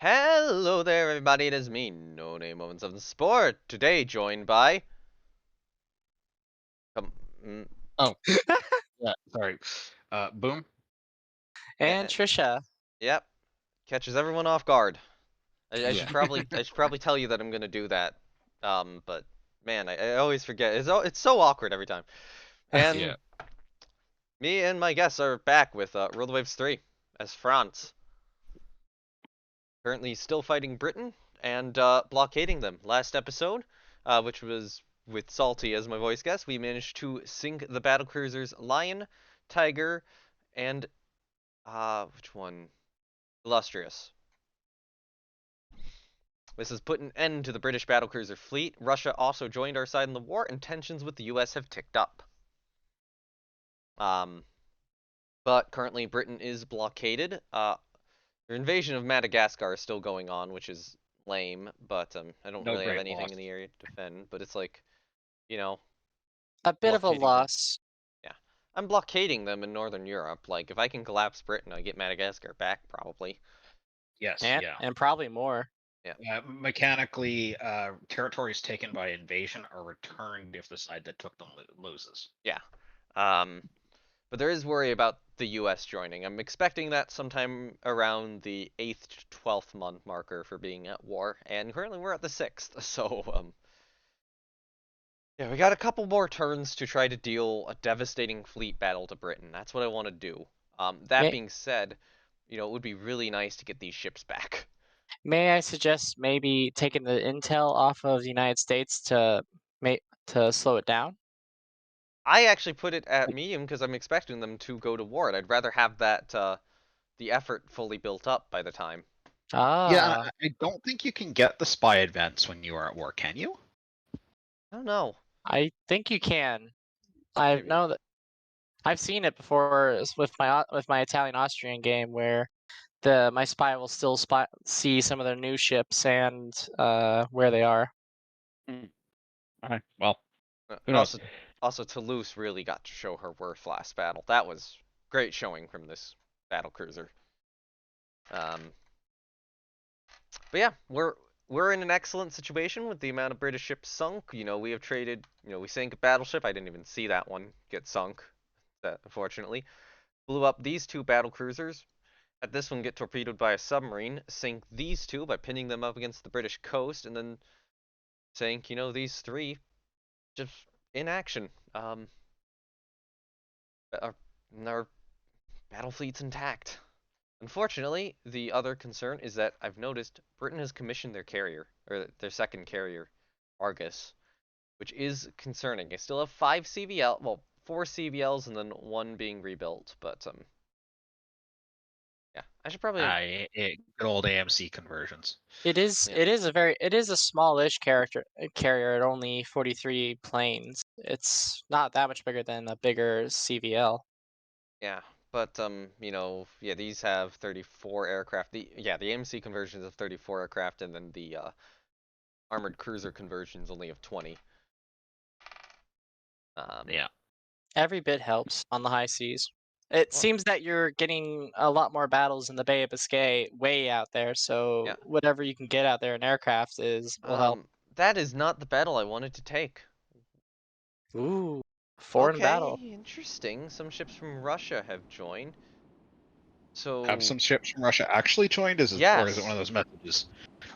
Hello there, everybody. It is me, No Name Moments of the Sport. Today, joined by. Um, mm, Oh, yeah, sorry. Boom? And eh, Trisha. yep, catches everyone off guard. I Yeah. should probably tell you that I'm gonna do that. But man, I always forget. It's so awkward every time. Yeah. And me and my guests are back with Rule the Waves 3 as France. Currently still fighting Britain and blockading them. Last episode, which was with Salty as my voice guest, we managed to sink the battlecruisers Lion, Tiger, and which one? Illustrious. This has put an end to the British battlecruiser fleet. Russia also joined our side in the war, and tensions with the US have ticked up. Um, but currently Britain is blockaded. Their invasion of Madagascar is still going on, which is lame, but I don't No really have great anything loss. in the area to defend. But it's like, you know, A bit of a blockading them. loss. Yeah, I'm blockading them in Northern Europe. Like, if I can collapse Britain, I get Madagascar back, probably. Yes, And, yeah. and probably more. Yeah. Mechanically, territories taken by invasion are returned if the side that took them loses. Yeah. Um, but there is worry about the US joining. I'm expecting that sometime around the 8th to 12th month marker for being at war, and currently we're at the 6th, so, yeah, we got a couple more turns to try to deal a devastating fleet battle to Britain. That's what I want to do. That May, being said, it would be really nice to get these ships back. may I suggest maybe taking the intel off of the United States to slow it down? I actually put it at medium because I'm expecting them to go to war, and I'd rather have that the effort fully built up by the time. Yeah, Ah, I don't think you can get the spy advance when you are at war, can you? I don't know. I think you can. I Maybe. know that I've seen it before with my Italian Austrian game where my spy will still see some of their new ships and where they are. Alright, well, who And knows? also Toulouse really got to show her worth last battle. That was great showing from this battle cruiser. Um, but yeah, we're in an excellent situation with the amount of British ships sunk. We have traded. We sank a battleship. I didn't even see that one get sunk. That unfortunately blew up these two battle cruisers. Had this one get torpedoed by a submarine. Sank these two by pinning them up against the British coast, and then sank these three just in action. Our, our battle fleet's intact. Unfortunately, the other concern is that I've noticed Britain has commissioned their carrier, or their second carrier, Argus, which is concerning. I still have 4 CVLs and then one being rebuilt, but yeah, I should probably, Good old AMC conversions. It is yeah, it is a smallish carrier at only 43 planes. It's not that much bigger than a bigger CVL. yeah, but yeah, these have 34 aircraft. The AMC conversions of 34 aircraft, and then the armored cruiser conversions only of 20. Yeah. Every bit helps on the high seas. It Well, seems that you're getting a lot more battles in the Bay of Biscay way out there, yeah. so whatever you can get out there in aircraft will help. That is not the battle I wanted to take. Ooh, foreign Okay, battle. interesting. Some ships from Russia have joined. Have So, some ships from Russia actually joined? Or is it one of yes, those messages?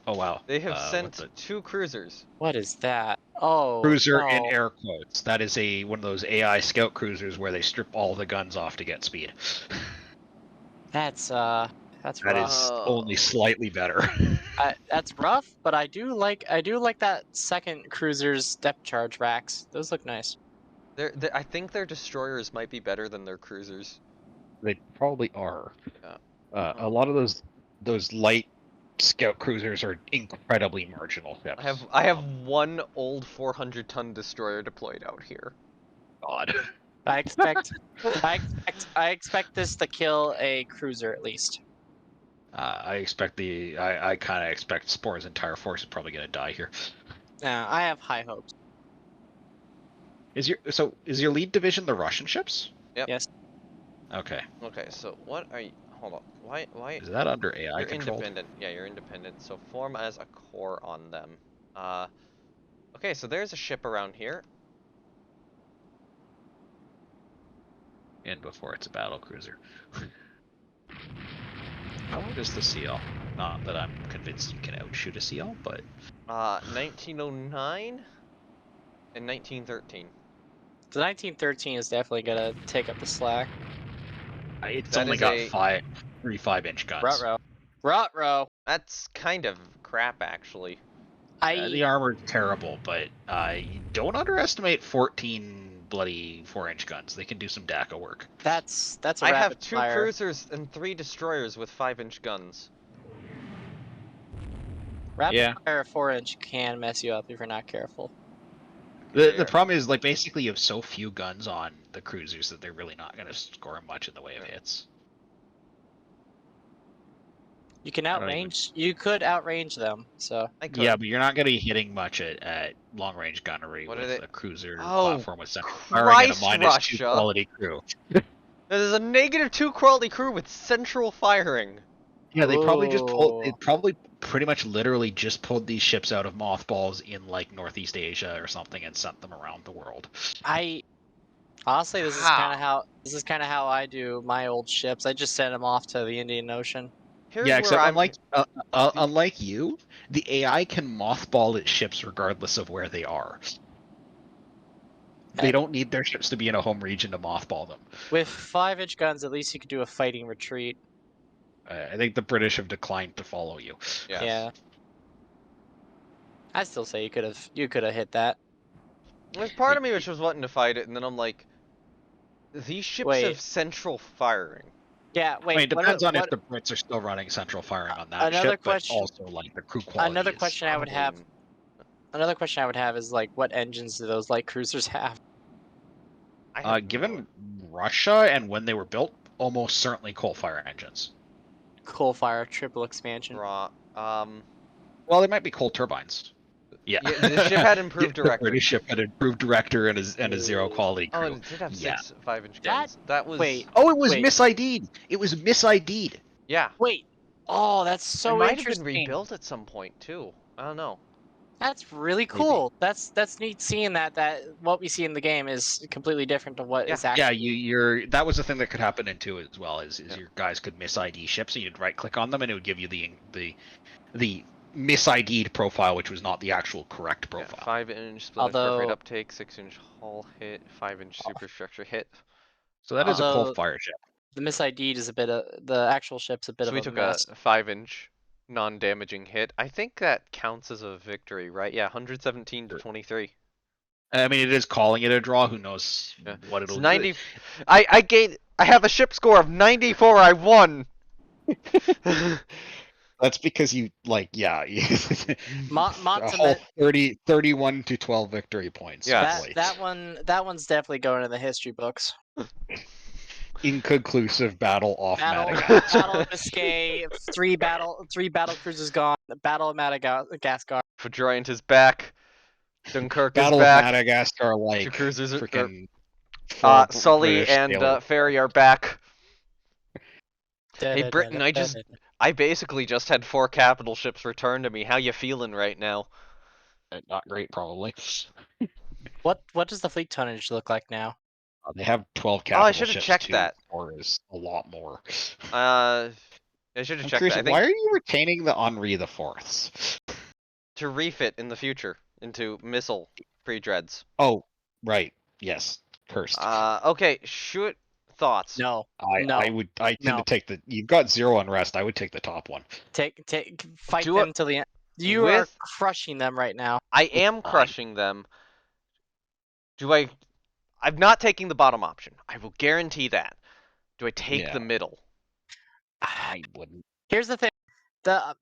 Oh wow. they have With sent the 2 cruisers. What is that? Oh cruiser in no, air quotes. That is one of those AI scout cruisers where they strip all the guns off to get speed. that's That rough. is only Oh, slightly better. That's rough, but I do like that second cruiser's depth charge racks. Those look nice. I think their destroyers might be better than their cruisers. They probably are. Yeah. A Um, lot of those light scout cruisers are incredibly marginal ships. I have one old 400-ton destroyer deployed out here. God. I expect I expect this to kill a cruiser at least. I kind of expect Spore's entire force is probably going to die here. I have high hopes. Is your lead division the Russian ships? Yep. Yes. Okay. Okay, so what are you? hold on. Why? Is that under AI You're controlled? independent. Yeah, you're independent. So form as a core on them. Okay, so there's a ship around here. And before it's a battle cruiser. How old is the seal? Not that I'm convinced you can outshoot a seal, but 1909 and 1913. The 1913 is definitely gonna take up the slack. it's That only is got a- 3 5-inch guns. Ruh-roh. Ruh-roh. That's kind of crap, actually. The armor's terrible, but don't underestimate 14 bloody 4-inch guns. They can do some DACA work. That's a I have rapid 2 fire. cruisers and 3 destroyers with 5-inch guns. Rapid fire 4-inch can mess you up if you're not careful. The problem is, like, basically you have so few guns on the cruisers that they're really not going to score much in the way of hits. You can outrange. You could outrange them. So. Yeah, but you're not going to be hitting much at long range gunnery with a cruiser platform with central firing and a -2 quality crew. There's a -2 quality crew with central firing. Yeah, they probably just pulled. It probably pretty much literally just pulled these ships out of mothballs in like Northeast Asia or something and sent them around the world. Honestly, this is kind of how I do my old ships. I just send them off to the Indian Ocean. Except unlike you, the AI can mothball its ships regardless of where they are. They don't need their ships to be in a home region to mothball them. With 5-inch guns, at least you could do a fighting retreat. I think the British have declined to follow you. Yes. Yeah. I still say you could have hit that. There's part of me which was wanting to fight it, and then I'm like, these ships have central firing. Yeah, wait. I mean, it depends on if the Brits are still running central firing on that ship, but also like the crew quality. Another question I would have is like, what engines do those light cruisers have? Given Russia and when they were built, almost certainly coal fire engines. Coal fire triple expansion. Well, they might be coal turbines. Yeah, the ship had improved director. The British ship had improved director and a 0 quality crew. Oh, and it did have 6 5-inch guns. That was it was mis-ID'd. It was mis-ID'd. Yeah. Wait. Oh, that's so interesting. It interesting. might have been rebuilt at some point too. I don't know. That's really cool. Maybe. That's neat seeing that what we see in the game is completely different to what is actually. Yeah, that was the thing that could happen in 2 as well. Is your guys could mis-ID ships, and you'd right click on them, and it would give you the mis-ID'd profile, which was not the actual correct profile. 5-inch split rate uptake, 6-inch hull hit, 5-inch superstructure hit. So that is a coal fire ship. The mis-ID'd is the actual ship's a bit of a mess. So we took a 5-inch non-damaging hit. I think that counts as a victory, right? Yeah, 117 to 23. I mean, it is calling it a draw. Who knows what it'll do? I have a ship score of 94. I won. That's because you whole 31 to 12 victory points. Yeah, that one's definitely going in the history books. Inconclusive battle off Madagascar. Battle of Biscay, three battle cruisers gone. Battle of Madagascar. Fedroyant is back. Dunkirk battle is back. Of Madagascar, like 2 cruisers freaking. Sully and Ferry are back. Hey Britain, I basically just had 4 capital ships returned to me. How you feeling right now? Not great, probably. What does the fleet tonnage look like now? They have 12 capital ships. I should have checked that. Or is a lot more. I should have checked that. Why are you retaining the Henri the Fourths? To refit in the future into missile pre-dreads. Oh, right. Yes. Cursed. Okay. Shoot. Thoughts? No. I tend to take the. You've got 0 unrest. I would take the top one. Fight them till the end. You are crushing them right now. I am crushing them. I'm not taking the bottom option. I will guarantee that. Do I take the middle? I wouldn't. Here's the thing.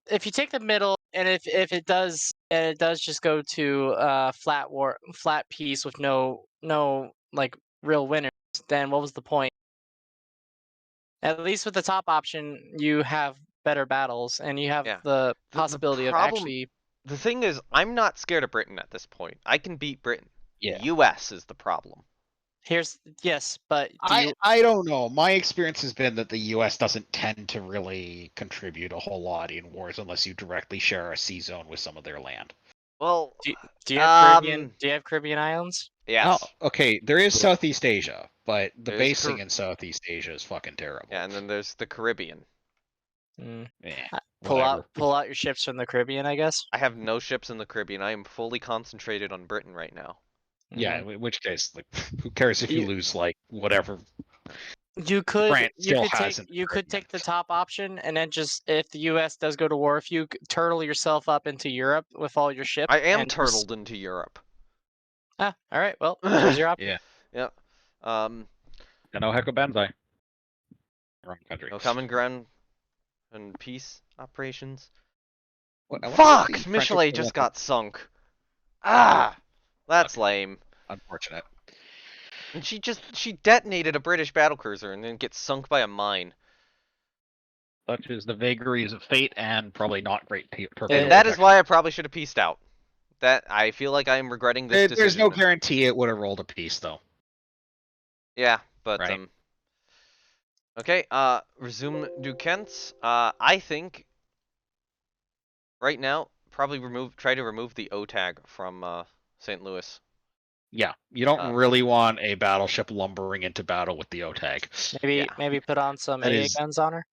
If you take the middle, and if it does just go to flat piece with no like real winners, then what was the point? At least with the top option, you have better battles, and you have the possibility of actually. The thing is, I'm not scared of Britain at this point. I can beat Britain. Yeah. The U.S. is the problem. Yes, but do I you I don't know. My experience has been that the U.S. doesn't tend to really contribute a whole lot in wars unless you directly share a sea zone with some of their land. Well, do you have Caribbean islands? Oh, yes. okay. There is Southeast Asia, but the There's basing in Southeast Asia is fucking terrible. Yeah, and then there's the Caribbean. Mm. Whatever. Pull out your ships from the Caribbean, I guess. I have no ships in the Caribbean. I am fully concentrated on Britain right now. Yeah, in which case, like, who cares if you lose, like, whatever You could France still has in the you could Caribbean. take the top option and then just if the U.S. does go to war, if you turtle yourself up into Europe with all your ships. I am and turtled into Europe. Ah, all right. Well, there's your option. Yeah. Yeah. No Hecko Banzai. Wrong country. No common ground and peace operations. What- I wonder Fuck! if the French Michelet equivalent just of- got sunk. Ah! That's lame. Unfortunate. And she detonated a British battlecruiser and then gets sunk by a mine. Such is the vagaries of fate and probably not great torpedo And that is protection. why I probably should have pieced out. That I feel like I am regretting this decision. There's no guarantee it would have rolled a piece, though. Yeah, but Right. Okay, resume Duquesne. I think right now probably try to remove the O tag from St. Louis. Yeah, you don't really want a battleship lumbering into battle with the O tag. Maybe put on some That AA is- guns on her.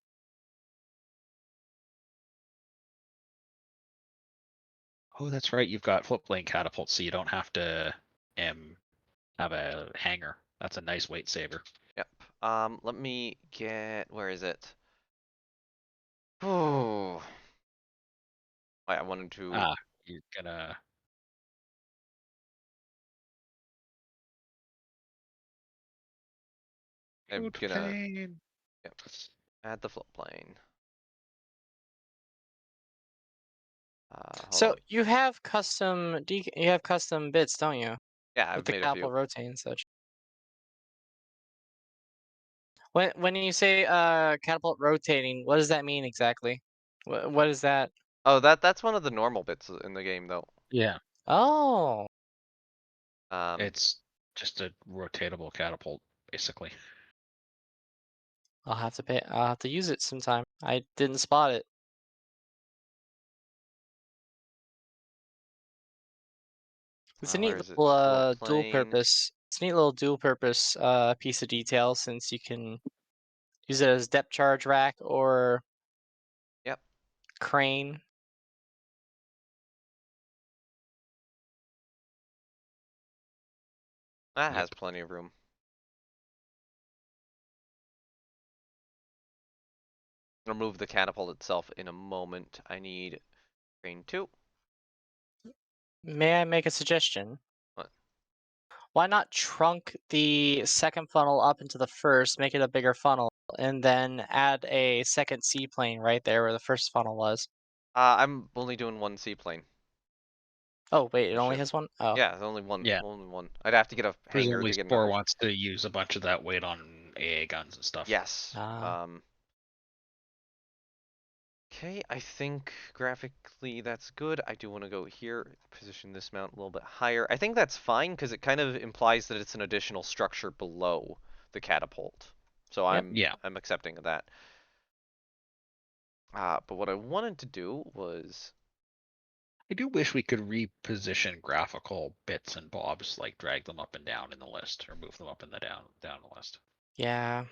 Oh, that's right. You've got flip plane catapults, so you don't have to have a hangar. That's a nice weight saver. Yep. Let me get, where is it? Oh. I wanted to. You're gonna. I'm gonna. Yep. Add the flip plane. So Hold on. you have custom bits, don't you? Yeah, With I've the made a catapult few. rotating and such. When you say catapult rotating, what does that mean exactly? What is that? Oh, that's one of the normal bits in the game, though. Yeah, Oh, it's just a rotatable catapult, basically. I'll have to use it sometime. I didn't spot it. It's a neat where is it? little Flip dual plane. purpose. It's a neat little dual purpose piece of detail since you can use it as depth charge rack or Yep. crane. That has plenty of room. Remove the catapult itself in a moment. I need crane 2. May I make a suggestion? What? Why not trunk the second funnel up into the first, make it a bigger funnel, and then add a second seaplane right there where the first funnel was? I'm only doing one seaplane. Oh wait, it only Ship. has one? Oh. Yeah, there's only one. Yeah. Only one. I'd have to get a hangar Presumably, to get Spore another. wants to use a bunch of that weight on AA guns and stuff. Yes. Ah. Okay, I think graphically that's good. I do want to go here, position this mount a little bit higher. I think that's fine because it kind of implies that it's an additional structure below the catapult. So I'm accepting of that. But what I wanted to do was, I do wish we could reposition graphical bits and bobs, like drag them up and down in the list, or move them up and down the list. Yeah.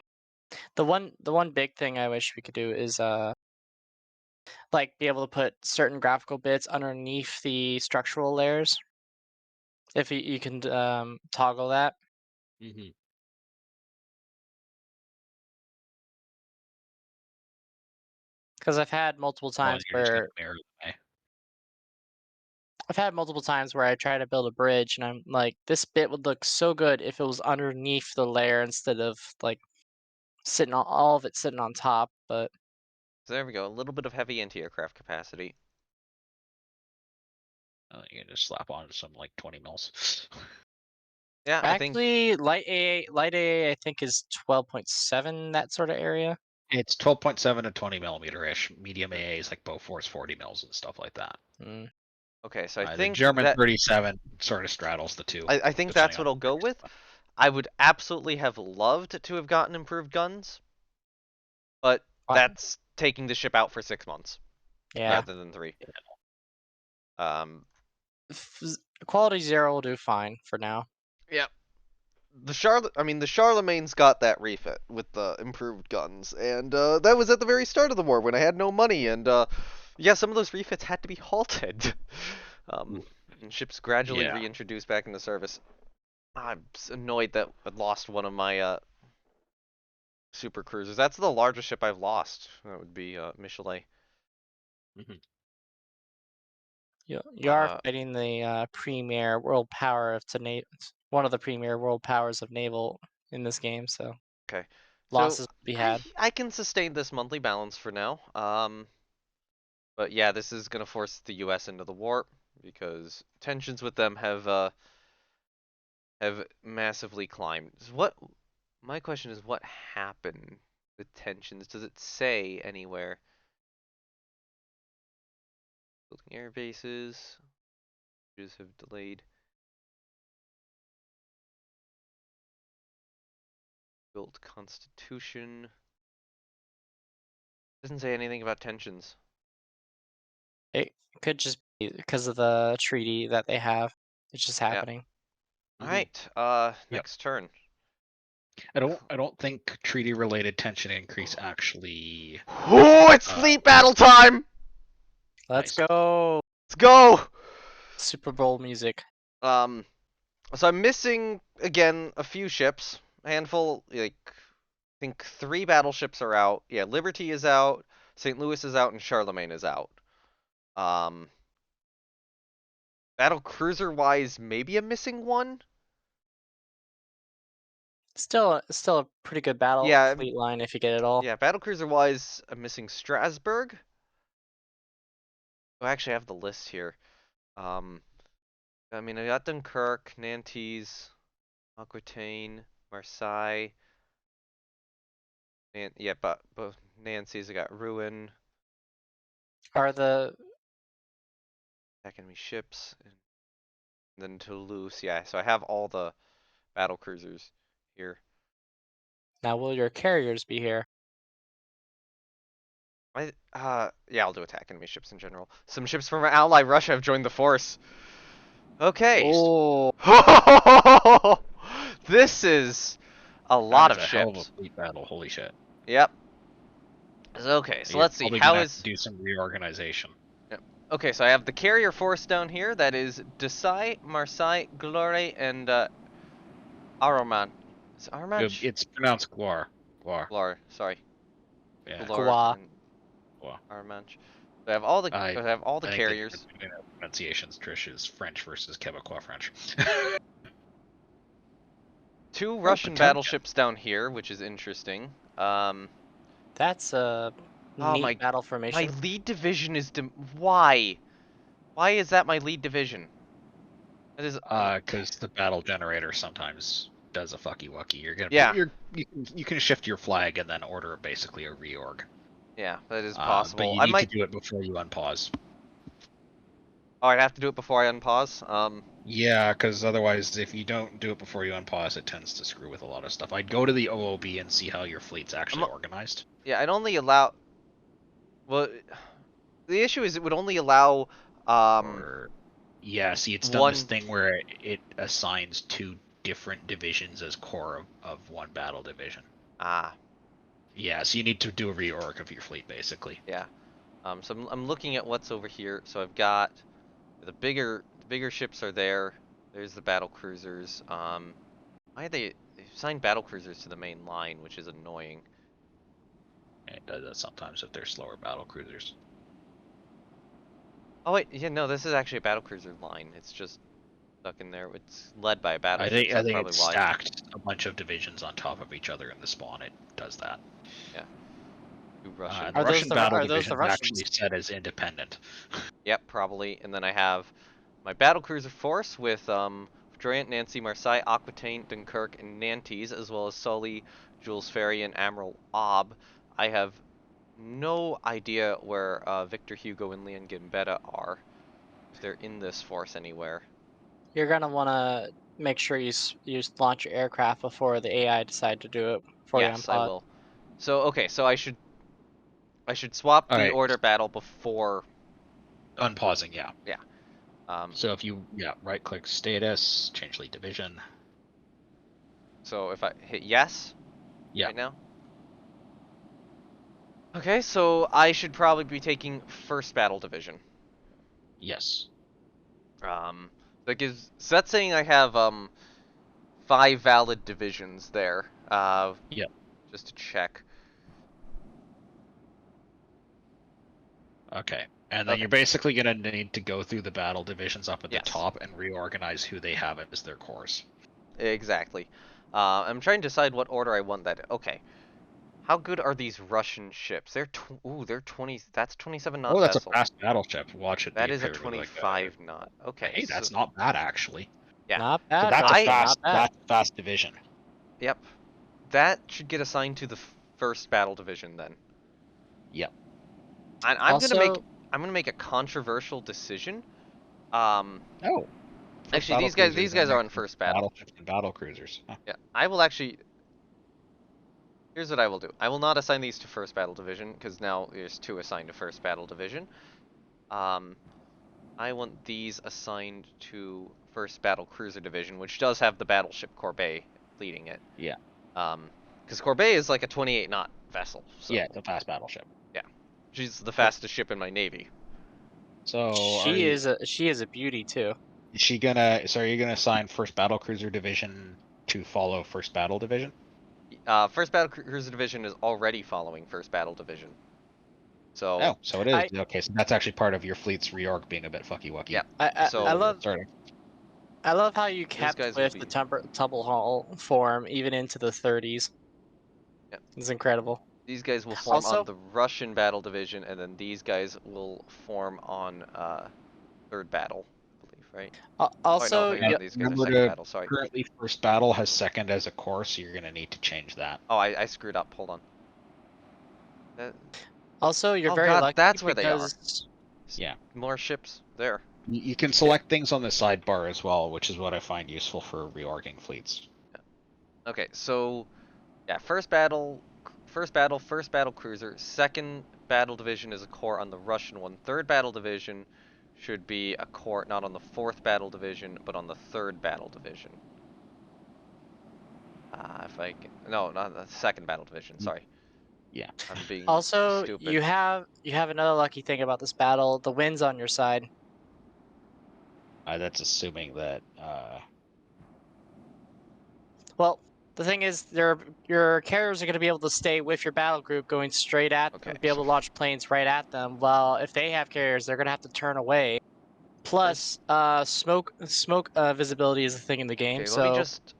The one big thing I wish we could do is like be able to put certain graphical bits underneath the structural layers. If you can toggle that. Mm-hmm. Because I've had multiple times where I try to build a bridge and I'm like, this bit would look so good if it was underneath the layer instead of like sitting on all of it sitting on top. But so there we go, a little bit of heavy anti-aircraft capacity. You can just slap on some like 20 mils. Yeah, actually, light AA I think is 12.7, that sort of area. It's 12.7 to 20 millimeter ish. Medium AA is like Bofors 40 mils and stuff like that. Mm. Okay, so I The think German that 37 sort of straddles the two. I think that's what I'll go with. I would absolutely have loved to have gotten improved guns, but What? that's taking the ship out for 6 months Yeah. rather than 3. F- Quality 0 will do fine for now. Yeah. The Charlemagne's got that refit with the improved guns, and that was at the very start of the war when I had no money, and yeah, some of those refits had to be halted. And ships gradually Yeah. reintroduced back into service. I'm annoyed that I lost one of my super cruisers. That's the largest ship I've lost. That would be Michelet. You are fighting the premier world power of one of the premier world powers of naval in this game, so Okay. losses So to be had. I can sustain this monthly balance for now. But yeah, this is gonna force the U.S. into the war because tensions with them have massively climbed. My question is, what happened with tensions? Does it say anywhere? Building air bases, just have delayed. Built constitution. Doesn't say anything about tensions. It could just be because of the treaty that they have. It's just happening. All right. Yep. Next turn. I don't think treaty related tension increase actually. Oh, it's fleet battle time! Let's Nice. go. Let's go! Super Bowl music. So I'm missing again a few ships. A handful, like I think 3 battleships are out. Yeah, Liberty is out, St. Louis is out, and Charlemagne is out. Battle cruiser wise, maybe a missing one. Still a pretty good battle Yeah, fleet line if you get it all. yeah, battle cruiser wise, I'm missing Strasbourg. Oh, actually, I have the list here. I mean, I got Dunkirk, Nantes, Aquitaine, Marseille. Yeah, but both Nancy's. I got Rouen, Are the enemy ships, and then Toulouse. Yeah, so I have all the battle cruisers here. now will your carriers be here? Yeah, I'll do attack enemy ships in general. Some ships from our ally Russia have joined the force. Okay. Oh, This is a lot That of is a hell of a ships. fleet battle. Holy shit. Yep. Okay, so You're let's see. probably How gonna have is to do some reorganization. Okay, so I have the carrier force down here. That is Desai, Marseille, Gloire, and Araman. Is it Aramanch? It's pronounced Gloire. Gloire. Sorry. Yeah. Gloire Gua. and Gloire. Aramanch. I have all the I think carriers. the pronunciations, Trish, is French versus Quebecois French. 2 Russian Potemkin. battleships down here, which is interesting. That's a Oh, neat battle my formation. lead division is why? Why is that my lead division? That is Because the battle generator sometimes does a fucky wucky. You're gonna Yeah. you can shift your flag and then order basically a reorg. Yeah, that is But possible. you I need might. to do it before you unpause. Oh, I'd have to do it before I unpause. Yeah, because otherwise, if you don't do it before you unpause, it tends to screw with a lot of stuff. I'd go to the OOB and see how your fleet's actually organized. Yeah, I'd only allow. Well, the issue is it would only allow. Yeah, see, it's done this one. thing where it assigns 2 different divisions as core of one battle division. Ah. Yeah, so you need to do a reorg of your fleet, basically. Yeah. So I'm looking at what's over here. So I've got the bigger ships are there. There's the battle cruisers. Why they assigned battle cruisers to the main line, which is annoying. It does that sometimes if they're slower battle cruisers. Oh wait, yeah, no, this is actually a battle cruiser line. It's just stuck in there. It's led by a battleship. I think probably it's why. stacked a bunch of divisions on top of each other in the spawn. It does that. Yeah. 2 Russian. The Are those Russian the- battle are those the division is Russians? actually set as independent. Yep, probably. And then I have my battlecruiser force with Troyant, Nancy, Marseille, Aquitaine, Dunkirk, and Nantes, as well as Sully, Jules Ferry, and Admiral Ob. I have no idea where Victor Hugo and Leon Gambetta are. If they're in this force anywhere. You're gonna wanna make sure you launch your aircraft before the AI decide to do it for you on Yes, I pod. will. So okay, so I should swap the Alright. order battle before. Unpausing, yeah. So if you right click status, change lead division. so if I hit yes, Yeah. right now. Okay, so I should probably be taking first battle division. Yes. That gives. So that's saying I have 5 valid divisions there. Yep. Just to check. Okay. And then Okay. you're basically gonna need to go through the battle divisions up at the Yes. top and reorganize who they have as their cores. Exactly. I'm trying to decide what order I want that. Okay. How good are these Russian ships? They're they're 20. That's 27 knot Oh, that's vessel. a fast battleship. Watch it That be is a paired with, like, 25 knot. Okay. hey, that's not bad actually. Yeah. Not So bad. that's a Dustin, fast not bad. that's a fast division. Yep. That should get assigned to the first battle division then. Yep. I'm gonna make a controversial decision. Oh. Actually, these guys are on first battle. Battleships and battle cruisers. Huh. Yeah, I will actually. Here's what I will do. I will not assign these to first battle division because now there's 2 assigned to first battle division. I want these assigned to first battle cruiser division, which does have the battleship Corbeil leading it. Yeah. Because Corbeil is like a 28 knot vessel. So, Yeah, it's a fast battleship. yeah, she's the fastest ship in my navy. So She is a beauty too. are you gonna assign first battle cruiser division to follow first battle division? First battle cruiser division is already following first battle division. So. Oh, so it is. Okay, so that's actually part of your fleet's reorg being a bit fucky wucky. Yeah. I So- love starting. I love how you kept guys will with be- the tumble hull form even into the 30s. Yep. It's incredible. These guys will form Also- on the Russian battle division, and then these guys will form on third battle, I believe, right? Also, hang on, you- these guys are Remember second to- battle. Sorry. Currently, first battle has second as a core, so you're gonna need to change that. Oh, I screwed up. Hold on. also you're Oh, very God, lucky that's where they are. because Yeah. More ships there. You can select things on the sidebar as well, which is what I find useful for reorging fleets. Okay, so yeah, first battle cruiser. Second battle division is a core on the Russian one. Third battle division should be a core not on the fourth battle division, but on the third battle division. No, not the second battle division. Sorry. Yeah. I'm being also stupid. you have another lucky thing about this battle. The wind's on your side. That's assuming that. Well, the thing is, your carriers are going to be able to stay with your battle group, going straight at them, Okay, be able so- to launch planes right at them. While if they have carriers, they're going to have to turn away. Plus, smoke visibility is a thing in the game. Okay, so let me just.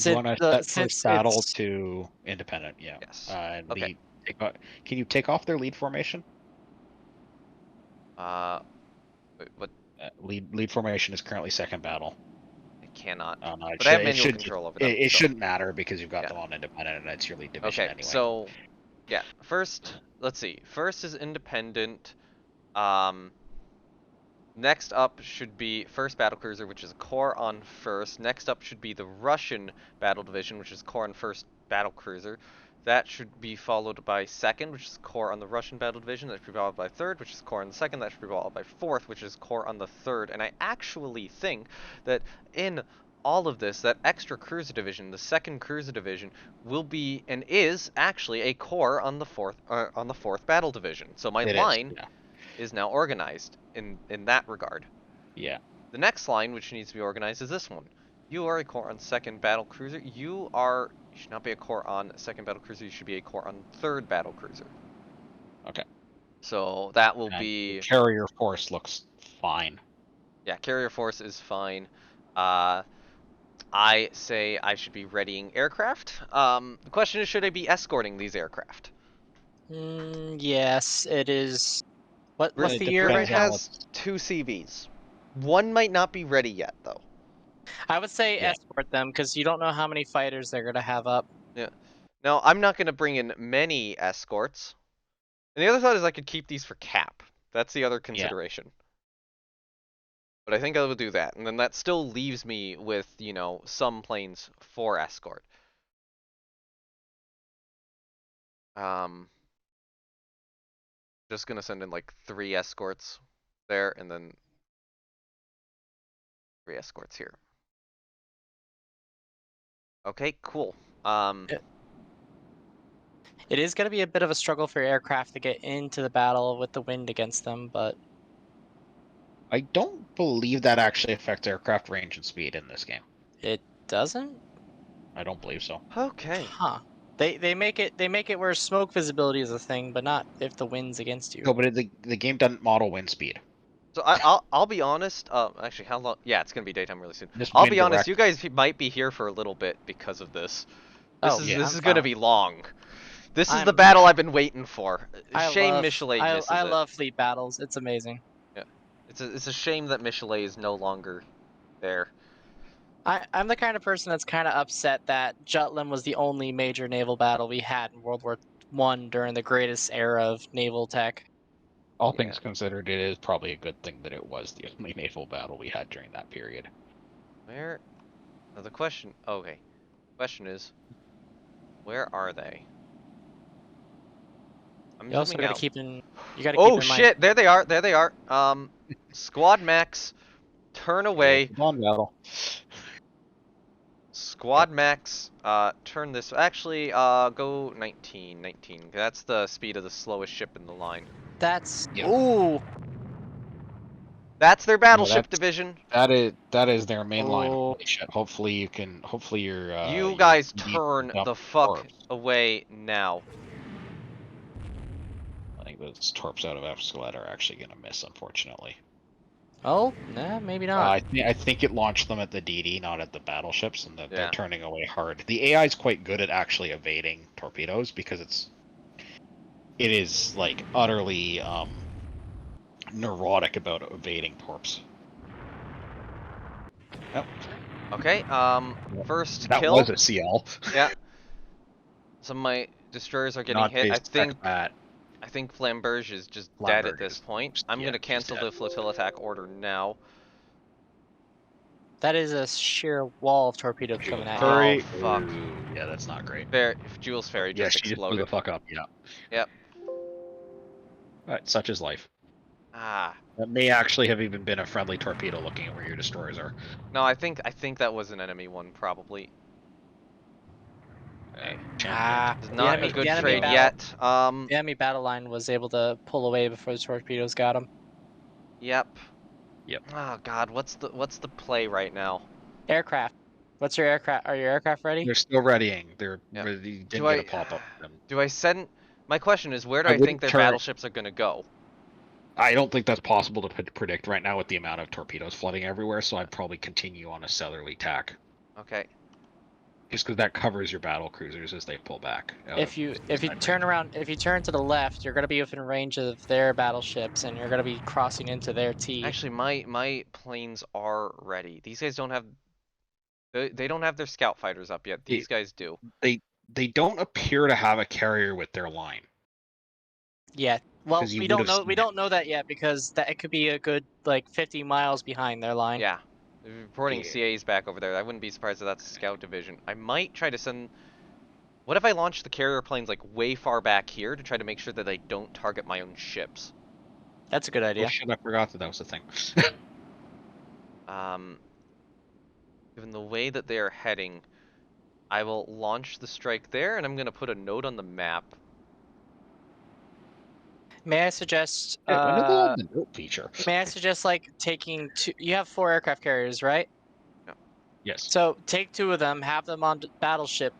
You want to set since first battle it's- to independent, yeah. Yes. And Okay. can you take off their lead formation? Wait, what? Lead formation is currently second battle. I cannot. No, But I have manual control over them. It so- shouldn't matter because you've got Yeah. them on independent and it's your lead division Okay, anyway. so yeah, first, let's see. First is independent. Next up should be first battle cruiser, which is a core on first. Next up should be the Russian battle division, which is core on first battle cruiser. That should be followed by second, which is core on the Russian battle division. That should be followed by third, which is core on the second. That should be followed by fourth, which is core on the third. And I actually think that in all of this, that extra cruiser division, the second cruiser division, will be and is actually a core on the fourth battle division. So my It line yeah. is now organized in that regard. Yeah. The next line, which needs to be organized, is this one. You are a core on second battle cruiser. You should not be a core on second battle cruiser. You should be a core on third battle cruiser. Okay. So that will And be. the carrier force looks fine. Yeah, carrier force is fine. I say I should be readying aircraft. The question is, should I be escorting these aircraft? Yes, it is. What's Really the depends year on right Rivet now? has 2 CVs. One might not be ready yet, though. I would say Yeah. escort them because you don't know how many fighters they're gonna have up. Now, I'm not going to bring in many escorts. And the other thought is I could keep these for cap. That's the other consideration. But I think I will do that, and then that still leaves me with, you know, some planes for escort. Just gonna send in like 3 escorts there, and then 3 escorts here. Okay, cool. It is going to be a bit of a struggle for aircraft to get into the battle with the wind against them, but I don't believe that actually affects aircraft range and speed in this game. it doesn't. I don't believe so. Okay. Huh? They make it where smoke visibility is a thing, but not if the wind's against you. No, but the game doesn't model wind speed. So I'll be honest. Actually, how long? Yeah, it's gonna be daytime really soon. Just I'll wind be honest. direct. You guys might be here for a little bit because of this. Oh, yeah, This I'm is gonna fine. be long. This is the I'm- battle I've been waiting for. I Shame love, Michelet I, misses I it. love fleet battles. It's amazing. Yeah, it's a shame that Michelet is no longer there. I'm the kind of person that's kind of upset that Jutland was the only major naval battle we had in World War I during the greatest era of naval tech. All Yeah. things considered, it is probably a good thing that it was the only naval battle we had during that period. Where? Now the question. Okay. Question is, where are they? I'm You also zooming gotta out. keep in. You gotta Oh keep in mind. shit! There they are. There they are. Squad max, turn away. Dawn battle. Squad max, turn this. Actually, go 19. 19. That's the speed of the slowest ship in the line. That's Yeah. ooh. That's their battleship that's- division. That is their main line. Oh. Holy shit. Hopefully you're You your guys DD turn dump the fuck torps. away now. I think those torps out of Escalade are actually gonna miss, unfortunately. Oh, nah, maybe not. I think it launched them at the DD, not at the battleships, and that Yeah. they're turning away hard. The AI is quite good at actually evading torpedoes because it is like utterly neurotic about evading torps. Yep. Okay. First That kill. was a CL. Yeah. Some of my destroyers are getting Not hit. based effect that. I think Flamberge is just dead at Flamberge this is point. I'm yeah, gonna she's cancel dead. the flotilla attack order now. That is a sheer wall of torpedoes coming at you. Ferry. Oh, fuck. Ooh, yeah, that's not great. Jules Ferry Yeah, just she just blew exploded. the fuck up. Yeah. Yep. Right, such is life. Ah. That may actually have even been a friendly torpedo looking at where your destroyers are. No, I think that was an enemy one probably. Okay. It's not a good trade yet. The enemy battle line was able to pull away before the torpedoes got them. Yep. Yep. Oh god, what's the play right now? Aircraft. What's your aircraft? Are your aircraft ready? They're still readying. They're Yep. ready. Didn't Do get I a pop up. do I send? My question is, where do I I think wouldn't their turn- battleships are gonna go? I don't think that's possible to predict right now with the amount of torpedoes flooding everywhere. So I'd probably continue on a southerly tack, Okay. just because that covers your battle cruisers as they pull back. If you turn around, if you turn to the left, you're gonna be within range of their battleships, and you're gonna be crossing into their T. Actually, my planes are ready. These guys don't have. They don't have their scout fighters up yet. These guys do. They don't appear to have a carrier with their line. Yeah. Well, 'Cause you we would don't have know. seen We it. don't know that yet because that it could be a good like 50 miles behind their line. Yeah. They're reporting Yeah. CAs back over there. I wouldn't be surprised if that's a scout division. I might try to send. What if I launch the carrier planes like way far back here to try to make sure that they don't target my own ships? That's a good Oh idea. shit! I forgot that was the thing. Given the way that they are heading, I will launch the strike there, and I'm gonna put a note on the map. May I suggest? Yeah, when did they add the note feature? May I suggest like taking two? You have 4 aircraft carriers, right? Yes. So take 2 of them, have them on battleship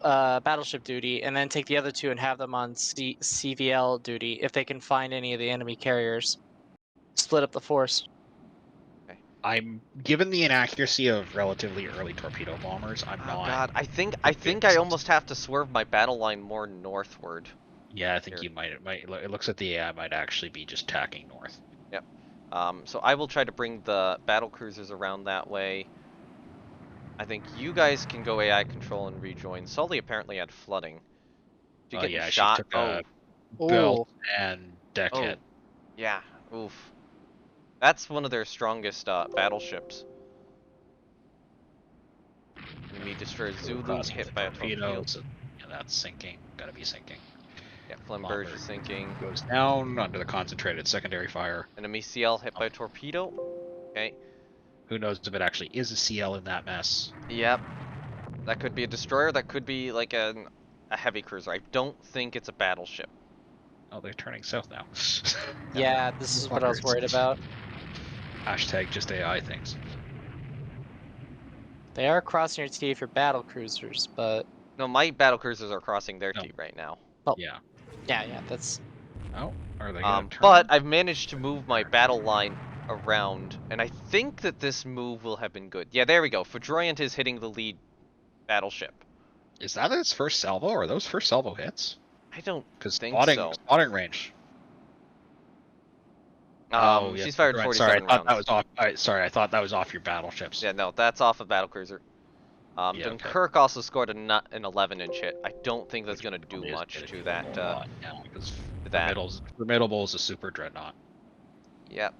duty, and then take the other 2 and have them on CVL duty if they can find any of the enemy carriers. Split up the force. I'm given the inaccuracy of relatively early torpedo bombers. I'm Oh not. god, I think I almost have to swerve my battle line more northward. Yeah, I think Here. you might. It looks like the AI might actually be just tacking north. Yep. So I will try to bring the battle cruisers around that way. I think you guys can go AI control and rejoin. Sully apparently had flooding. Did you get Yeah, shot? she took a Oh. belt and deck Oh. hit. Yeah. Oof. That's one of their strongest battleships. Enemy destroyer Zulu Crossing hit the by a torpedo. So, yeah, that's sinking. Gotta be sinking. Yeah, Flamberge is sinking. Goes down under the concentrated secondary fire. Enemy CL hit by a torpedo. Okay. Who knows if it actually is a CL in that mess? Yep. That could be a destroyer. That could be like a heavy cruiser. I don't think it's a battleship. Oh, they're turning south now. Yeah, this is what I was worried about. Hashtag just AI things. They are crossing your T for battle cruisers, but No, my battle cruisers are crossing their No. T right now. Yeah. yeah, that's Oh, are they gonna turn? But I've managed to move my battle line around, and I think that this move will have been good. Yeah, there we go. Foudroyant is hitting the lead battleship. Is that its first salvo? Or are those first salvo hits? I don't Because think spotting, so. spotting range. Yeah, she's fired right. 47 sorry, I thought rounds. that was off. Sorry, I thought that was off your battleships. Yeah, no, that's off of battlecruiser. Yeah, Dunkirk also scored an 11-inch hit. I don't think that's going to do Probably much isn't to gonna that. do a lot, yeah, because that. Formidable is a super dreadnought. Yep.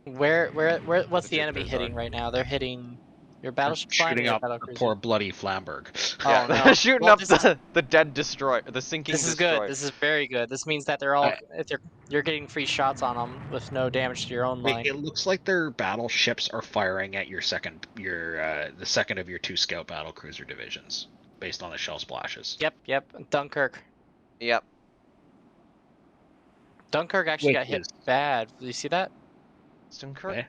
what's the enemy Predictors hitting right now? They're hitting your battleship line or Shooting your up battle the cruiser? poor bloody Flamberg. Oh, Yeah, no. they're shooting Well, up the dead destroyer, the sinking This is destroyer. good. This is very good. This means that they're all you're getting free shots on them with no damage to your own line. It looks like their battleships are firing at the second of your 2 scout battle cruiser divisions, based on the shell splashes. Yep. Dunkirk. Yep. Dunkirk actually got hit bad. Did you see that? Dunkirk? Okay.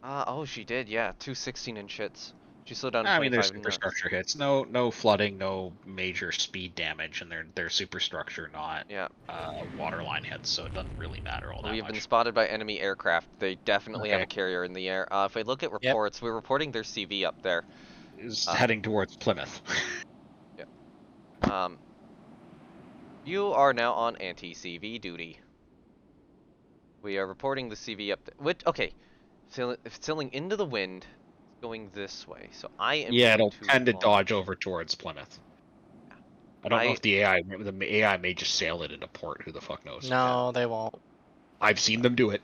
Oh, she did. Yeah, 2 16-inch hits. She slowed down. I mean, there's 25 knots. superstructure hits. No flooding, no major speed damage, and they're superstructure, not waterline hits, so it doesn't really matter all that We've much. been spotted by enemy aircraft. They definitely have a carrier in the air. If I look at reports, we're reporting their CV up there. Is heading towards Plymouth. You are now on anti-CV duty. We are reporting the CV up there. Okay, sailing into the wind, going this way. So I am. Yeah, it'll tend to dodge over towards Plymouth. I don't know if the AI may just sail it into port. Who the fuck knows? No, they won't. I've seen them do it.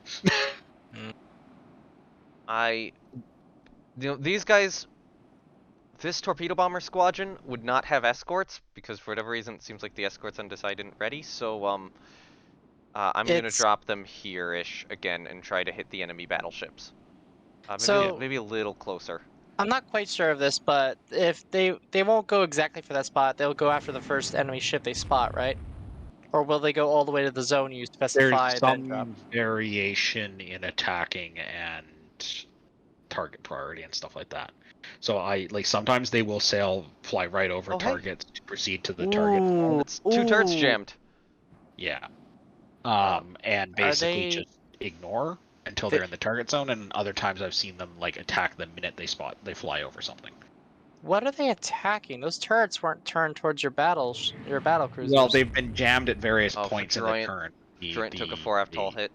These guys, this torpedo bomber squadron would not have escorts because for whatever reason it seems like the escorts undecided and ready. So I'm gonna drop them here-ish again and try to hit the enemy battleships. Maybe a little closer. I'm not quite sure of this, but if they won't go exactly for that spot, they'll go after the first enemy ship they spot, right? Or will they go all the way to the zone you specify? There's some variation in attacking and target priority and stuff like that. So sometimes they will fly right over targets to proceed to the target. It's 2 turrets jammed. Yeah. And basically just ignore until they're in the target zone, and other times I've seen them attack the minute they fly over something. What are they attacking? Those turrets weren't turned towards your battle cruisers. Well, they've been jammed at various points in the turn. Foudroyant took a 4F tall hit.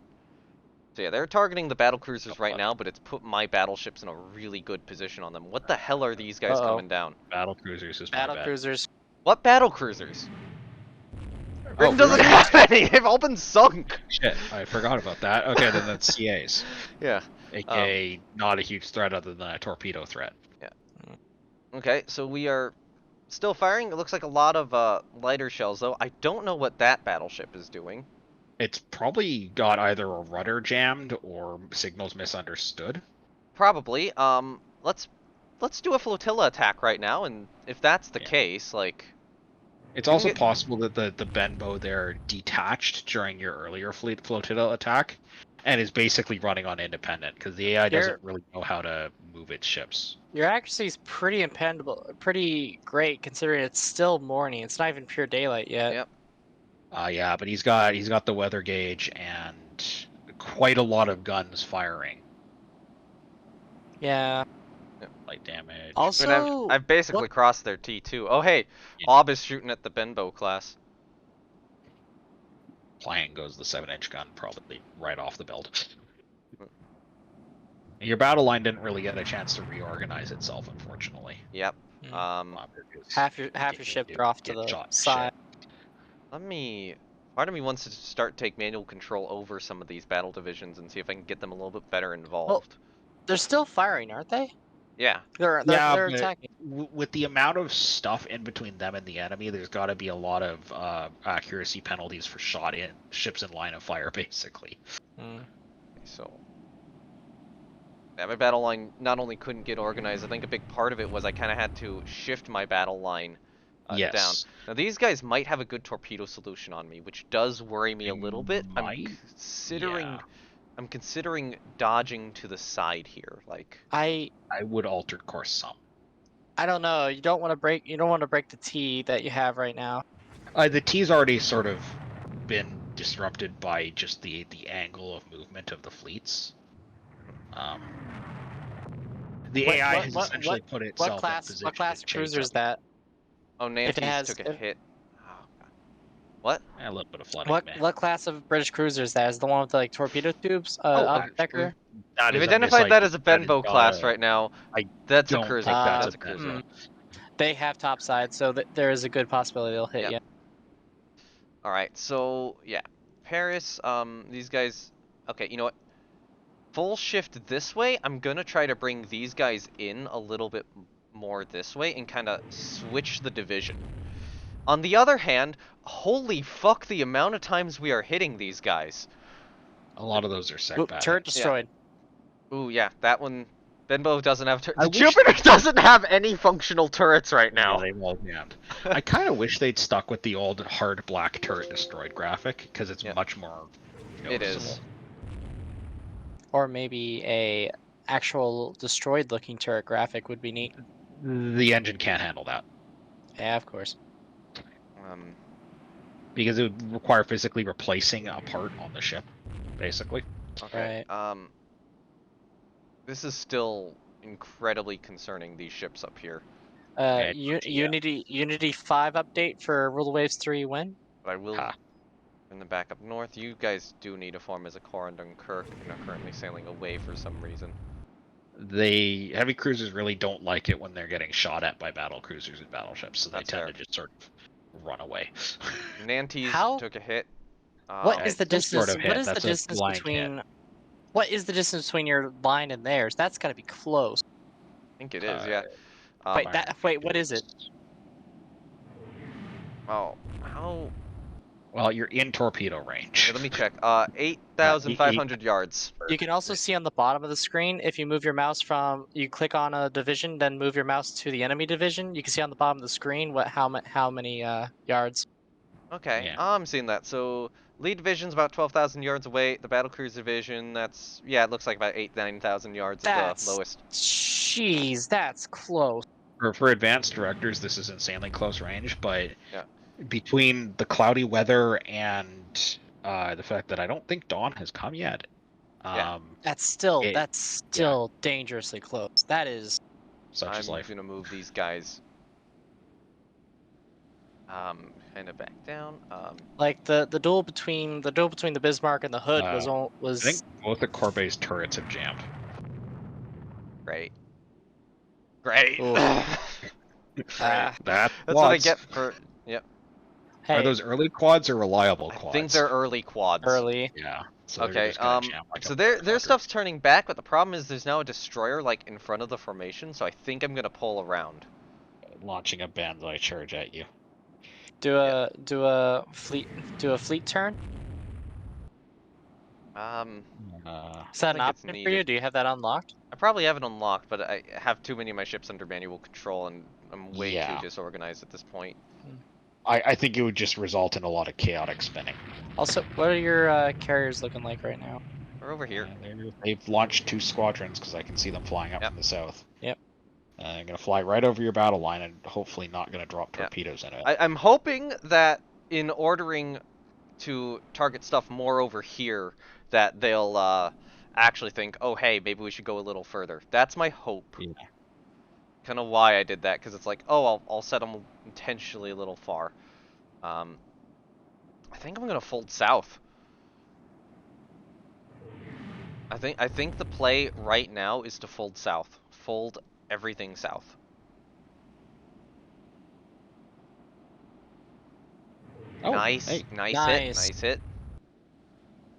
So yeah, they're targeting the battle cruisers right now, but it's put my battleships in a really good position on them. What the hell are these guys coming down? Battle cruisers is battle cruisers. What battle cruisers? Britain doesn't have any. They've all been sunk. Shit, I forgot about that. Okay, then that's CAs. Yeah. AKA not a huge threat other than a torpedo threat. Yeah. Okay, so we are still firing. It looks like a lot of lighter shells, though. I don't know what that battleship is doing. It's probably got either a rudder jammed or signals misunderstood. Probably. Let's do a flotilla attack right now, and if that's the case, It's also possible that the Benbow there detached during your earlier flotilla attack, and is basically running on independent because the AI doesn't really know how to move its ships. Your accuracy is pretty pretty great considering it's still morning. It's not even pure daylight yet. Yep. Yeah, but he's got the weather gauge and quite a lot of guns firing. Yeah. Light damage. Also, I've basically crossed their T2. Oh hey, Ob is shooting at the Benbow class. Flying goes the 7-inch gun, probably right off the belt. Your battle line didn't really get a chance to reorganize itself, unfortunately. Yep. Half your ship are off to the side. Let me Part of me wants to start take manual control over some of these battle divisions and see if I can get them a little bit better Well, involved. they're still firing, aren't they? Yeah. They're Yeah, they're but attacking. with the amount of stuff in between them and the enemy, there's got to be a lot of accuracy penalties for ships in line of fire, basically. Mm. So, yeah, my battle line not only couldn't get organized, I think a big part of it was I kind of had to shift my battle line down. Yes. Now these guys might have a good torpedo solution on me, which does worry me a They little bit. might? Yeah. I'm considering dodging to the side here. Like, I would alter course some. don't know. You don't want to break the T that you have right now. The T's already sort of been disrupted by just the angle of movement of the fleets. The AI has essentially put itself in position. What class cruiser is that? oh, Nantes took a hit. Oh, God. What? A little bit of flooding. What class of British cruiser is that? Is the one with the, like torpedo tubes? Decker? We've identified that as a Benbow class right now. That's a cruiser. That's a cruiser. They have topside, so there is a good possibility they'll hit you. All right, so yeah, Paris. These guys. Okay, you know what? Full shift this way. I'm gonna try to bring these guys in a little bit more this way and kind of switch the division. On the other hand, holy fuck, the amount of times we are hitting these guys. A lot of those are sec bad. Turret destroyed. Yeah. Ooh, yeah, that one. Benbow doesn't have turrets. Jupiter doesn't have any functional turrets right now. Yeah, they've all jammed. I kind of wish they'd stuck with the old hard black turret destroyed graphic, because it's much more noticeable. It is. Or maybe a actual destroyed looking turret graphic would be neat. The engine can't handle that. Yeah, of course. Because it would require physically replacing a part on the ship, basically. Okay. Right. This is still incredibly concerning, these ships up here. Unity 5 update for Rule Waves 3 when? But I will in the back up north. You guys do need to form as a core in Dunkirk and are currently sailing away for some reason. Heavy cruisers really don't like it when they're getting shot at by battle cruisers and battleships, so they tend to just sort of run away. Nantes took a hit. What is the distance? Sort of what is the distance between? What is the distance between your line and theirs? That's got to be close. I think it is, yeah. Wait, what is it? Oh, how? Well, you're in torpedo range. Yeah, let me check. 8,500 yards. You can also see on the bottom of the screen, if you move your mouse you click on a division, then move your mouse to the enemy division. You can see on the bottom of the screen how many yards. Okay, Yeah. I'm seeing that. So lead division's about 12,000 yards away. The battlecruiser division, it looks like about 9,000 yards at the lowest. Jeez, that's close. For advanced directors, this is insanely close range, but between the cloudy weather and the fact that I don't think dawn has come yet, that's still dangerously close. That is. Such is life. I'm gonna move these guys. Kind of back down. Like the duel between the Bismarck and the Hood was. I think both the Corbett's turrets have jammed. Great. That's what I get for. Yep. Hey, are those early quads or reliable quads? I think they're early quads. Early. Yeah. So okay. So their stuff's turning back, but the problem is there's now a destroyer like in front of the formation. So I think I'm gonna pull around. Launching a banzai charge at you. Do a fleet turn. Is that an option for you? Do you have that unlocked? I probably have it unlocked, but I have too many of my ships under manual control, and I'm way too disorganized at this point. I think it would just result in a lot of chaotic spinning. Also, what are your carriers looking like right now? They're over here. They've launched 2 squadrons because I can see them flying up from the south. Yep. They're going to fly right over your battle line and hopefully not going to drop torpedoes in it. I'm hoping that in ordering to target stuff more over here, that they'll actually think, oh hey, maybe we should go a little further. That's my hope. Yeah. Kind of why I did that, because it's like, oh, I'll set them intentionally a little far. I think I'm gonna fold south. I think the play right now is to fold south. Fold everything south. Oh, Nice, hey, nice hit, Nice. nice hit.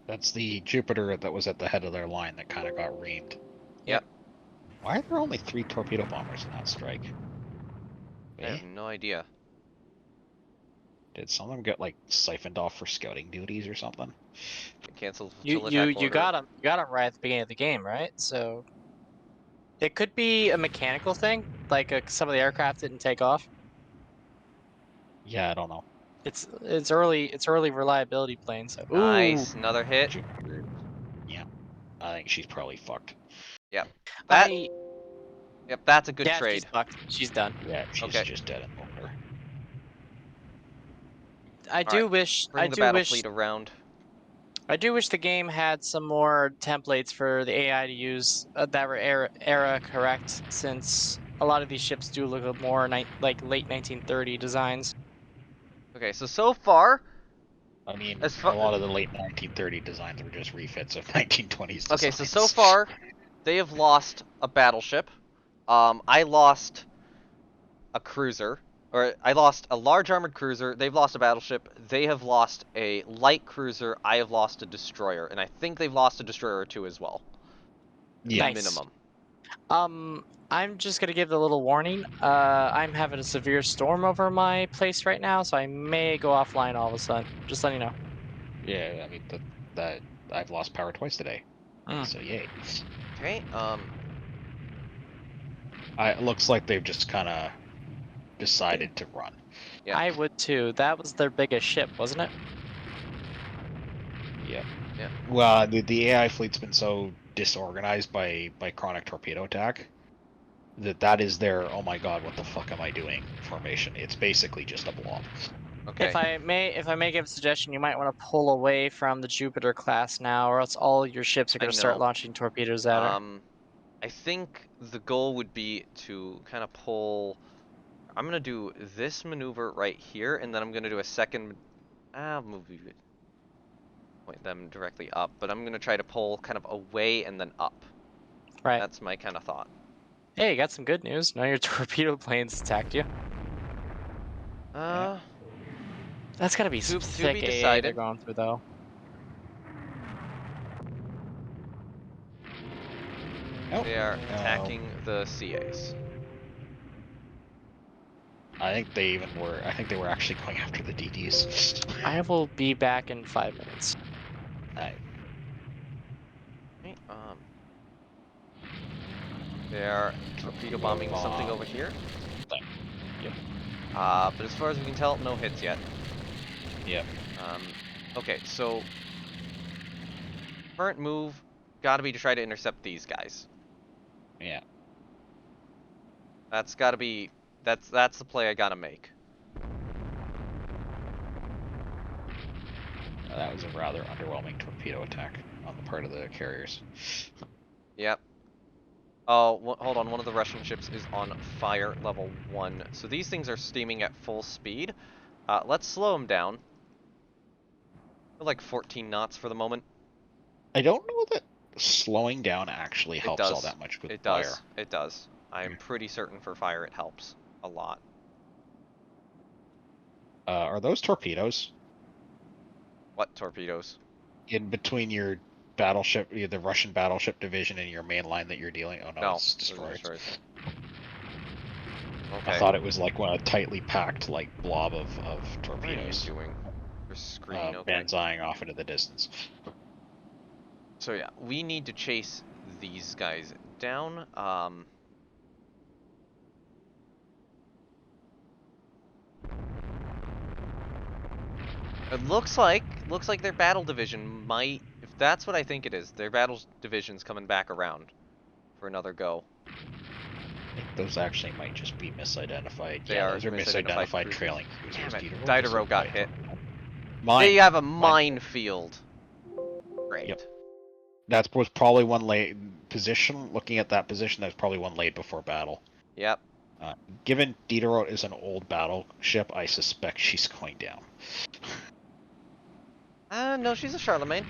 that's the Jupiter that was at the head of their line that kind of got reamed. Yep. Why are there only 3 torpedo bombers in that strike? I have no idea. Did some of them get like siphoned off for scouting duties or something? Cancel You full you attack you order. got him. You got him right at the beginning of the game, right? So it could be a mechanical thing, like some of the aircraft didn't take off. Yeah, I don't know. It's early reliability plane. So Nice, another hit. Jupiter. Yeah, I think she's probably fucked. Yep. That. I Yep, that's a good yeah, trade. she's fucked. She's done. Yeah, she's Okay. just dead in the water. I All right, do wish bring the battle fleet around. I do wish the game had some more templates for the AI to use that were era correct, since a lot of these ships do look more like late 1930 designs. Okay, so far, I mean, as a far. lot of the late 1930 designs were just refits of 1920s designs. Okay, so far, they have lost a battleship. I lost a cruiser, or I lost a large armored cruiser. They've lost a battleship. They have lost a light cruiser. I have lost a destroyer, and I think they've lost a destroyer or two as well. Yeah. Nice. Minimum. I'm just gonna give a little warning. I'm having a severe storm over my place right now, so I may go offline all of a sudden. Just letting you know. Yeah, I mean that I've lost power twice today. So yay. Okay. It looks like they've just kind of decided to run. Yeah. I would too. That was their biggest ship, wasn't it? Yeah. Yeah. Well, the AI fleet's been so disorganized by chronic torpedo attack that is their oh my god, what the fuck am I doing formation. It's basically just a blob. Okay. If I may give a suggestion, you might want to pull away from the Jupiter class now, or else all your ships are going to start know. launching torpedoes at her. I think the goal would be to kind of pull. I'm gonna do this maneuver right here, and then I'm gonna do a second. Point them directly up, but I'm gonna try to pull kind of away and then up. Right. That's my kind of thought. Hey, you got some good news. None of your torpedo planes attacked you. Yeah. That's gotta be some To thick be AA decided. they're going through, though. Nope. They are attacking the CAs. I think they were actually going after the DDs. I will be back in 5 minutes. Okay, they are torpedo bombing something over here. Yep. But as far as we can tell, no hits yet. Yep. Okay, so current move gotta be to try to intercept these guys. Yeah. That's gotta be that's the play I gotta make. That was a rather underwhelming torpedo attack on the part of the carriers. Yep. Oh, hold on. One of the Russian ships is on fire level 1. So these things are steaming at full speed. Let's slow them down. We're like 14 knots for the moment. I don't know that slowing down actually helps all that much with fire. It does. I'm pretty certain for fire it helps a lot. Are those torpedoes? What torpedoes? In between your battleship, the Russian battleship division and your main line that you're dealing. Oh no, it's destroyed. Okay. I thought it was like a tightly packed like blob of torpedoes. What are you doing? Your screen, okay. Banzaiing off into the distance. So yeah, we need to chase these guys down. It looks like their battle division might, if that's what I think it is, their battle division's coming back around for another go. I think those actually might just be misidentified. They are those are misidentified trailing cruisers. Damn it, Diderot got hit. Mine. They have a minefield. Great. Yep. That was probably one laid position. Looking at that position, that's probably one laid before battle. Yep. Given Diderot is an old battleship, I suspect she's going down. No, she's a Charlemagne.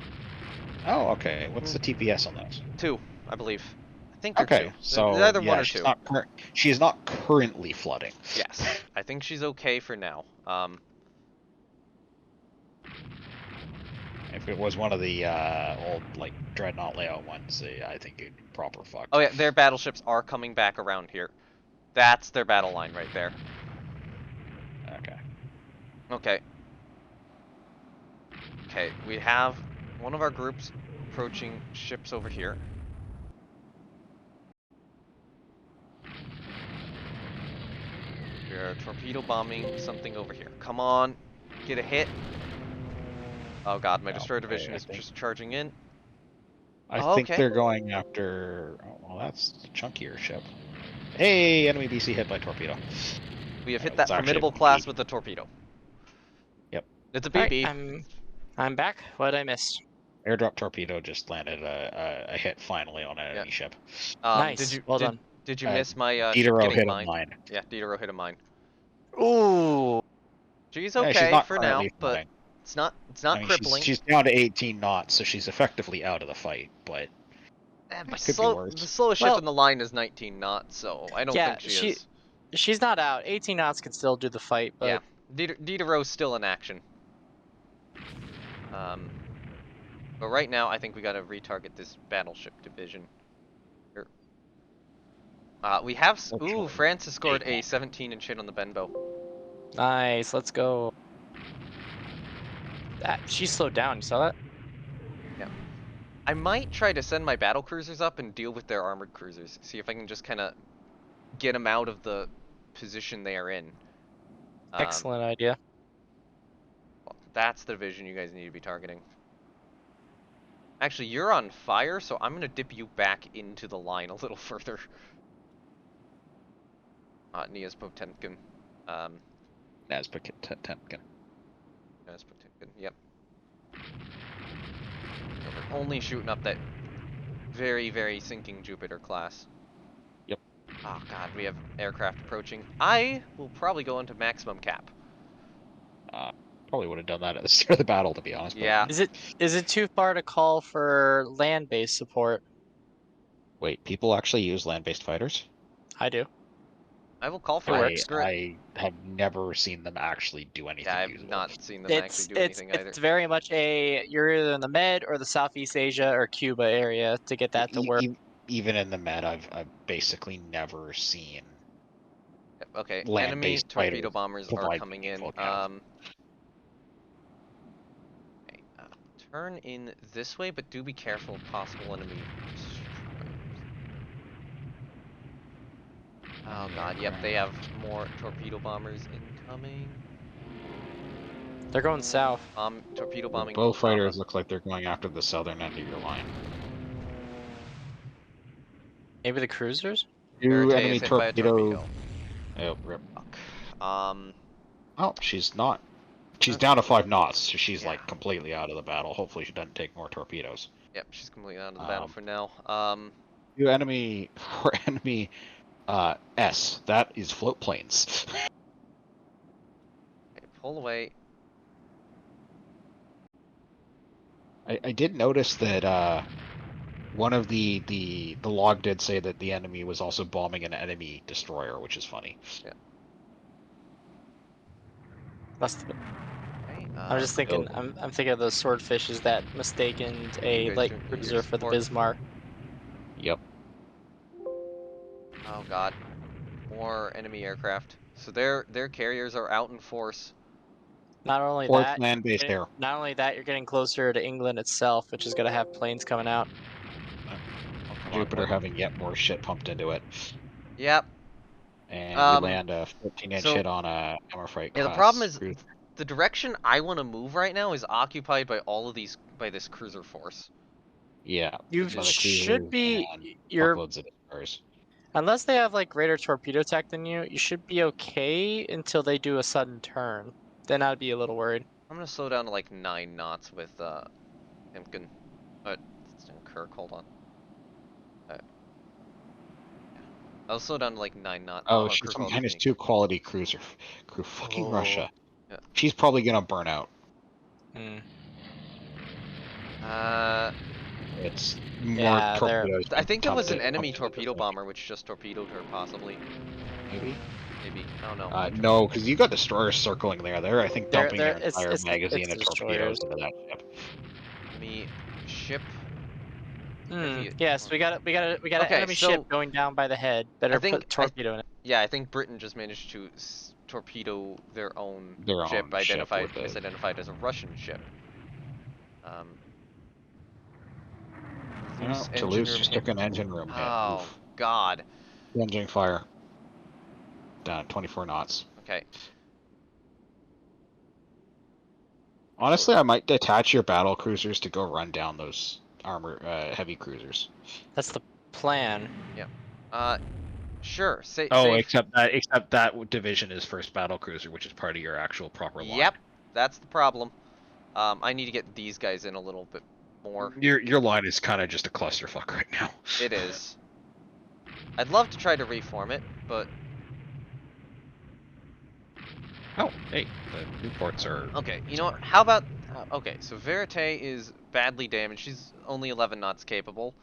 Oh, okay. What's the TPS on those? 2, I believe. I think they're Okay, 2. so They're either 1 or she's 2. She is not currently flooding. Yes, I think she's okay for now. If it was one of the old like dreadnought layout ones, I think it'd be proper fucked. Oh yeah, their battleships are coming back around here. That's their battle line right there. Okay. Okay. Okay, we have one of our groups approaching ships over here. We're torpedo bombing something over here. Come on, get a hit. Oh god, my destroyer division is just charging in. I Oh, think okay. they're going after. Oh, well, that's a chunkier ship. Hey, enemy BC hit by torpedo. We have hit It's that actually a formidable BB. class with the torpedo. Yep. It's a Alright, BB. I'm back. What did I miss? Airdrop torpedo just landed a hit finally on an enemy ship. Nice. Well done. Did you miss my ship Diderot getting hit a mined? mine. Yeah, Diderot hit a mine. Ooh. She's Yeah, she's okay not for now, currently but flying. it's not I mean, crippling. she's down to 18 knots, so she's effectively out of the fight. But The could be worse. slowest ship in the line is 19 knots, so I don't think she is. She's not out. 18 knots can still do the fight, but Yeah, Diderot's still in action. But right now, I think we gotta retarget this battleship division. Here. We have. Ooh, France has scored a 17-inch hit on the Benbow. nice. Let's go. She slowed down. You saw that? Yeah. I might try to send my battle cruisers up and deal with their armored cruisers. See if I can just kind of get them out of the position they are in. Excellent idea. Well, that's the division you guys need to be targeting. Actually, you're on fire, so I'm going to dip you back into the line a little further. Nias Potemkin. Potemkin. Yep. We're only shooting up that very, very sinking Jupiter class. Yep. Oh god, we have aircraft approaching. I will probably go into maximum cap. Probably would have done that at the start of the battle, to be honest. Yeah. But... Is it too far to call for land-based support? Wait, people actually use land-based fighters? I do. I will call for it. I have never seen them actually do anything. Yeah, I've usable. not seen them actually do anything either. It's very much you're either in the Med or the Southeast Asia or Cuba area to get that to work. Even in the Med, I've basically never seen. Okay, enemy land-based torpedo bombers are provide coming in. full Okay, turn in this way, but do be careful of possible enemy destroyers. Oh god, yep, they have more torpedo bombers incoming. They're going south. Torpedo bombing. Both fighters look like they're going after the southern end of your line. Maybe the cruisers? Two Verite enemy is hit by a torpedo. Oh, rip. Fuck. Oh, she's not. She's down to 5 knots, so she's like completely out of the battle. Hopefully she doesn't take more torpedoes. Yep, she's completely out of the battle for now. Two enemy S. That is float planes. Okay, pull away. I did notice that one of the log did say that the enemy was also bombing an enemy destroyer, which is funny. Yeah. Must have been. Okay, I'm just thinking. I'm thinking of those swordfishes that mistaken a light cruiser for the Bismarck. Yep. Oh god, more enemy aircraft. So their carriers are out in force. Not only Fourth that, land-based air. not only that, you're getting closer to England itself, which is going to have planes coming out. Jupiter having yet more shit pumped into it. Yep. And we land a 14-inch hit on a Hammerfreight class. Yeah, the problem is the direction I want to move right now is occupied by all of these by this cruiser force. Yeah. You should be unless they have like greater torpedo tech than you should be okay until they do a sudden turn. Then I'd be a little worried. I'm gonna slow down to like 9 knots with Himkin. It's in Kirk, hold on. I'll slow down to like 9 knots. Oh, she's a -2 quality cruiser crew. Fucking Russia. Yeah. She's probably gonna burn out. It's more torpedoes. I think it was an enemy torpedo bomber which just torpedoed her, possibly. Maybe. I don't know. No, because you got destroyers circling there. They're I think dumping their entire magazine of torpedoes destroyers into that ship. enemy ship. Heavy Yes, we got an Okay, enemy so ship going down by the head. Better think- put torpedo in it. Yeah, I think Britain just managed to torpedo their own ship, with a- misidentified as a Russian ship. No, Loose engine Toulouse room just hit. took an engine room hit. Oh, Oof. God. Engine fire. Down at 24 knots. Okay. Honestly, I might detach your battle cruisers to go run down those heavy cruisers. That's the plan. Sure. Oh, except that division is first battle cruiser, which is part of your actual proper line. Yep, that's the problem. I need to get these guys in a little bit more. Your line is kind of just a clusterfuck right now. It is. I'd love to try to reform it, but... Oh, hey, the Newports are... Okay, you know what? How about... okay, so Verite is badly damaged. She's only 11 knots capable.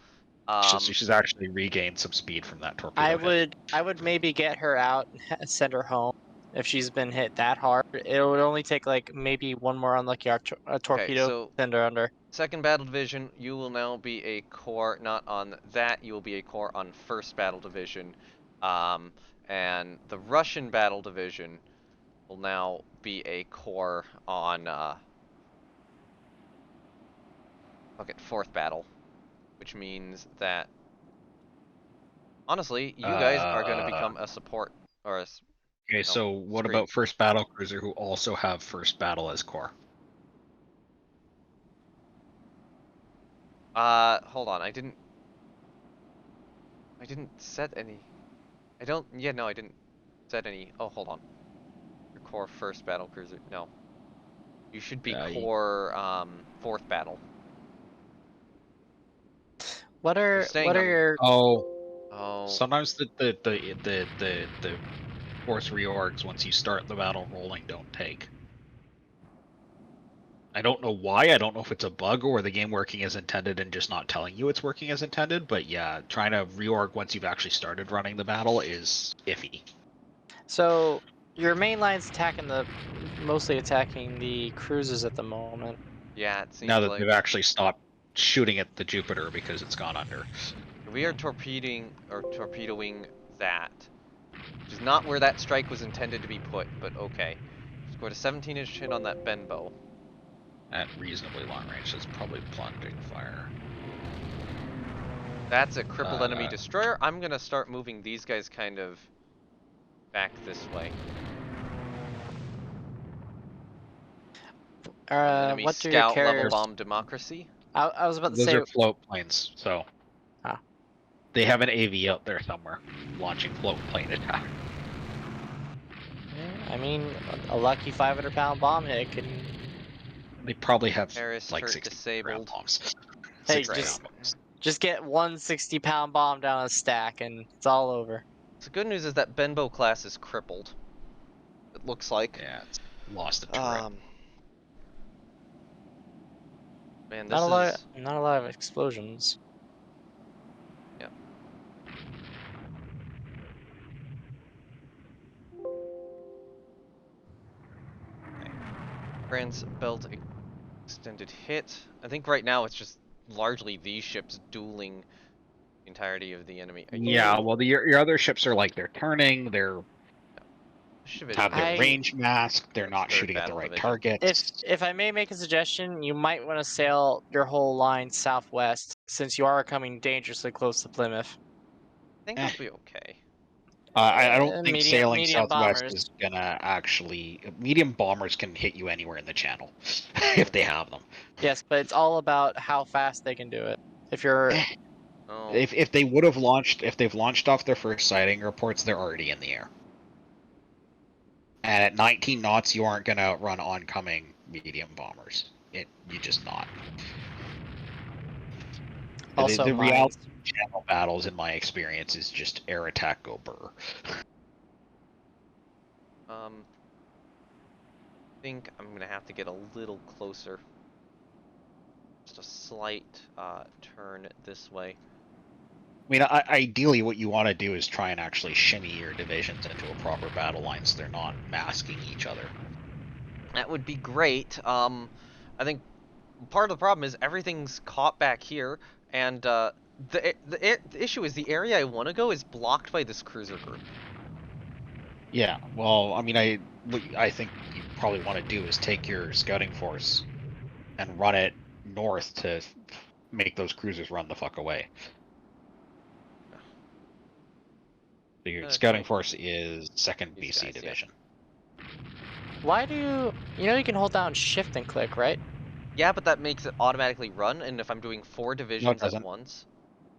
She's actually regained some speed from that torpedo hit. I would maybe get her out and send her home if she's been hit that hard. It would only take like maybe one more unlucky torpedo so send her under. 2nd Battle Division, you will now be a corps, not on that, you will be a corps on 1st Battle Division. And the Russian Battle Division will now be a corps on, 4th Battle. Which means that, honestly, you guys are going to become a support, or a... Okay, so what about first battle cruiser who also have first battle as core? Hold on, I didn't set any, I didn't set any, oh, hold on. Your core first battle cruiser, no. You should be core, 4th battle. What are your... Oh. Sometimes the force reorgs once you start the battle rolling don't take. I don't know why. I don't know if it's a bug or the game working as intended and just not telling you it's working as intended. But yeah, trying to reorg once you've actually started running the battle is iffy. So your main line's mostly attacking the cruisers at the moment. Yeah, it seems now that like they've actually stopped shooting at the Jupiter because it's gone under. we are torpedoing that, which is not where that strike was intended to be put, but okay. Scored a 17-inch hit on that Benbow. At reasonably long range, that's probably plunging fire. That's a crippled enemy destroyer. I'm gonna start moving these guys kind of back this way. Enemy What do scout your level carriers... bomb democracy. I was about to Those say... are float planes, so... Ah. They have an AV out there somewhere, launching float plane attack. Yeah, I mean, a lucky 500-pound bomb hit can... They probably have Terrorist like turret 60 disabled. bombs. Hey, 60 bombs. just get one 60-pound bomb down a stack and it's all over. So good news is that Benbow class is crippled. It looks like. Yeah, it's lost a turret. Man, this not a lot of explosions. Yep. Okay. France belt extended hit. I think right now it's just largely these ships dueling the entirety of the enemy. Yeah, well, your other ships are like they're turning, they're have their range masked, they're not shooting at the right targets. If I may make a suggestion, you might want to sail your whole line southwest, since you are coming dangerously close to Plymouth. I think it'll be okay. I don't think sailing medium southwest bombers. is gonna actually... Medium bombers can hit you anywhere in the channel, if they have them. Yes, but it's all about how fast they can do it. If you're... If they would have launched... If they've launched off their first sighting reports, they're already in the air. And at 19 knots, you aren't gonna run oncoming medium bombers. You just not. Also, the reality of channel battles, in my experience, is just air attack, go burr. I think I'm gonna have to get a little closer. Just a slight turn this way. I mean, ideally what you want to do is try and actually shimmy your divisions into a proper battle line so they're not masking each other. That would be great. I think part of the problem is everything's caught back here, and the issue is the area I want to go is blocked by this cruiser group. Yeah, well, I mean, what I think you probably want to do is take your scouting force and run it north to make those cruisers run the fuck away. So your scouting force is 2nd These BC guys, yeah. Division. Why do you can hold down shift and click, right? Yeah, but that makes it automatically run, and if I'm doing 4 divisions at doesn't. once...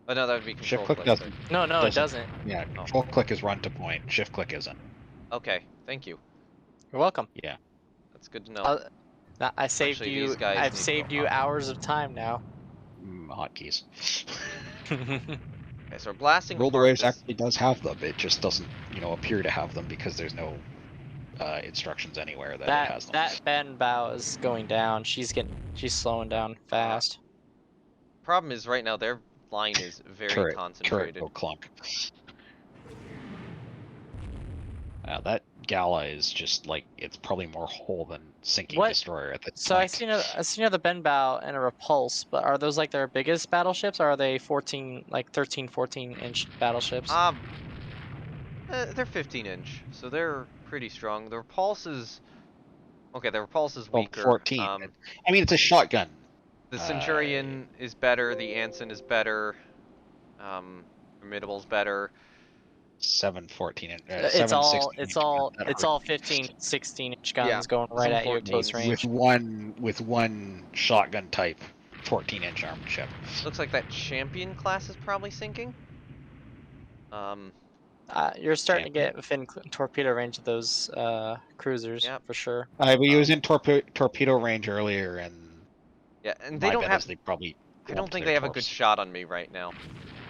Oh, no, that would be control Shift click click. doesn't. No, it doesn't. Yeah, Oh. control click is run to point. Shift click isn't. Okay, thank you. You're welcome. Yeah. That's good to know. I saved Actually, you. these guys I've need to saved go you up. hours of time now. Hotkeys. Okay, so we're blasting Roll the apart Waves this... actually does have them. It just doesn't, appear to have them because there's no instructions anywhere that it has them. That Ben bow is going down. She's slowing down fast. Problem is, right now, their line is very concentrated. Turret will clunk. That Gala is just like, it's probably more hull than sinking destroyer at the So point. I seen the Ben bow and a repulse, but are those like their biggest battleships, or are they 13, 14-inch battleships? They're 15-inch, so they're pretty strong. The repulse is... Okay, the repulse is weaker. 14. I mean, it's a shotgun. The Centurion is better, the Anson is better, Formidable's better. 7-14 inch. It's all 15, 16-inch guns going right at you at close range. With one shotgun type 14-inch armored ship. Looks like that Champion class is probably sinking. You're starting to get within torpedo range of those cruisers, for sure. But he was in torpedo range earlier, and yeah, and they don't have. They probably. I don't think they have a good shot on me right now.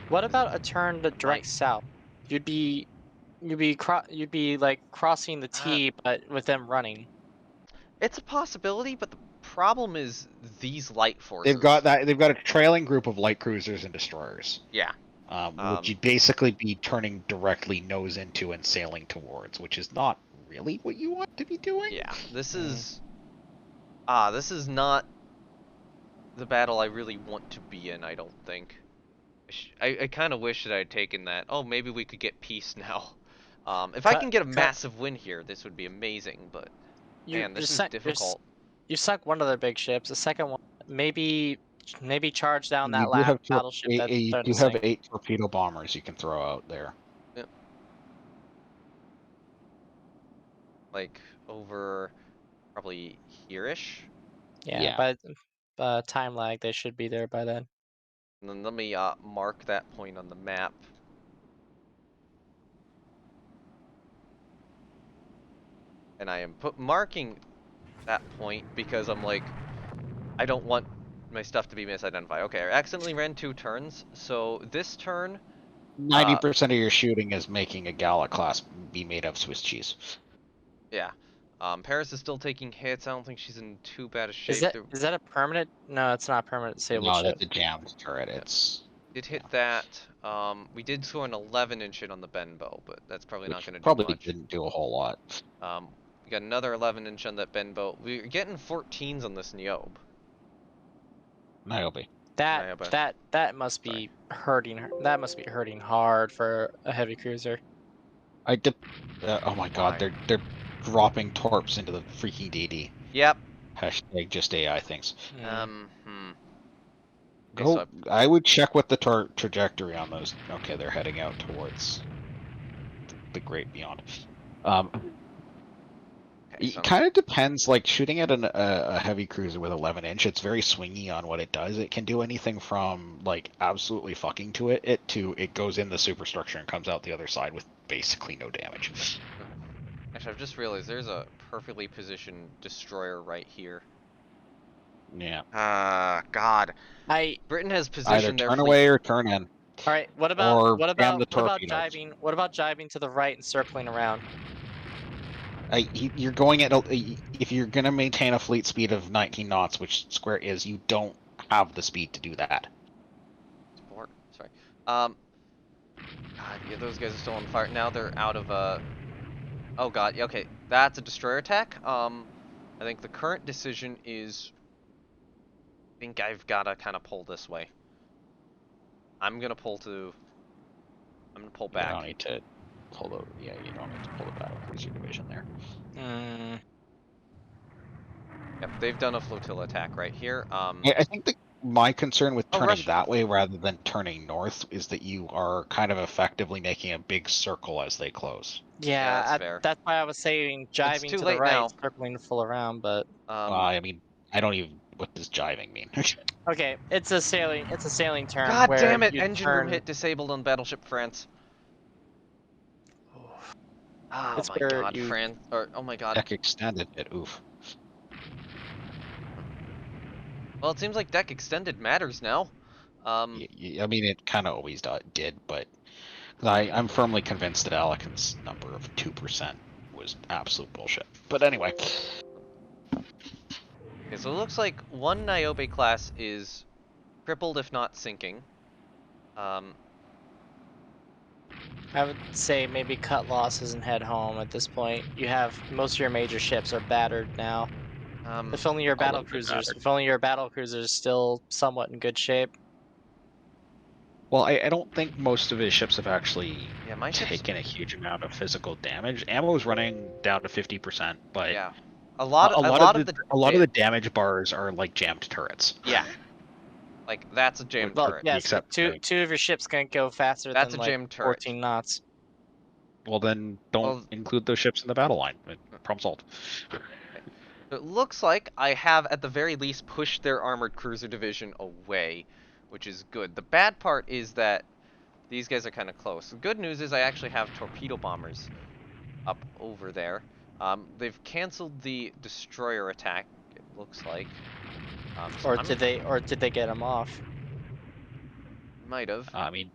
What about a turn to direct south? You'd be like crossing the T, but with them running. It's a possibility, but the problem is these light forces. They've got a trailing group of light cruisers and destroyers. Yeah. Which you'd basically be turning directly nose into and sailing towards, which is not really what you want to be doing. Yeah, this is not the battle I really want to be in, I don't think. I kind of wish that I'd taken that. Oh, maybe we could get peace now. If I can get a massive win here, this would be amazing, but man, this is difficult. You suck one of their big ships. The second one, maybe charge down that last battleship. You do have 8 torpedo bombers you can throw out there. Yep. Like over probably here-ish. Yeah. But time lag, they should be there by then. And then let me mark that point on the map. And I am marking that point because I'm like, I don't want my stuff to be misidentified. Okay, I accidentally ran 2 turns, so this turn... 90% of your shooting is making a Gala class be made of Swiss cheese. Yeah. Paris is still taking hits. I don't think she's in too bad a shape. Is that a permanent? No, it's not a permanent disabled ship. No, that's a jammed turret. It's... Did hit that. We did score an 11-inch hit on the Benbow, but that's probably not going to do probably much. Didn't do a whole lot. We got another 11-inch on that Benbow. We're getting 14s on this Niobe. Niobe. That must be hurting. That must be hurting hard for a heavy cruiser. Oh my god, they're dropping torps into the freaking DD. Yep. Hashtag just AI things. Okay, I would check what the trajectory on those. Okay, they're heading out towards the great beyond. It kind of depends. Like shooting at a heavy cruiser with 11-inch, it's very swingy on what it does. It can do anything from like absolutely fucking to it to it goes in the superstructure and comes out the other side with basically no damage. Actually, I've just realized there's a perfectly positioned destroyer right here. Yeah. God. Britain has positioned either turn away or turn in. All right. What about jibing to the right and circling around? You're going at if you're gonna maintain a fleet speed of 19 knots, which Square is, you don't have the speed to do that. Sorry. God, yeah, those guys are still on fire. Now they're out of Oh god, yeah, okay, that's a destroyer attack. I think the current decision is think I've got to kind of pull this way. I'm gonna pull back. You don't need to pull the you don't need to pull the battle cruiser division there. Yep, they've done a flotilla attack right here. I think my concern with turning Rush. that way rather than turning north is that you are kind of effectively making a big circle as they close. Yeah, that's fair. That's why I was saying jiving too to late the right, now. circling full around, but I mean, I don't even. What does jiving mean? okay, it's a sailing term. God where damn it! you Engine turn... room hit disabled on Battleship France. Oh It's my where god, you... France. Or, oh my god. Deck extended it. Oof. Well, it seems like deck extended matters now. I mean, it kind of always did, but I'm firmly convinced that Alekin's number of 2% was absolute bullshit. But anyway. Okay, so it looks like one Niobe class is crippled, if not sinking. I would say maybe cut losses and head home at this point. You have most of your major ships are battered now. If only your battle cruisers still somewhat in good shape. Well, I don't think most of his ships have actually my ships taken a huge amount of physical damage. Ammo is running down to 50%, but yeah, a lot of the damage bars are like jammed turrets. Yeah, like that's a jammed turret. Yes, except two of your ships can't go faster than a like jammed turret. 14 knots. Well, then don't include those ships in the battle line. Problem solved. It looks like I have, at the very least, pushed their armored cruiser division away, which is good. The bad part is that these guys are kind of close. The good news is I actually have torpedo bombers up over there. They've canceled the destroyer attack, it looks like. Or did they get them off? Might have. I mean,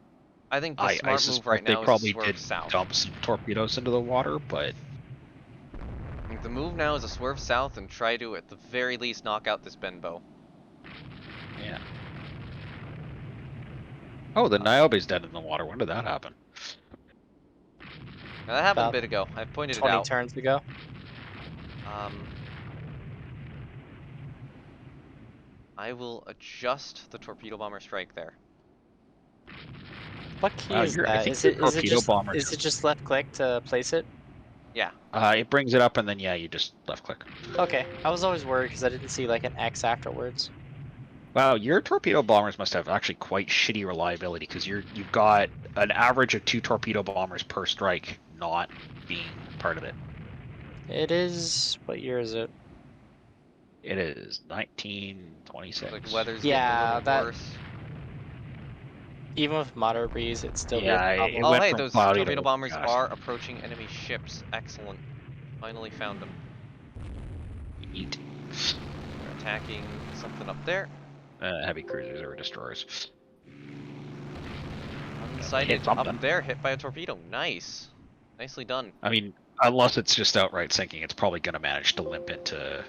I think the smart move right now is to swerve south. Dump some torpedoes into the water, but I think the move now is to swerve south and try to, at the very least, knock out this Benbow. Yeah. Oh, the Niobe's dead in the water. When did that happen? Now, that happened a bit ago. I pointed it out. 20 turns ago. I will adjust the torpedo bomber strike there. What key is that? Is it just left click to place it? Yeah. It brings it up and then you just left click. Okay, I was always worried because I didn't see like an X afterwards. Wow, your torpedo bombers must have actually quite shitty reliability because you've got an average of 2 torpedo bombers per strike not being part of it. It is... what year is it? It is 1926. Like weather's getting a little worse. Even with moderate breeze, it's still... Oh hey, those torpedo bombers are approaching enemy ships. Excellent. Finally found them. Neat. They're attacking something up there. Heavy cruisers or destroyers. Unsighted up there, hit by a torpedo. Nice. Nicely done. I mean, unless it's just outright sinking, it's probably going to manage to limp into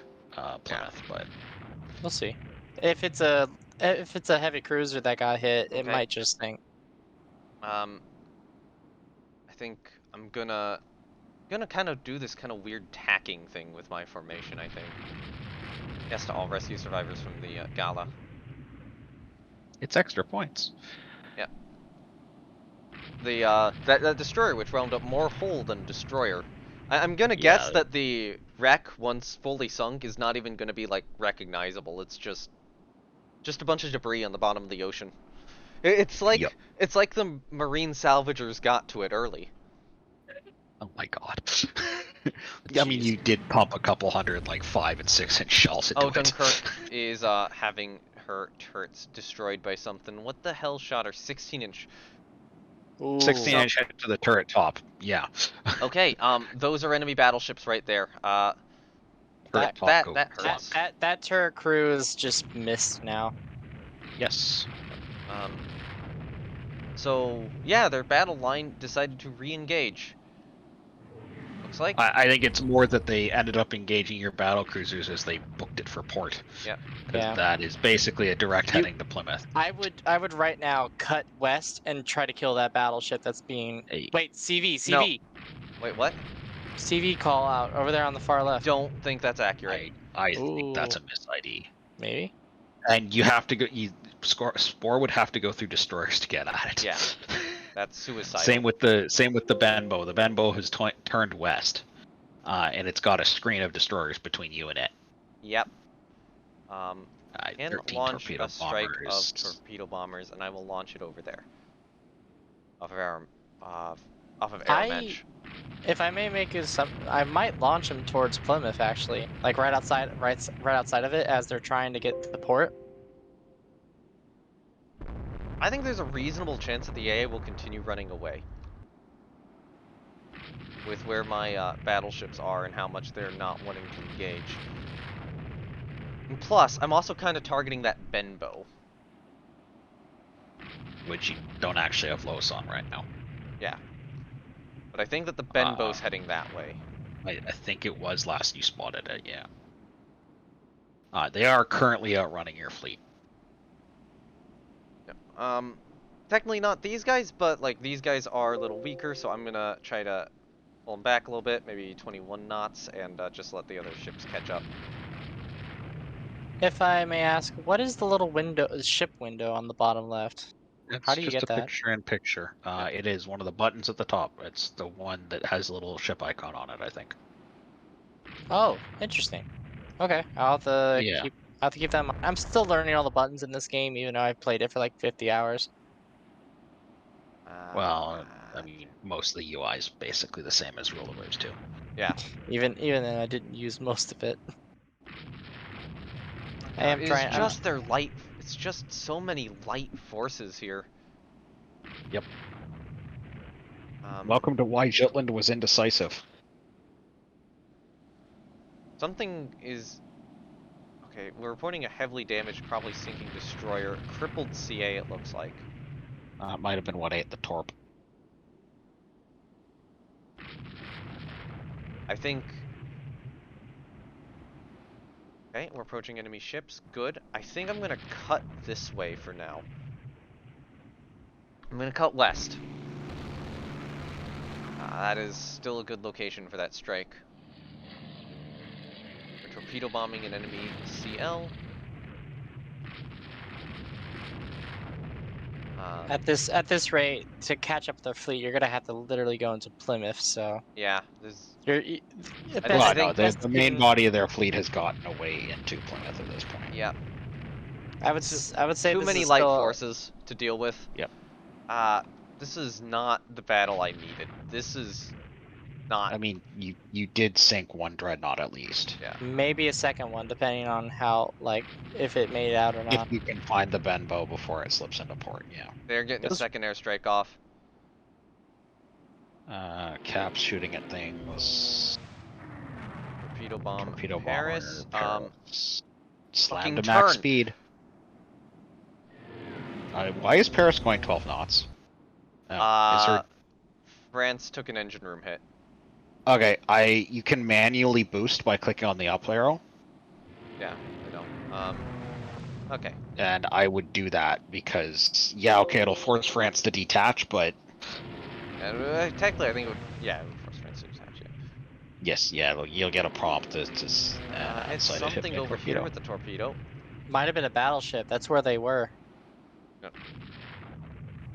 Plymouth, but we'll see. If it's a heavy cruiser that got hit, it might just sink. I think I'm gonna kind of do this kind of weird tacking thing with my formation. I think. Yes, to all rescue survivors from the gala. It's extra points. Yeah. The that destroyer, which wound up more hull than destroyer. I'm gonna guess that the wreck, once fully sunk, is not even gonna be like recognizable. It's just a bunch of debris on the bottom of the ocean. It's like the marine salvagers got to it early. Oh my god. I mean, you did pump a couple hundred like 5 and 6 inch shells into it. Dunkirk is having her turrets destroyed by something. What the hell shot her? 16-inch. 16-inch hit to the turret top. Yeah. Okay. Those are enemy battleships right there. That hurts. That turret crew is just missed now. Yes. So yeah, their battle line decided to re-engage. Looks like. I think it's more that they ended up engaging your battle cruisers as they booked it for port. Yeah. Because that is basically a direct heading to Plymouth. I would right now cut west and try to kill that battleship that's being... Wait, CV. No. Wait, what? CV call out over there on the far left. Don't think that's accurate. I think that's a miss ID. Maybe. And you have to go. Spore would have to go through destroyers to get at it. Yeah. That's suicidal. Same with the Benbow. The Benbow has turned west, and it's got a screen of destroyers between you and it. Yep. And 13 launch torpedo a strike bombers. of torpedo bombers, and I will launch it over there. Off of Aeromensch. If I may make it I might launch them towards Plymouth actually, like right outside of it as they're trying to get to the port. I think there's a reasonable chance that the AA will continue running away. With where my battleships are and how much they're not wanting to engage. And plus, I'm also kind of targeting that Benbow. Which you don't actually have Los on right now. Yeah. But I think that the Benbow's heading that way. I think it was last you spotted it, yeah. They are currently outrunning your fleet. Technically not these guys, but like these guys are a little weaker, so I'm gonna try to pull them back a little bit, maybe 21 knots, and just let the other ships catch up. If I may ask, what is the little ship window on the bottom left? How do you get that? It's just a picture-in-picture. It is one of the buttons at the top. It's the one that has a little ship icon on it, I think. Oh, interesting. Okay, I'll have to Yeah. keep that in mind. I'm still learning all the buttons in this game, even though I've played it for like 50 hours. Well, I mean, most of the UI is basically the same as Rule of Waves 2. Yeah. Even then, I didn't use most of it. I am It's trying. just their light. It's just so many light forces here. Yep. Welcome to why Jutland was indecisive. Something is... Okay, we're reporting a heavily damaged, probably sinking destroyer. Crippled CA, it looks like. It might have been 1-8 the Torp. I think... Okay, we're approaching enemy ships. Good. I think I'm gonna cut this way for now. I'm gonna cut west. That is still a good location for that strike. We're torpedo bombing an enemy CL. At this rate, to catch up with their fleet, you're gonna have to literally go into Plymouth. So Yeah, there's... the main body of their fleet has gotten away into Plymouth at this point. Yeah. I would say too this many is light still... forces to deal with. Yep. This is not the battle I needed. This is not... I mean, you did sink one dreadnought at least. Yeah. Maybe a second one, depending on how, like, if it made it out or not. If you can find the Benbow before it slips into port, yeah. They're getting a second airstrike off. Caps shooting at things. Torpedo bomb Torpedo Paris. Slam to fucking max turn. speed. Why is Paris going 12 knots? France took an engine room hit. Okay, you can manually boost by clicking on the up arrow. Yeah, I know. Okay. And I would do that because, yeah, okay, it'll force France to detach, but... Technically, I think it would... Yeah, it would force France to detach, yeah. Yes, yeah, you'll get a prompt to It's incite a hit something by over torpedo. here with the torpedo. Might have been a battleship. That's where they were.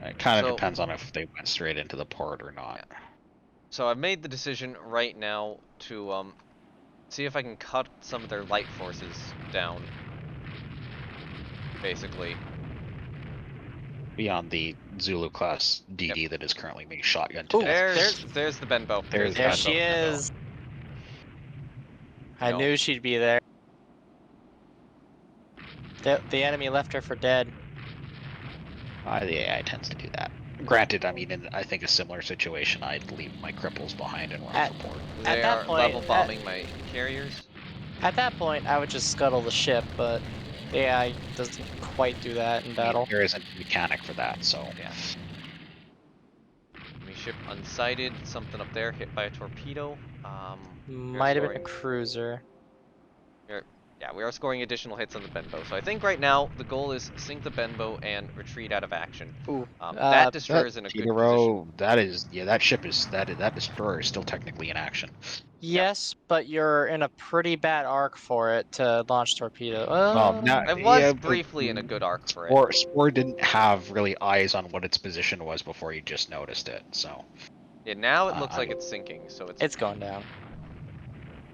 It kind of So- depends on if they went straight into the port or not. Yeah. So I've made the decision right now to see if I can cut some of their light forces down. Basically. Beyond the Zulu class DD that is currently being shotgunned to Ooh, death. There's the Benbow. There's There Benbow. she is. I No. knew she'd be there. The enemy left her for dead. The AI tends to do that. Granted, I mean, in I think a similar situation, I'd leave my cripples behind and run for port. They At that are point, level bombing my carriers. At that point, I would just scuttle the ship, but the AI doesn't quite do that in battle. There isn't a mechanic for that, so... Yeah. Enemy ship unsighted. Something up there hit by a torpedo. Might have been a sorry. cruiser. Yeah, we are scoring additional hits on the Benbow. So I think right now the goal is sink the Benbow and retreat out of action. Ooh. That destroyer That is in a good position. Figaro, that is, yeah, that ship is, that destroyer is still technically in action. Yes, but you're in a pretty bad arc for it to launch torpedo. No, I was yeah, but briefly in a good arc for it. Spore didn't have really eyes on what its position was before he just noticed it, so. Yeah, now it looks I like mean, it's sinking, so It's going down.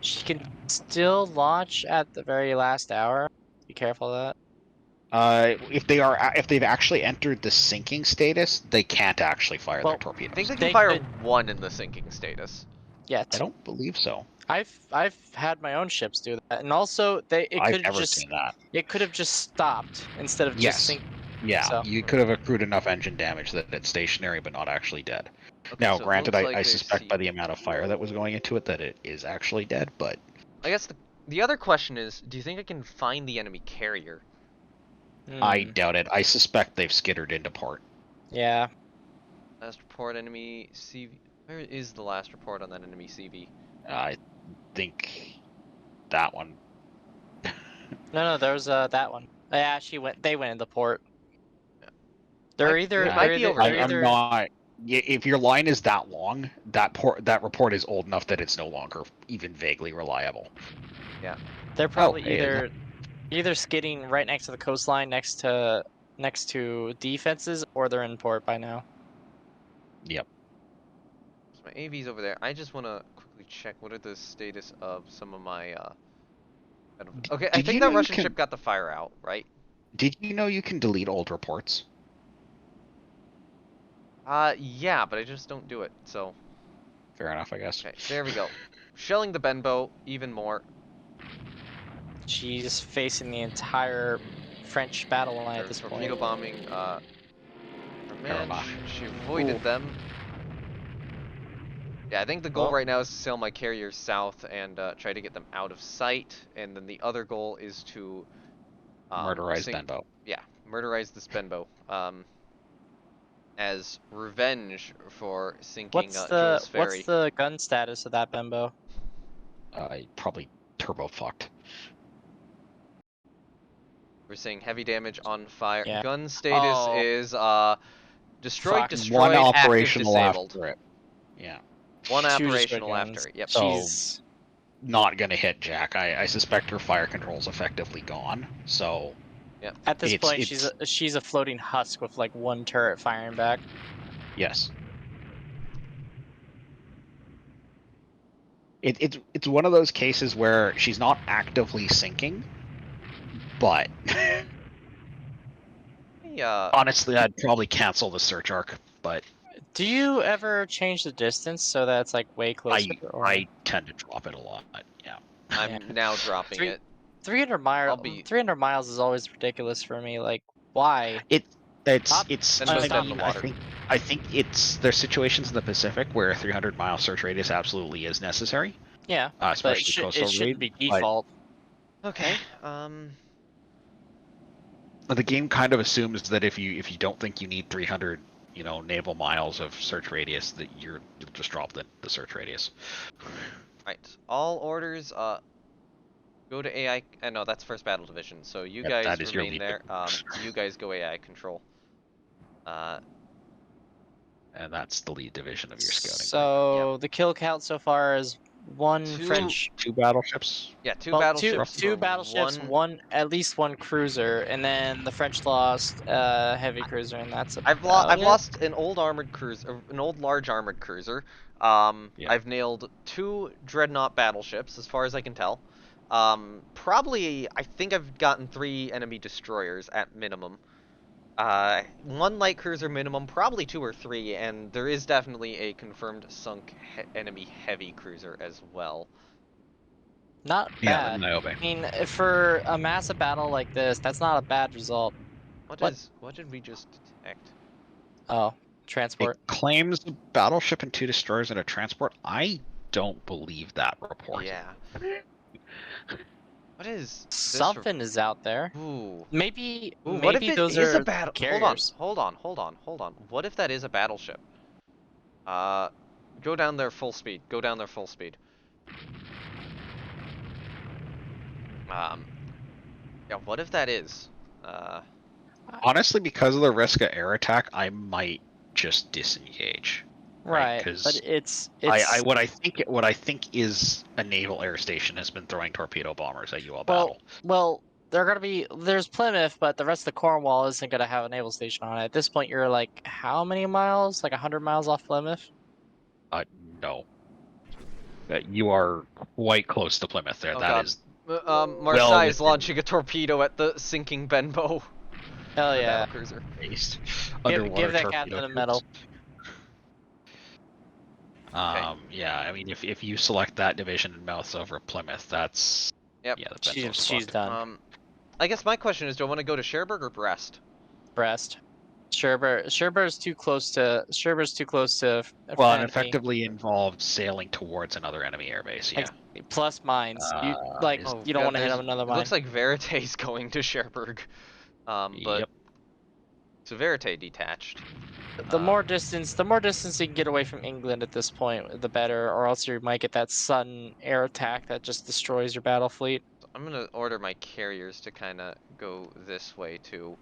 She can still launch at the very last hour. Be careful of that. if they've actually entered the sinking status, they can't actually fire their Well, I torpedoes. think they can They fire could- one in the sinking status. Yeah, I don't believe so. I've had my own ships do that, and also it I've could never just seen that. it could have just stopped instead of Yes. just sinking. Yeah, So you could have accrued enough engine damage that it's stationary but not actually dead. Okay, Now, so it granted, looks like I they suspect see... by the amount of fire that was going into it that it is actually dead, but I guess the other question is, do you think I can find the enemy carrier? I hmm, doubt it. I suspect they've skittered into port. yeah. Last report, enemy CV. Where is the last report on that enemy CV? I think that one. No, there was that one. Yeah, they went into port. Yeah. They're Might- either it might be over there. I'm not. If your line is that long, that report is old enough that it's no longer even vaguely reliable. they're probably hey, either skidding right next to the coastline, next to defenses, or they're in port by now. Yep. So my AV's over there. I just want to quickly check what are the status of some of my Okay, I Did think you that know you Russian can- ship got the fire out, right? Did you know you can delete old reports? Yeah, but I just don't do it. So, Fair enough, I guess. okay, there we go. Shelling the Benbow even more. She's facing the entire French battle line at this Torpedo point. bombing. Man, Paramount. she avoided Ooh. them. Yeah, I think the goal Well- right now is to sail my carriers south and try to get them out of sight. And then the other goal is to Murderize sink. Benbow. Yeah, murderize this Benbow. As revenge for sinking Jules Ferry. What's the gun status of that Bembo? Probably turbo fucked. We're seeing heavy damage on fire. Yeah. Gun status Oh. is destroyed, Fuck. destroyed, One active, operational disabled. after it. Yeah. One Two destroyed operational guns. after it. Yep. So- She's Not gonna hit Jack. I suspect her fire control's effectively gone. So at this It's- point it's- she's a floating husk with like one turret firing back. yes. It's one of those cases where she's not actively sinking, but Yeah. honestly, I'd probably cancel the search arc. But Do you ever change the distance so that it's like way closer? I tend to drop it a lot. Yeah. I'm Yeah. now dropping Three- it. 300 miles. I'll be- 300 miles is always ridiculous for me. Like, why? It's Stop- then just goes stop down the the water. I think there's situations in the Pacific where a 300-mile search radius absolutely is necessary, Yeah, but especially coastal it shouldn't raid, be but- default. Okay. But the game kind of assumes that if you don't think you need 300, naval miles of search radius, that you'll just drop the search radius. Right. All orders. Go to AI. No, that's First Battle Division. So you That- guys that is your remain lead. there. You guys go AI control. And that's the lead division of your scouting group. So the kill count so far is one Two- French. Two battleships. Yeah, two Well, battleships. two for battleships, at least one cruiser, and then the French lost heavy cruiser, and that's I've about it. lost an old armored cruiser, an old large armored cruiser. Yeah. I've nailed 2 dreadnought battleships, as far as I can tell. Probably, I think I've gotten 3 enemy destroyers at minimum. 1 light cruiser minimum, probably 2 or 3, and there is definitely a confirmed sunk enemy heavy cruiser as well. Not Yeah, bad. I obey. I mean, for a massive battle like this, that's not a bad result. What What? did we just detect? Oh, It transport. claims a battleship and 2 destroyers and a transport. I don't believe that report. Yeah. What is this Something is out there. Ooh. Maybe Ooh, what if maybe it those is are a battle? carriers. Hold on. What if that is a battleship? Go down there full speed. Yeah, what if that is? Honestly, because of the risk of air attack, I might just disengage. Right, but Because it's what I think is a naval air station has been throwing torpedo bombers at you all battle. well, there's Plymouth, but the rest of the Cornwall isn't gonna have a naval station on it. At this point, you're like how many miles? Like 100 miles off Plymouth? No. You are quite close to Plymouth there. Oh That god. is Marseille is within launching a torpedo at the sinking Benbow. Hell The yeah! battlecruiser. based. Give Underwater that torpedo captain a tubes. medal. Yeah, I mean, if you select that division and mouse over Plymouth, that's Yep. yeah, the Benbow's She's fucked. done. I guess my question is, do I want to go to Cherbourg or Brest? Brest. Cherbourg's too close to. Cherbourg's too close to. Well, and enemy. effectively involved sailing towards another enemy airbase. Yeah. Plus mines. You Oh, you don't God, want to hit there's- another It mine. looks like Verité's going to Cherbourg. But Yep. so Verité detached. The more distance you can get away from England at this point, the better. Or else you might get that sudden air attack that just destroys your battle fleet. I'm gonna order my carriers to kind of go this way too.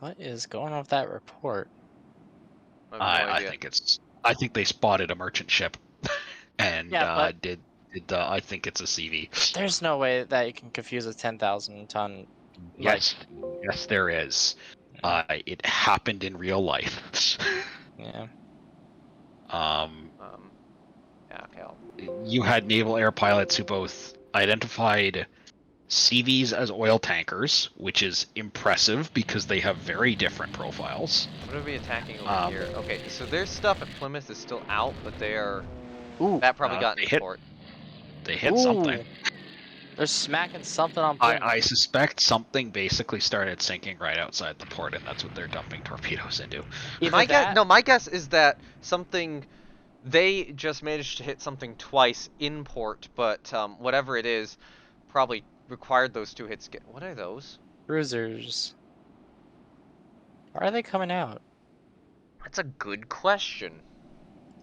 What is going on with that report? I have no I idea. I think they spotted a merchant ship, and Yeah, but- I think it's a CV. There's no way that you can confuse a 10,000 ton. Yes, there is. It happened in real life. Yeah. Yeah, okay. You had naval air pilots who both identified CVs as oil tankers, which is impressive because they have very different profiles. I'm gonna be attacking over here. Okay, so their stuff at Plymouth is still out, but they are. Ooh. That probably got they into hit- port. They hit something. They're smacking something on Plymouth. I suspect something basically started sinking right outside the port, and that's what they're dumping torpedoes into. Either My guess is that something. They just managed to hit something twice in port, but whatever it is, probably required those two hits. What are those? Cruisers. Why are they coming out? That's a good question.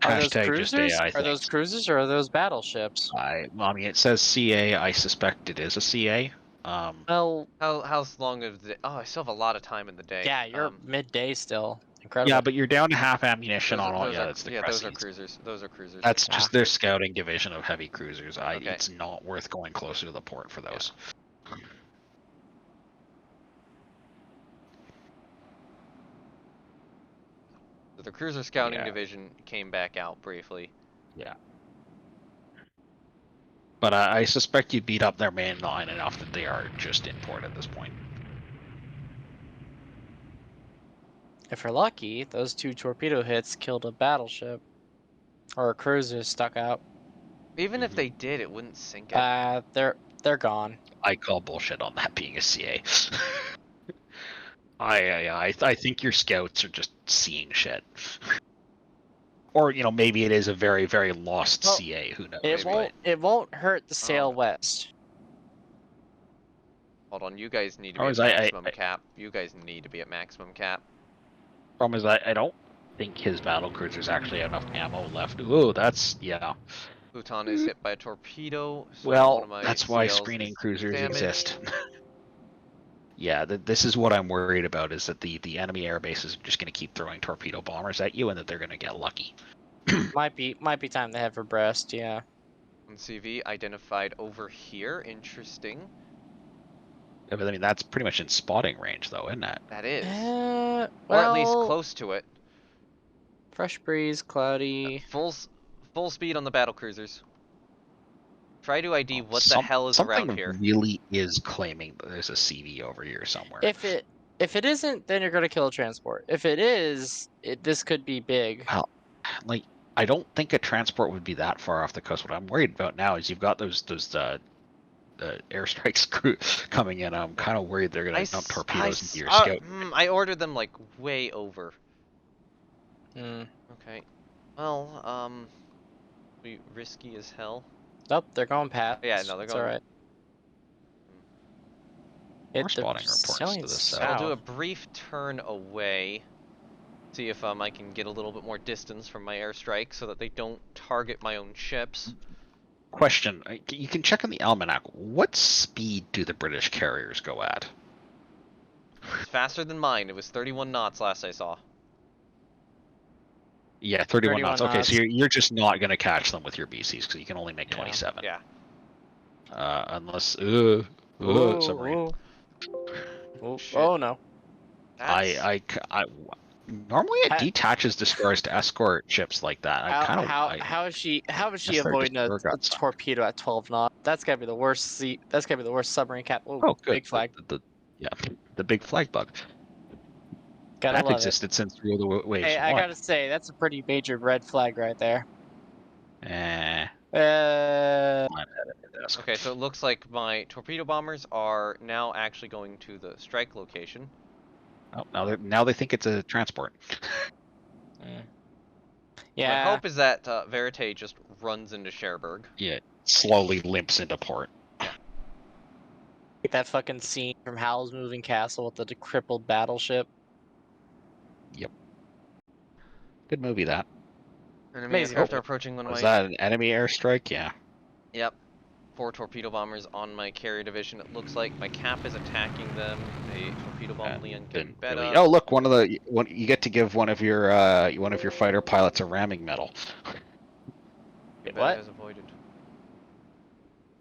Are those Hashtag just cruisers? AI Are things. those cruisers or are those battleships? I mean, it says CA. I suspect it is a CA. Well, How's long of the? Oh, I still have a lot of time in the day. yeah, you're midday still. Incredible. Yeah, but you're down to half ammunition Those on all. those Yeah, are, that's the yeah, those are Cressies. cruisers. Those are cruisers. That's just their scouting division of heavy cruisers. Okay. It's not worth going closer to the port for those. So the cruiser scouting Yeah. division came back out briefly. Yeah. But I suspect you beat up their main line enough that they are just in port at this point. If you're lucky, those two torpedo hits killed a battleship. Or a cruiser stuck out. Even if they did, it wouldn't sink it. They're gone. I call bullshit on that being a CA. I think your scouts are just seeing shit. Or, maybe it is a very, very lost Well, CA. Who knows? It won't hurt to sail west. Hold on, you guys need to be Oh, at is I- maximum cap. You guys need to be at maximum cap. Problem is, I don't think his battle cruisers actually have enough ammo left. Ooh, that's Bhutan is hit by a torpedo. So one Well, of my that's why CLs screening is cruisers damaged. exist. Yeah, this is what I'm worried about, is that the enemy airbase is just going to keep throwing torpedo bombers at you and that they're going to get lucky. might be time to head for Brest, yeah. One CV identified over here. Interesting. Yeah, but I mean, that's pretty much in spotting range, though, isn't it? That is. Well, Or at least close to it. Fresh breeze, cloudy. Full speed on the battle cruisers. Try to ID what the hell is around something here. really is claiming that there's a CV over here somewhere. If it isn't, then you're gonna kill a transport. If it is, this could be big. Well, like, I don't think a transport would be that far off the coast. What I'm worried about now is you've got those airstrikes coming in. I'm kind of worried they're gonna dump torpedoes into your scout. I ordered them like way over. Hmm. Okay. Well, risky as hell. Nope, they're going past. Yeah, no, they're It's going. all right. More spotting reports to the south. I'll do a brief turn away. See if I can get a little bit more distance from my airstrike so that they don't target my own ships. question. You can check on the almanac. What speed do the British carriers go at? It's faster than mine. It was 31 knots last I saw. Yeah, 31 knots. Okay, knots. so you're just not going to catch them with your BCs because you can only make Yeah. 27. Yeah. Unless Ooh, submarine. ooh. Shit. Oh no. That's... Normally it Ha- detaches destroyers to escort ships like that. How is she guess their avoiding a destroyer got sunk. torpedo at 12 knots? That's gotta be the worst That's gotta be the worst submarine cap. Oh, Oh, good. big flag. Yeah, the big flag bug. Gotta That love existed since Rule the it. Waves Hey, I 1. gotta say that's a pretty major red flag right there. Eh, Uh, I'm ahead of the desk. Okay, so it looks like my torpedo bombers are now actually going to the strike location. Oh, now they think it's a transport. My yeah. hope is that Verite just runs into Cherbourg. Yeah, it slowly limps into port. Like that fucking scene from Howl's Moving Castle with the crippled battleship. Good movie, that. Enemy Amazing. aircraft are approaching one of Was my... that an enemy airstrike? Yeah. Yep. 4 torpedo bombers on my carrier division. It looks like my cap is attacking them. A torpedo bomb Leon Didn't Gambetta. really. Oh, look, you get to give one of your fighter pilots a ramming medal. Wait, Gambetta what? has avoided.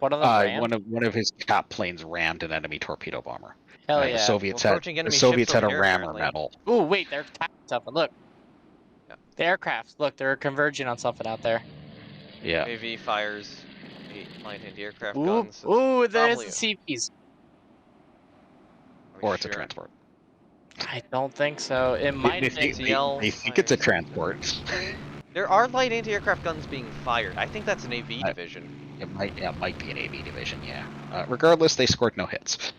One of them rammed? One of his cap planes rammed an enemy torpedo bomber. Hell The yeah. Soviets We're had approaching enemy Soviets ships had a over here, rammer apparently. medal. Ooh, wait, they're attacking something. Look. Yeah. The aircraft. Look, they're converging on something out there. Yeah. AV fires 8 light anti-aircraft Ooh, guns. So ooh, there's probably the CPs. are we Or it's a sure? transport. I don't think so. It They, might they, have been. think, they think it's a transport. There are light anti-aircraft guns being fired. I think that's an AV I- division. It might be an AV division. Yeah. Regardless, they scored no hits.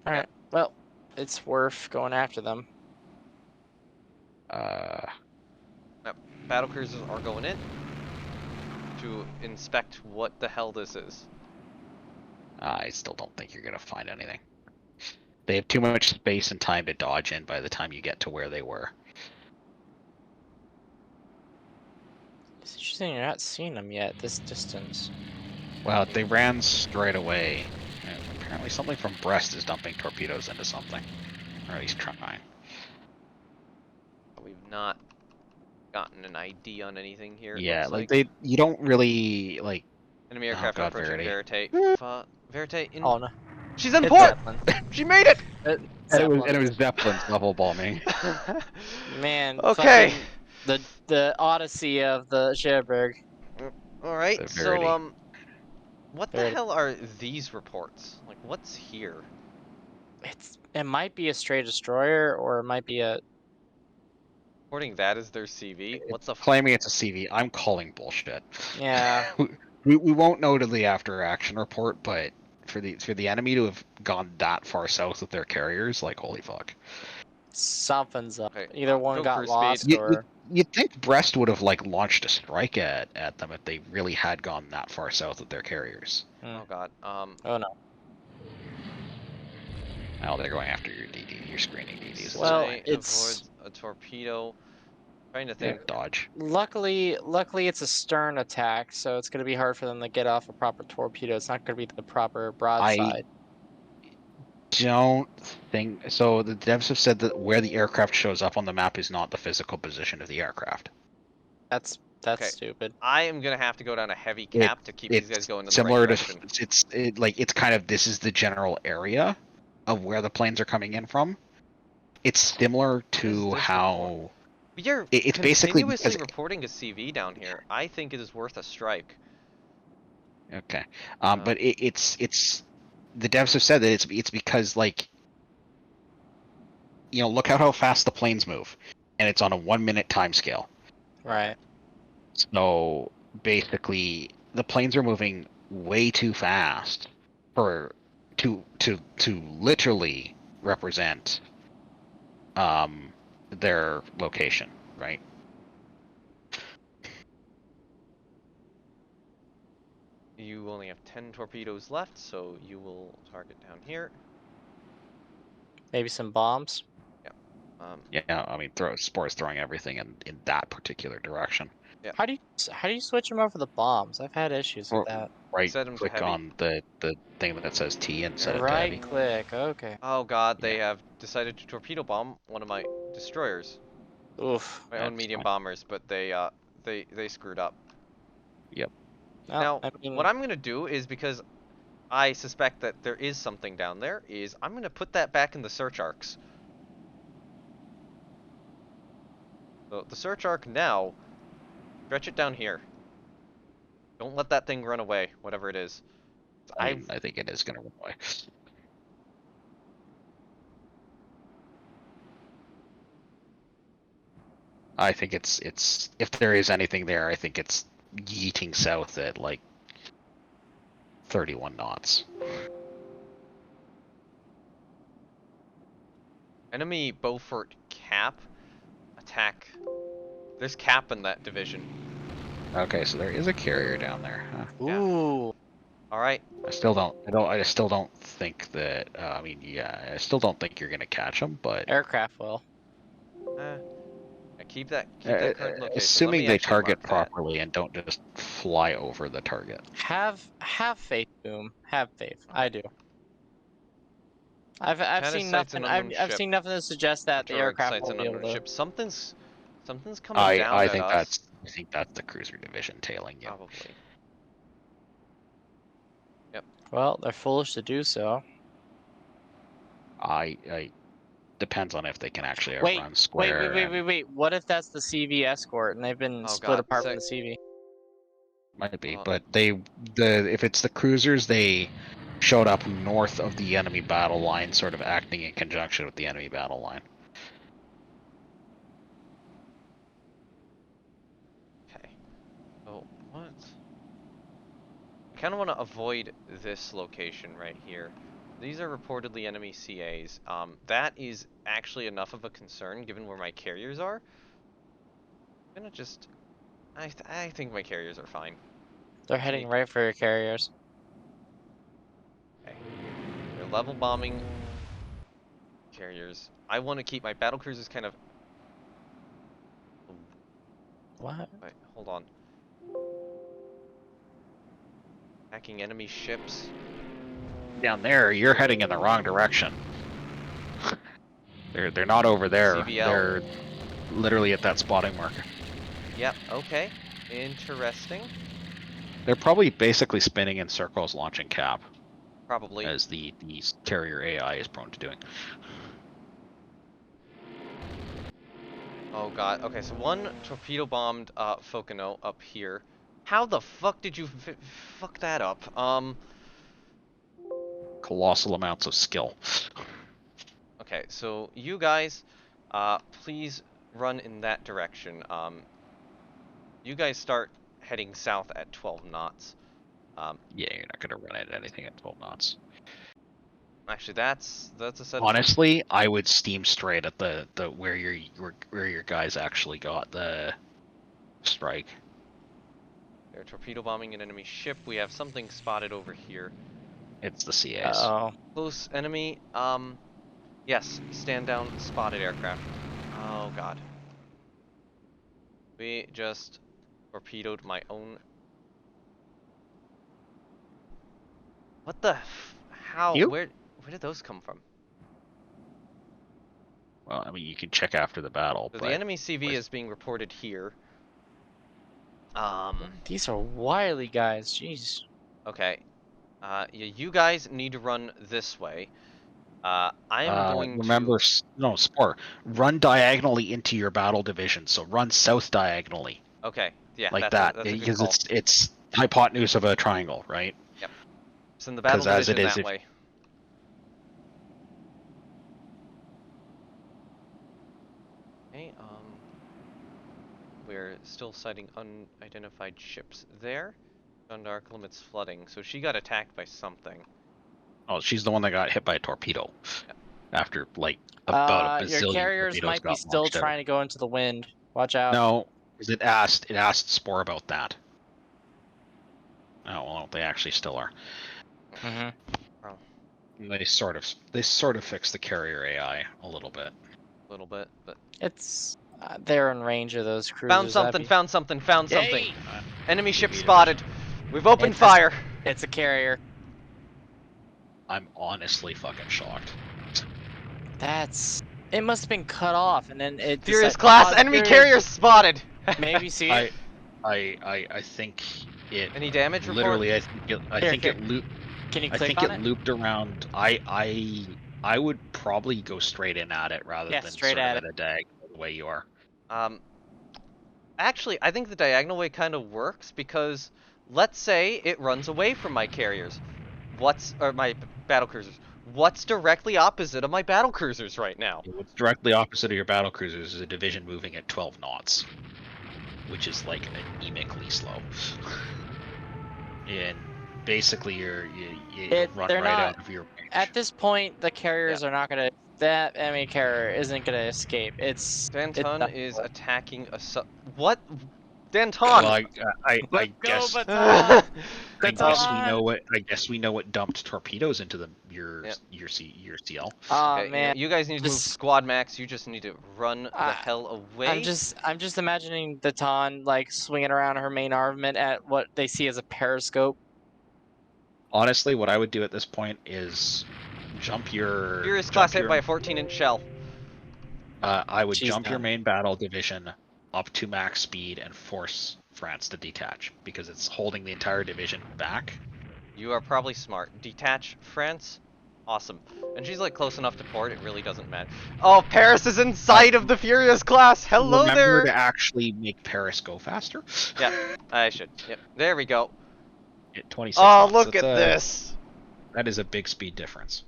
All right. Well, it's worth going after them. Battle cruisers are going in to inspect what the hell this is. I still don't think you're gonna find anything. They have too much space and time to dodge in by the time you get to where they were. It's interesting you're not seeing them yet at this distance. Well, they ran straight away. And apparently something from Brest is dumping torpedoes into something. Or at least trying. We've not gotten an ID on anything here. It Yeah, looks like you don't really like. enemy aircraft are God, approaching Verity. Verite. Verite in. Oh no. She's in It's port. Zeppelin. She made it. Zeppelin. And it was Zeppelin's level bombing. Man. Okay. fucking The Odyssey of the Cherbourg. All right. The So Verity. what the Verity. hell are these reports? Like, what's here? It might be a stray destroyer or it might be a. Reporting that is their CV. What's a Claiming it's a CV. I'm calling bullshit. Yeah. we won't know to the after action report, but for the enemy to have gone that far south with their carriers, like holy fuck. Something's up. Okay, Either one go got cruise lost speed. or. You'd think Brest would have like launched a strike at them if they really had gone that far south with their carriers. Oh god. Oh no. Now they're going after your DD, your screening DDs. Well, I it's- avoid a torpedo. Trying to yeah, think. dodge. Luckily, it's a stern attack, so it's gonna be hard for them to get off a proper torpedo. It's not gonna be the proper broadside. Don't think so. The devs have said that where the aircraft shows up on the map is not the physical position of the aircraft. That's Okay. stupid. I am gonna have to go down a heavy cap to keep these guys going in the Similar right to direction. it's kind of this is the general area of where the planes are coming in from. It's similar to this how You're it's basically continuously because reporting a CV down here. I think it is worth a strike. okay, but it's the devs have said that it's because like look at how fast the planes move, and it's on a 1 minute time scale. Right. So basically, the planes are moving way too fast to literally represent their location, right? You only have 10 torpedoes left, so you will target down here. Maybe some bombs. Yeah, I mean, Spore's throwing everything in that particular direction. How do you switch them over the bombs? I've had issues with that. right Set him to click heavy. on the thing that says T and set it to Right heavy. click. Okay. Oh god, they have decided to torpedo bomb one of my destroyers. Oof. My own That's medium fine. bombers, but they screwed up. Yep. Well, Now, I mean, what I'm gonna do is, because I suspect that there is something down there, is I'm gonna put that back in the search arcs. So the search arc now, stretch it down here. Don't let that thing run away, whatever it is. I think it is going to run away. I think it's if there is anything there, I think it's yeeting south at like 31 knots. Enemy Beaufort cap attack. There's cap in that division. Okay, so there is a carrier down there. Huh? Yeah. ooh. All right. I still don't think that. I mean, yeah, I still don't think you're gonna catch them, but Aircraft will. Yeah, keep that current location. Let assuming me they actually target mark that. properly and don't just fly over the target. Have faith, Boom. Have faith. I do. I've China seen sights nothing. an unknown I've ship. seen nothing to suggest that the Droid aircraft sights won't an be able unknown to. ship. Something's coming down I at think us. that's the cruiser division tailing you. Probably. Yep. Well, they're foolish to do so. I depends on if they can actually Wait, outrun square. wait. What if that's the CV escort and they've been Oh split god. apart from the CV? Might be, Hold but if it's the cruisers, they showed up north of the enemy battle line, sort of acting in conjunction with the enemy battle line. Okay. Oh, what? I kind of want to avoid this location right here. These are reportedly enemy CAs. That is actually enough of a concern given where my carriers are. I'm gonna just... I think my carriers are fine. They're heading right for your carriers. Okay. They're level bombing carriers. I want to keep my battle cruisers kind of... What? Wait, hold on. Attacking enemy ships. Down there, you're heading in the wrong direction. They're not over there. CVL. They're literally at that spotting mark. Yep, okay. Interesting. They're probably basically spinning in circles, launching cap, Probably. as the carrier AI is prone to doing. Oh god. Okay, so one torpedo bombed Focano up here. How the fuck did you fuck that up? Colossal amounts of skill. Okay, so you guys, please run in that direction. You guys start heading south at 12 knots. Yeah, you're not gonna run at anything at 12 knots. Actually, that's a set. Honestly, I would steam straight at the where your guys actually got the strike. They're torpedo bombing an enemy ship. We have something spotted over here. It's the CAs. Uh-oh. Close enemy. Yes, stand down, spotted aircraft. Oh god. We just torpedoed my own. What the? How? You? Where did those come from? Well, I mean, you can check after the battle. So but the enemy CV is being reported here. These are wily guys. Jeez. Okay. You guys need to run this way. I am going remember, to... no, Spore. Run diagonally into your battle division. So run south diagonally. Okay, yeah, Like that's that, a good because call. it's hypotenuse of a triangle, right? Yep. Send the battle 'Cause as it division is, that if- way. Okay, we're still sighting unidentified ships there. Dark limits flooding, so she got attacked by something. Oh, she's the one that got hit by a torpedo. Yep. After like about a bazillion Your carriers torpedoes might be got still launched at her. trying to go into the wind. Watch out. No, because it asked Spore about that. Oh well, they actually still are. Mm-hmm. And they sort of fixed the carrier AI a little bit. A little bit, but... It's they're in range of those cruisers. Found something, found something, found something. Yay! Enemy ship Defeated. spotted. We've opened fire. It's a carrier. I'm honestly fucking shocked. It must have been cut off, and then it. Furious class, enemy carrier spotted. Maybe see it. I think it. Any damage report? Literally, I think it looped. Can you I click think on it it? looped around. I would probably go straight in at it rather than straight sort at of at a diagonal the way you are. Actually, I think the diagonal way kind of works because let's say it runs away from my carriers. Or my battle cruisers. What's directly opposite of my battle cruisers right now? What's directly opposite of your battle cruisers is a division moving at 12 knots, which is like anemically slow. And basically, you run right out of your range. At this point, the carriers are not gonna. That enemy carrier isn't gonna escape. Danton is attacking a what? Danton. Well, I guess. Baton! I guess we Baton! know what. I guess we know what dumped torpedoes into your CL. Oh Okay, man, you guys need to move Just- squad max. You just need to run the hell away. I'm just imagining Baton like swinging around her main armament at what they see as a periscope. Honestly, what I would do at this point is jump your. Furious class hit by a 14-inch shell. I would She's jump your done. main battle division up to max speed and force France to detach because it's holding the entire division back. You are probably smart. Detach France. Awesome. And she's like close enough to port, it really doesn't matter. Oh, Paris is inside of the Furious class. Hello Remember there. to actually make Paris go faster. Yeah, I should. Yep. There we go. At 26 Oh, knots. look That's at this. That is a big speed difference.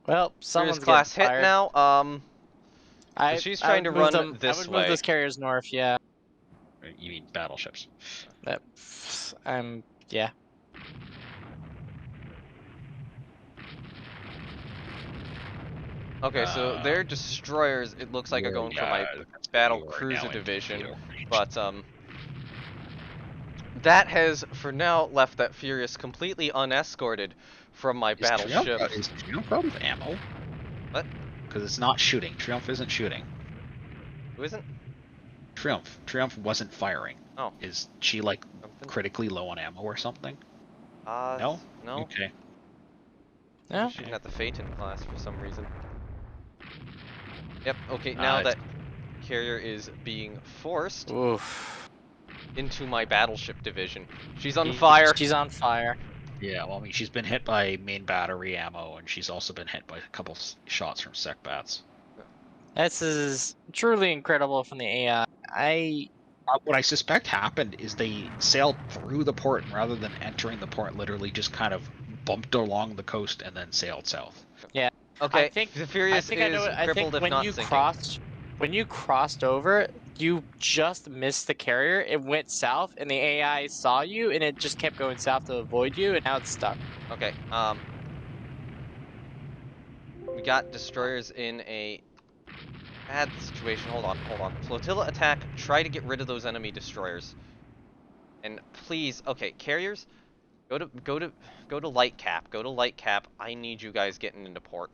Well, Furious someone's class hit getting fired. now. She's trying to run this I would way. move those carriers north. Yeah. You mean battleships? Yeah. Okay, so their destroyers, it looks like, are going for my battle cruiser division, but that has, for now, left that Furious completely unescorted from my battleship. Is Triumph out of ammo? What? Because it's not shooting. Triumph isn't shooting. Who isn't? Triumph wasn't firing. Oh. Is she like Something? critically low on ammo or something? No? No. Okay. Yeah. She got the Phaeton class for some reason. Yep, okay, now that carrier is being forced Oof. into my battleship division. She's on fire. She's on fire. Yeah, well, I mean, she's been hit by main battery ammo, and she's also been hit by a couple shots from sec bats. This is truly incredible from the AI. What I suspect happened is they sailed through the port, and rather than entering the port, literally just kind of bumped along the coast and then sailed south. Yeah. Okay, I think, the Furious is crippled if when not you sinking. when you crossed over, you just missed the carrier. It went south, and the AI saw you, and it just kept going south to avoid you, and now it's stuck. Okay, we got destroyers in a bad situation. Hold on. Flotilla attack, try to get rid of those enemy destroyers. And please, okay, carriers, go to light cap. Go to light cap. I need you guys getting into port.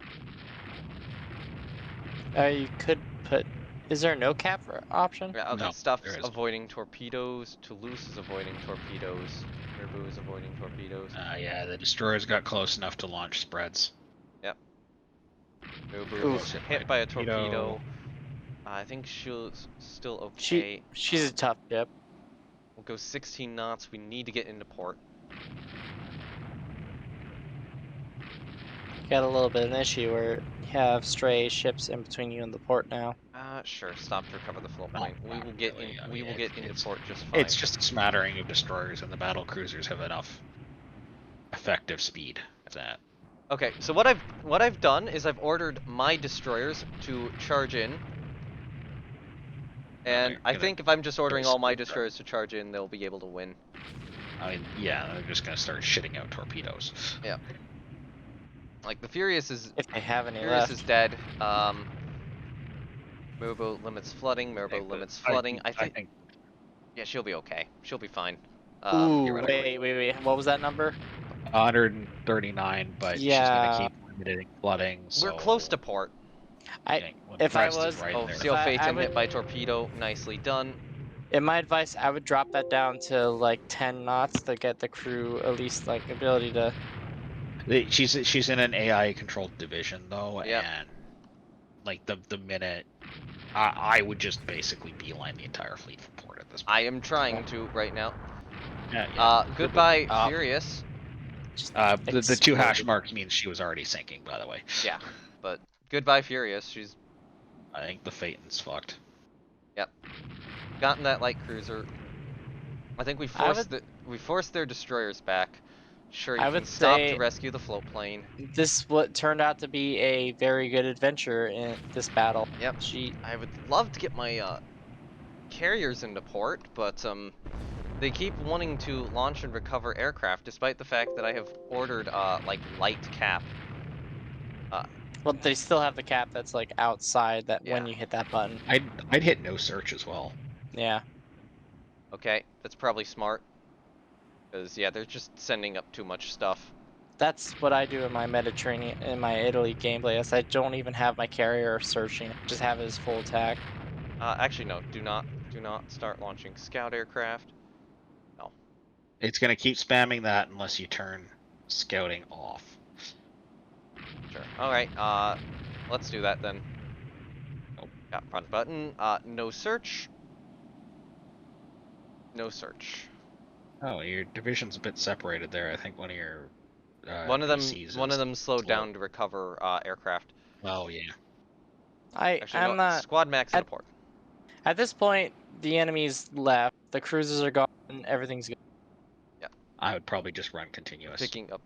You could put. Is there no cap option? Yeah, okay, No, stuff's there isn't. avoiding torpedoes. Toulouse is avoiding torpedoes. Mirbeau is avoiding torpedoes. Yeah, the destroyers got close enough to launch spreads. Mirbeau Oof. was hit by a torpedo. I think she's still okay. She's a tough ship. We'll go 16 knots. We need to get into port. Got a little bit of an issue where you have stray ships in between you and the port now. Sure. Stop to recover the float point. We will get in. I We mean, will get into port just fine. It's just a smattering of destroyers, and the battle cruisers have enough effective speed for that. Okay. So what I've done is I've ordered my destroyers to charge in. And You're I gonna think if I'm just ordering all my basically try- destroyers to charge in, they'll be able to win. I mean, yeah, they're just gonna start shitting out torpedoes. Like the Furious is If they have any Furious left. is dead. Mirbeau limits flooding. Mirbeau limits flooding. I think yeah, she'll be okay. She'll be fine. Ooh, theoretically. wait. What was that number? 139, but she's Yeah. gonna keep limiting flooding. So We're close to port. I- Okay, well, if I Brest is was- right Oh, there. Seal I Phaeton would- hit by torpedo. Nicely done. In my advice, I would drop that down to like 10 knots to get the crew at least like ability to. She's in an AI controlled division though, Yep. and like the minute I would just basically beeline the entire fleet from port at this point. I am trying to right now. Yeah. Goodbye, Oh. Furious. The two hash exploded. marks means she was already sinking, by the way. Yeah, but goodbye, Furious. She's I think the Phaeton's fucked. gotten that light cruiser. I think we forced their destroyers back. Sure, you I can would stop to say- rescue the float plane. This what turned out to be a very good adventure in this battle. Yep. I would love to get my carriers into port, but they keep wanting to launch and recover aircraft, despite the fact that I have ordered like light cap. Well, they still have the cap that's like outside that when Yeah. you hit that button. I'd hit no search as well. Yeah. Okay, that's probably smart. Because yeah, they're just sending up too much stuff. That's what I do in my Mediterranean, in my Italy gameplay. Is I don't even have my carrier searching; just have it as full attack. Actually, no. Do not start launching scout aircraft. No. It's gonna keep spamming that unless you turn scouting off. Sure. All right. Let's do that then. Oh, got front button. No search. No search. Oh, your division's a bit separated there. I think one of your One of them PCs slowed down to recover aircraft. Oh yeah. Actually, I'm no, not. squad max in the port. At this point, the enemy's left. The cruisers are gone. Everything's good. I would probably just run continuous. Picking up.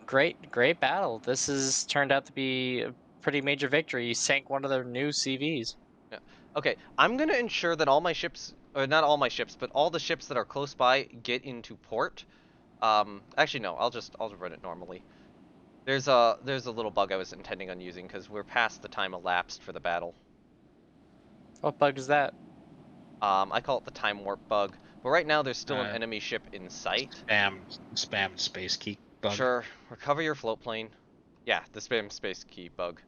Great battle. This has turned out to be a pretty major victory. You sank one of their new CVs. Yeah. Okay, I'm gonna ensure that all my ships, or not all my ships, but all the ships that are close by get into port. Actually no, I'll run it normally. There's a little bug I was intending on using because we're past the time elapsed for the battle. What bug is that? I call it the time warp bug. But right now there's still an enemy ship in sight. Spam space key bug. Sure. Recover your float plane. Yeah, the spam space key bug.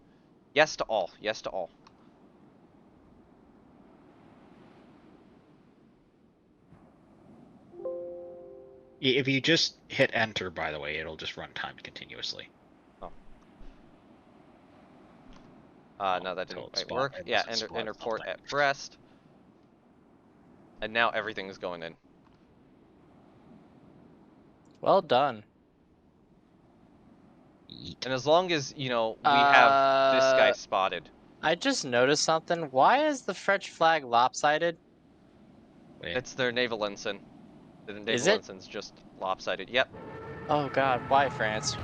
Yes to all. Yes to all. If you just hit enter, by the way, it'll just run timed continuously. Oh. No, that didn't quite work. It Yeah, wasn't enter spawned port something. at Brest. And now everything's going in. Well done. Yeet. And as long as, you know, we have this guy spotted. I just noticed something. Why is the French flag lopsided? Wait. It's their naval ensign. The naval Is it? ensign's just lopsided. Yep. Oh God, why France?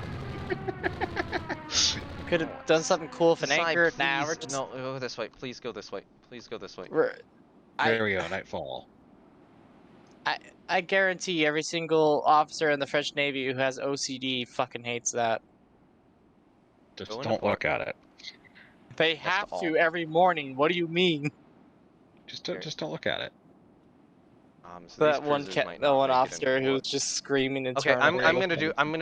Could have done something cool if an Decide, anchor. please. Nah, we're just. No, go this way. Please go this way. Please go this way. There we go, Nightfall. I guarantee every single officer in the French Navy who has OCD fucking hates that. Just Go into don't port. look at it. They That's have all. to every morning. What do you mean? Just don't look at it. So these That one cruisers might that not one make it officer into who's port. just screaming and Okay, I'm turning. gonna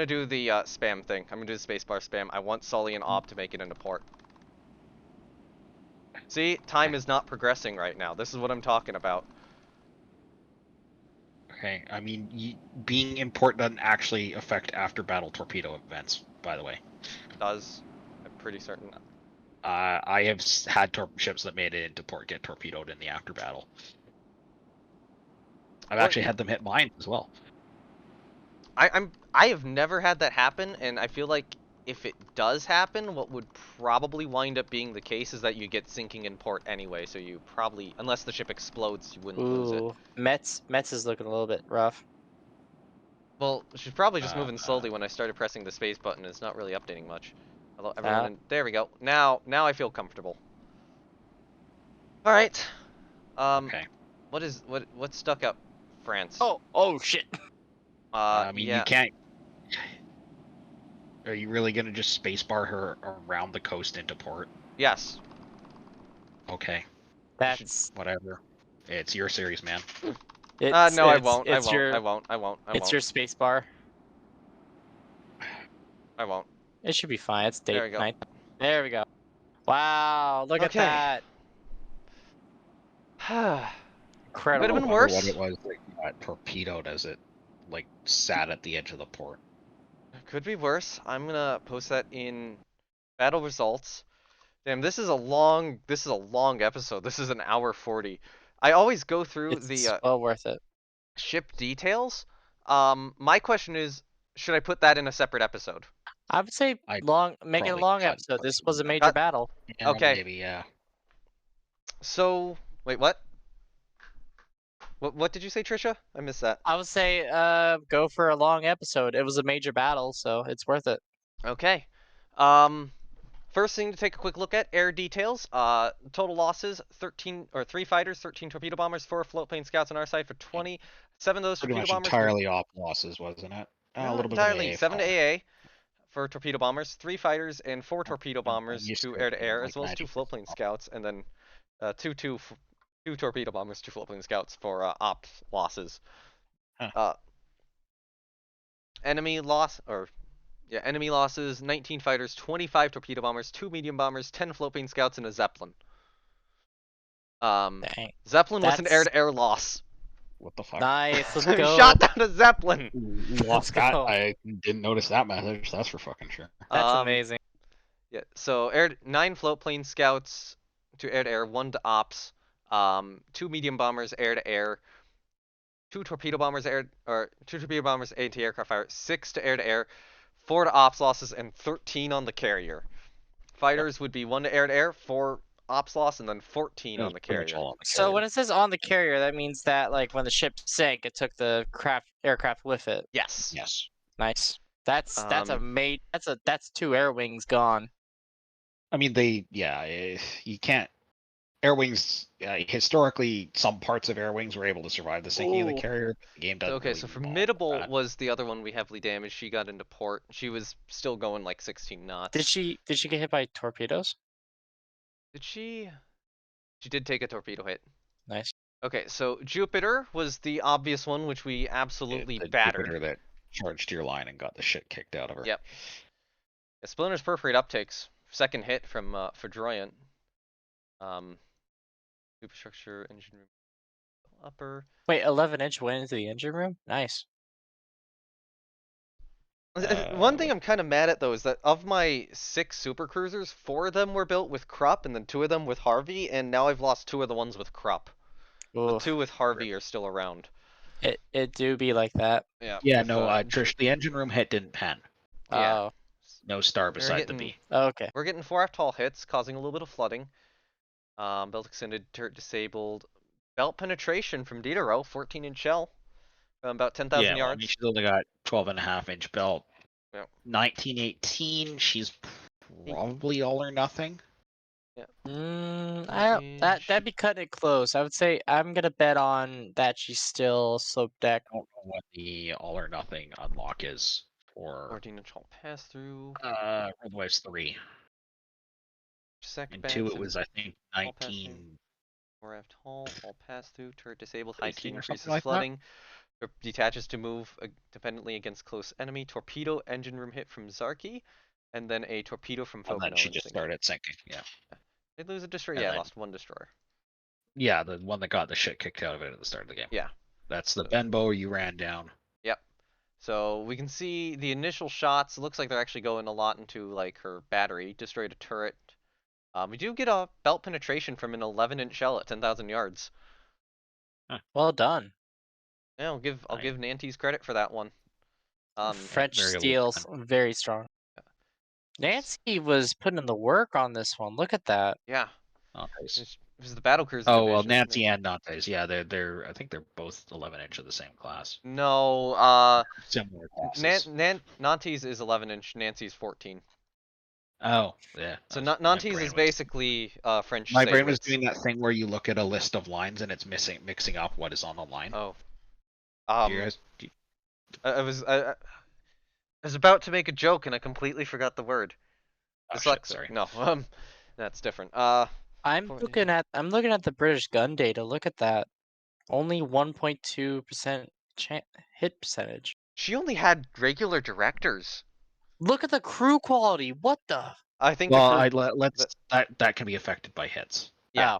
do the spam thing. I'm gonna do the spacebar spam. I want Sully and Ob to make it into port. See, time is not progressing right now. This is what I'm talking about. Okay, I mean, being in port doesn't actually affect after battle torpedo events, by the way. Does I'm pretty certain. I have had ships that made it into port get torpedoed in the after battle. I've What? actually had them hit mine as well. I have never had that happen, and I feel like if it does happen, what would probably wind up being the case is that you get sinking in port anyway. So you probably, unless the ship explodes, you wouldn't lose it. Ooh, Metz is looking a little bit rough. Well, she's probably just moving slowly when I started pressing the space button. It's not really updating much. Hello, everyone. There we go. Now I feel comfortable. All right. Okay. What's stuck up, France? Oh shit. I mean, yeah. you can't. Are you really gonna just spacebar her around the coast into port? Yes. Okay, That's whatever. It's your series, man. it's, no, I it's- won't. It's your I won't. it's your space bar. I won't. It should be fine. It's There date we go. night. There we go. Wow, look at Okay. that. Incredible. Could've been I wonder worse. what it was that got torpedoed as it like sat at the edge of the port. Could be worse. I'm gonna post that in battle results. Damn, this is a long episode. This is an hour 40. I always go through It's the well worth it. ship details. My question is, should I put that in a separate episode? I would say I'd make it a probably long cut episode. This some was a of major Cut. battle. Yeah, Okay. maybe, yeah. So, wait, what? What did you say, Trisha? I missed that. I would say go for a long episode. It was a major battle, so it's worth it. Okay. First thing to take a quick look at, air details. Total losses, 3 fighters, 13 torpedo bombers, 4 float plane scouts on our side for 20. 7 of those Pretty torpedo much bombers. entirely off losses, wasn't it? A Not little bit entirely. of 7 to AA. AA for torpedo bombers, 3 fighters, and 4 torpedo bombers used to to air it to being air, like as well as 2 float 90% plane off. scouts, and then 2 torpedo bombers, 2 float plane scouts for ops losses. Huh. Enemy losses, 19 fighters, 25 torpedo bombers, 2 medium bombers, 10 float plane scouts, and a Zeppelin. Dang. Zeppelin was an That's- air-to-air loss. What the fuck? Nice. Let's We go. shot down a Zeppelin! Lost that. go. I didn't notice that message. That's for fucking sure. That's Um, amazing. Yeah, so 9 float plane scouts to air-to-air, 1 to ops, 2 medium bombers air-to-air, 2 torpedo bombers 2 torpedo bombers anti-aircraft fire, 6 to air-to-air, 4 to ops losses, and 13 on the carrier. Fighters would be 1 to air-to-air, 4 ops loss, and then 14 on the carrier. So when it says on the carrier, that means that like when the ship sank, it took the aircraft with it. Yes. Yes. Nice. That's that's 2 air wings gone. I mean, you can't. Air wings, historically, some parts of air wings were able to survive the sinking of the Ooh. carrier. The game doesn't. Okay, really so involve Formidable that. was the other one we heavily damaged. She got into port. She was still going like 16 knots. Did she get hit by torpedoes? Did she? She did take a torpedo hit. Nice. Okay, so Jupiter was the obvious one, which we absolutely The battered. Jupiter that charged your line and got the shit kicked out of her. Yep. Yeah, Splinter's perforate uptakes. Second hit from Fedroyant. Superstructure, engine room, upper. Wait, 11-inch went into the engine room? Nice. One thing I'm kind of mad at though is that of my 6 super cruisers, 4 of them were built with Krupp, and then 2 of them with Harvey, and now I've lost 2 of the ones with Krupp. The Oof. 2 with Harvey are still around. It do be like that. Yeah. Yeah, with, no, Trish, the engine room hit didn't pan. Yeah. Oh. No star beside getting- the B. Okay. We're getting 4 tall hits, causing a little bit of flooding. Belt extended, turret disabled. Belt penetration from Diderot, 14-inch shell. About 10,000 Yeah, well, I yards. mean, she's only got 12.5-inch belt. Yep. 1918, she's probably all or nothing. That'd be cutting it close. I would say I'm gonna bet on that she's still slope deck. I don't know what the all or nothing unlock is for 14-inch hull pass through. otherwise 3. Second And 2 it was I think All pass 19. 4 aft hull, all pass through, turret disabled, 18 high speed or increases something like that? flooding. Detaches to move dependently against close enemy. Torpedo engine room hit from Zarki, and then a torpedo from And Fogno. then she just started sinking. Yeah. They lose a destroyer. and Yeah, then- lost 1 destroyer. Yeah, the one that got the shit kicked out of it at the start of the game. Yeah. That's the Benbow you ran down. So we can see the initial shots. It looks like they're actually going a lot into like her battery. Destroyed a turret. We do get a belt penetration from an 11-inch shell at 10,000 yards. Well done. Yeah, I'll give Nantes credit for that one. French very well steels, very strong. Nancy was putting in the work on this one. Look at that. Yeah, Nantes. it was the battle cruiser. Oh well, division. Nancy and Nantes. Yeah, they're I think they're both 11-inch of the same class. No, Similar classes. Nantes is 11-inch. Nancy's 14. Oh yeah. So my Nantes brain is was- basically French. My brain was Sayritz. doing that thing where you look at a list of lines and it's mixing up what is on the line. Oh. Do you guys, do you- I was about to make a joke and I completely forgot the word. oh, shit, Dyslexic. sorry. No, that's different. I'm For- looking at the British gun data. Look at that. Only 1.2% hit percentage. She only had regular directors. Look at the crew quality. What the? I think. Well, the crew, let's that can be affected by hits. yeah. Oh.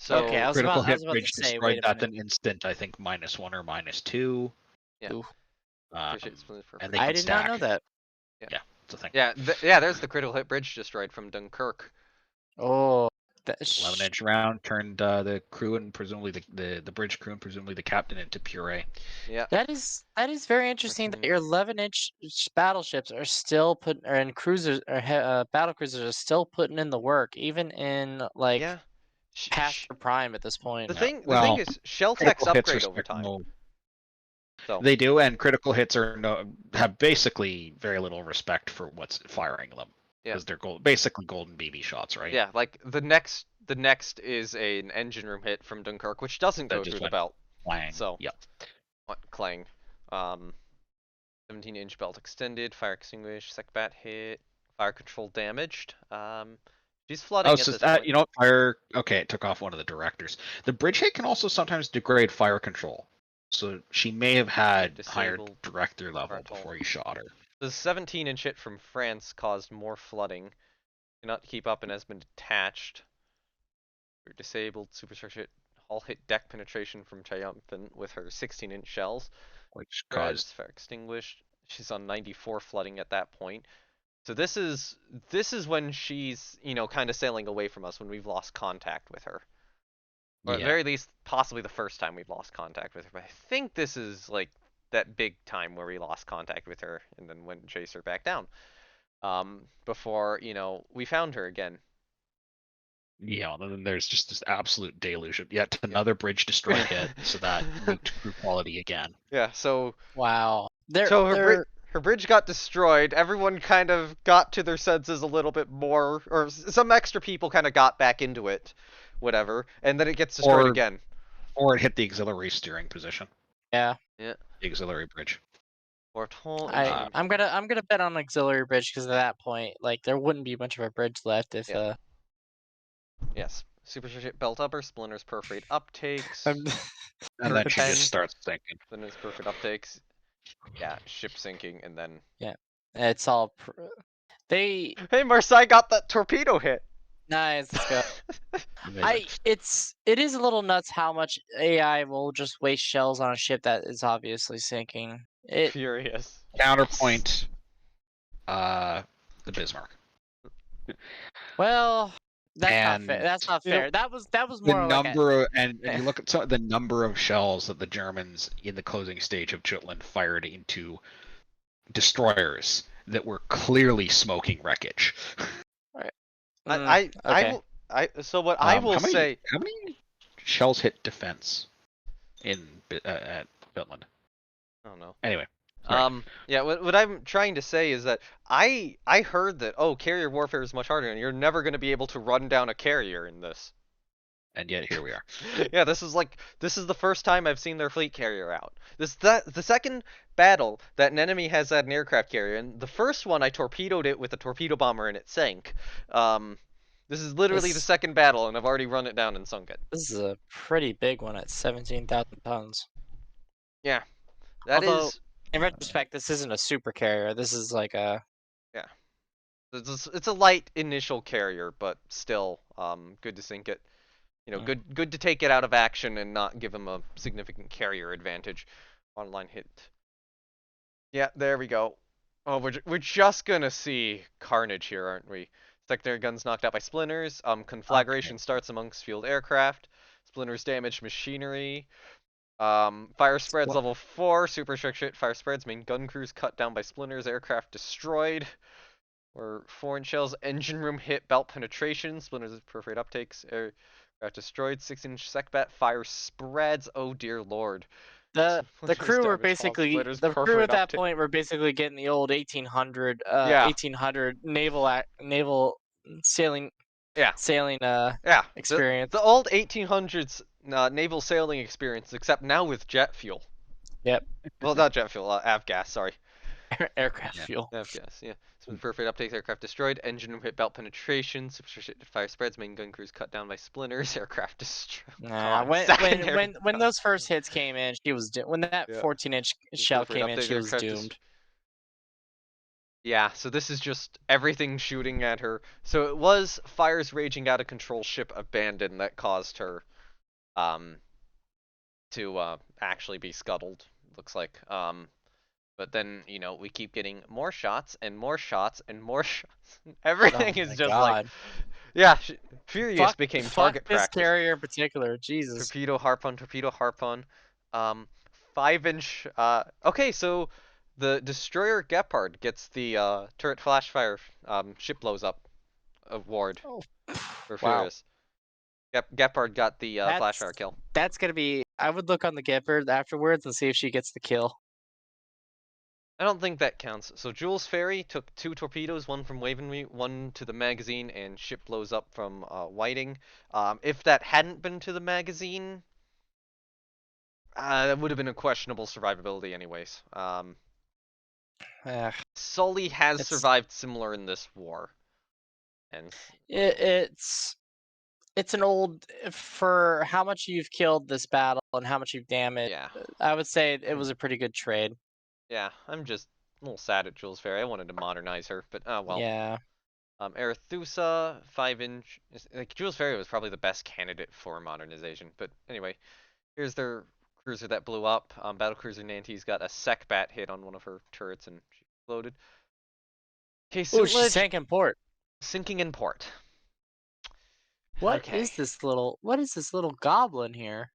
So Okay, I Critical was hit about to bridge say, destroyed. wait a That's minute. an instant, I think, -1 or -2. yeah, Ooh. appreciate Splinters for And they I can did not know stack. that. Yeah, it's a thing. yeah, yeah. There's the critical hit bridge destroyed from Dunkirk. Oh, that 11-inch round turned the crew and presumably the bridge crew and presumably the captain into puree. Yeah, that is very interesting that Unfortunately. your 11-inch battleships are still putting, or in cruisers or battle cruisers are still putting in the work, even in like yeah. past their prime at this point. The thing Well, is, shell techs critical hits upgrade over respect time. no. So They do, and critical hits have basically very little respect for what's firing them yeah, because they're basically golden BB shots, right? yeah. Like the next is an engine room hit from Dunkirk, which doesn't That go just through the went belt. clang. So Yep. what clang? 17-inch belt extended, fire extinguished, sec bat hit, fire control damaged. She's flooding Oh, at so this point. you know what? Fire. Okay, it took off one of the directors. The bridge hit can also sometimes degrade fire control, so she may have had higher disabled director level frontal. before you shot her. The 17-inch hit from France caused more flooding. Cannot keep up and has been detached. You're disabled. Superstructure hit. Hull hit deck penetration from Triumphant with her 16-inch shells. Which Spreads, caused fire extinguished. She's on 94 flooding at that point. So this is when she's, kind of sailing away from us, when we've lost contact with her. Or at the very least, possibly the first time we've lost contact with her. But I think this is like that big time where we lost contact with her and then went and chased her back down. Before, we found her again. Yeah, and then there's just this absolute deluge of yet another bridge destroyed hit, so that nuked crew quality again. Yeah, so Wow, so her bridge got destroyed. Everyone kind of got to their senses a little bit more, or some extra people kind of got back into it, whatever, and then it gets destroyed again. Or it hit the auxiliary steering position. Yeah. Yeah. The auxiliary bridge. I'm gonna bet on auxiliary bridge because at that point, like, there wouldn't be much of a bridge left if Yeah. Yes. Superstructure belt upper, splinters perforate uptakes. I'm- And then she 10. just starts sinking. Then it's perfect uptakes. Yeah, ship sinking, and then. it's all they Hey, Marseille got that torpedo hit. nice. Let's go. Amazing. It is a little nuts how much AI will just waste shells on a ship that is obviously sinking. It Furious. Counterpoint, the Bismarck. well, that's not And, fair. That's not you know, fair. That was The more like a, number and you look at the number of shells that the Germans in the closing stage of Jutland fired into destroyers that were clearly smoking wreckage. okay. So what I will say. How many shells hit defense at Jutland? I don't know. Anyway. Sorry. Yeah, what I'm trying to say is that I heard that, carrier warfare is much harder and you're never going to be able to run down a carrier in this. And yet here we are. Yeah, this is the first time I've seen their fleet carrier out. The second battle that an enemy has had an aircraft carrier, and the first one I torpedoed it with a torpedo bomber and it sank. This is literally the second battle and I've already run it down and sunk it. This is a pretty big one at 17,000 tons. Yeah. Although, in retrospect, this isn't a super carrier. This is like a... Yeah. It's a light initial carrier, but still, good to sink it. Good to take it out of action and not give him a significant carrier advantage. Online hit. Yeah, there we go. Oh, we're just gonna see carnage here, aren't we? Secondary guns knocked out by splinters. Conflagration starts amongst field aircraft. Splinters damaged machinery. Fire spreads level 4. Superstructure hit fire spreads. Main gun crews cut down by splinters. Aircraft destroyed. Or 4-inch shells. Engine room hit belt penetration. Splinters perforate uptakes. Aircraft destroyed. 6-inch secbat. Fire spreads. Oh dear lord. The crew were basically at that point were basically getting the old 1800 naval sailing experience. The old 1800s naval sailing experience, except now with jet fuel. Yep. Well, not jet fuel, avgas, sorry. Aircraft fuel. Avgas, yeah. Some perfect uptakes, aircraft destroyed, engine room hit belt penetration, fire spreads, main gun crews cut down by splinters, aircraft destroyed. Nah, when those first hits came in, she was when that 14-inch shell came in, she was doomed. Yeah, so this is just everything shooting at her. So it was fires raging out of control, ship abandoned that caused her to actually be scuttled. Looks like. But then we keep getting more shots and more shots and more shots. Everything Oh is my just like, God. yeah. Furious Fuck, became fuck target this practice. carrier in particular. Jesus. Torpedo harpoon, torpedo harpoon. 5-inch. Okay, so the destroyer Gepard gets the turret flash fire. Ship blows up award Oh, for wow. Furious. Gepard got the flash That's fire kill. that's gonna be. I would look on the Gifford afterwards and see if she gets the kill. I don't think that counts. So Jules Ferry took 2 torpedoes, one from Waveney, one to the magazine, and ship blows up from Whiting. If that hadn't been to the magazine, that would have been a questionable survivability anyways. Ugh, Sully has It's- survived similar in this war. And it's an old for how much you've killed this battle and how much you've damaged. yeah. I would say it was a pretty good trade. Yeah, I'm just a little sad at Jules Ferry. I wanted to modernize her, but well. Yeah. Arethusa, 5-inch. Like, Jules Ferry was probably the best candidate for modernization. But anyway, here's their cruiser that blew up. Battlecruiser Nante's got a SecBat hit on one of her turrets and she exploded. Okay, Oh, she Suitledge sank in port. sinking in port. What is Okay. this little? What is this little goblin here?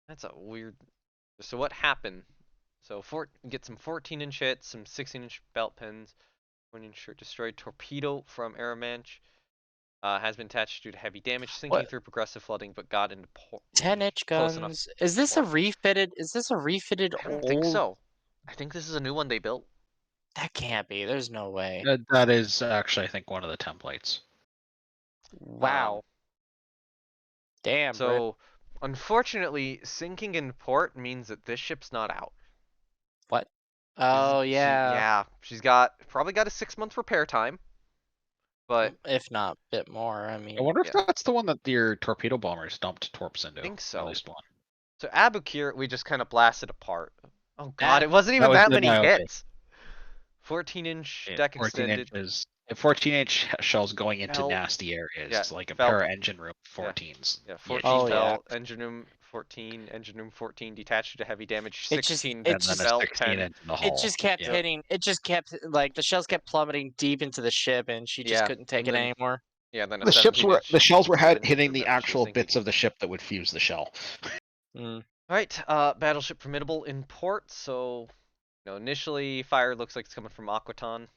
That's a weird. So what happened? So get some 14-inch hits, some 16-inch belt pins, 1-inch destroyed torpedo from Aramanch. Has been attached due to heavy damage, sinking What? through progressive flooding, but got into port. 10-inch Close enough. guns. Is this a port. refitted? Is this a refitted I don't old? think so. I think this is a new one they built. That can't be. There's no way. That is actually, I think, one of the templates. Wow. Damn, Brit. So, unfortunately, sinking in port means that this ship's not out. What? Oh yeah. She's probably got a 6-month repair time. But If not a bit more. I mean. I wonder if Yeah. that's the one that your torpedo bombers dumped torps into. I think so. At least one. So Abukir, we just kind of blasted apart. Oh god, That- it wasn't even was that the many Niobe. hits. 14-inch deck 14 extended. inches. 14-inch shells going into Fell. nasty areas, Yeah, like a fell. pair of engine room 14s. Yeah, 14 Oh, fell. Engine room 14. Engine room 14 detached to heavy damage. It just- 16 it And just- then a fell. 16 10. into the It hull. just kept Yeah. hitting. It just kept like the shells kept plummeting deep into the ship, and she just Yeah, couldn't take and it then- anymore. Yeah, then a The 17-inch shells were seven hitting or the whatever she was actual thinking. bits of the ship that would fuse the shell. Mm. Alright, battleship formidable in port. So, initially fire looks like it's coming from Aquaton.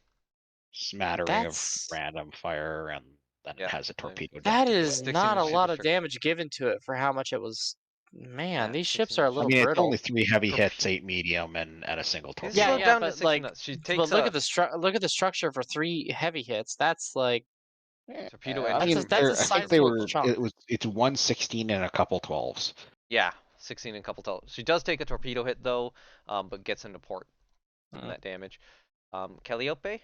Smattering That's- of random fire, and then Yeah, it has a torpedo. That dumped into is it. 16 not a ship lot of destroyer. damage given to it for how much it was. Man, Yeah, these ships 16 are a inch. I little mean, it's brittle. only 3 heavy Torpe- hits, 8 medium, and a single It's torpedo. Yeah, slowed yeah, down to but 16 like, knots. She but takes look a at the look at the structure for 3 heavy hits. That's like torpedo I engine mean, room that's a hit. I think they sizable were. chunk. It's 116 and a couple 12s. Yeah, 16 and a couple tell. She does take a torpedo hit though, but gets into port from Mm. that damage. Calliope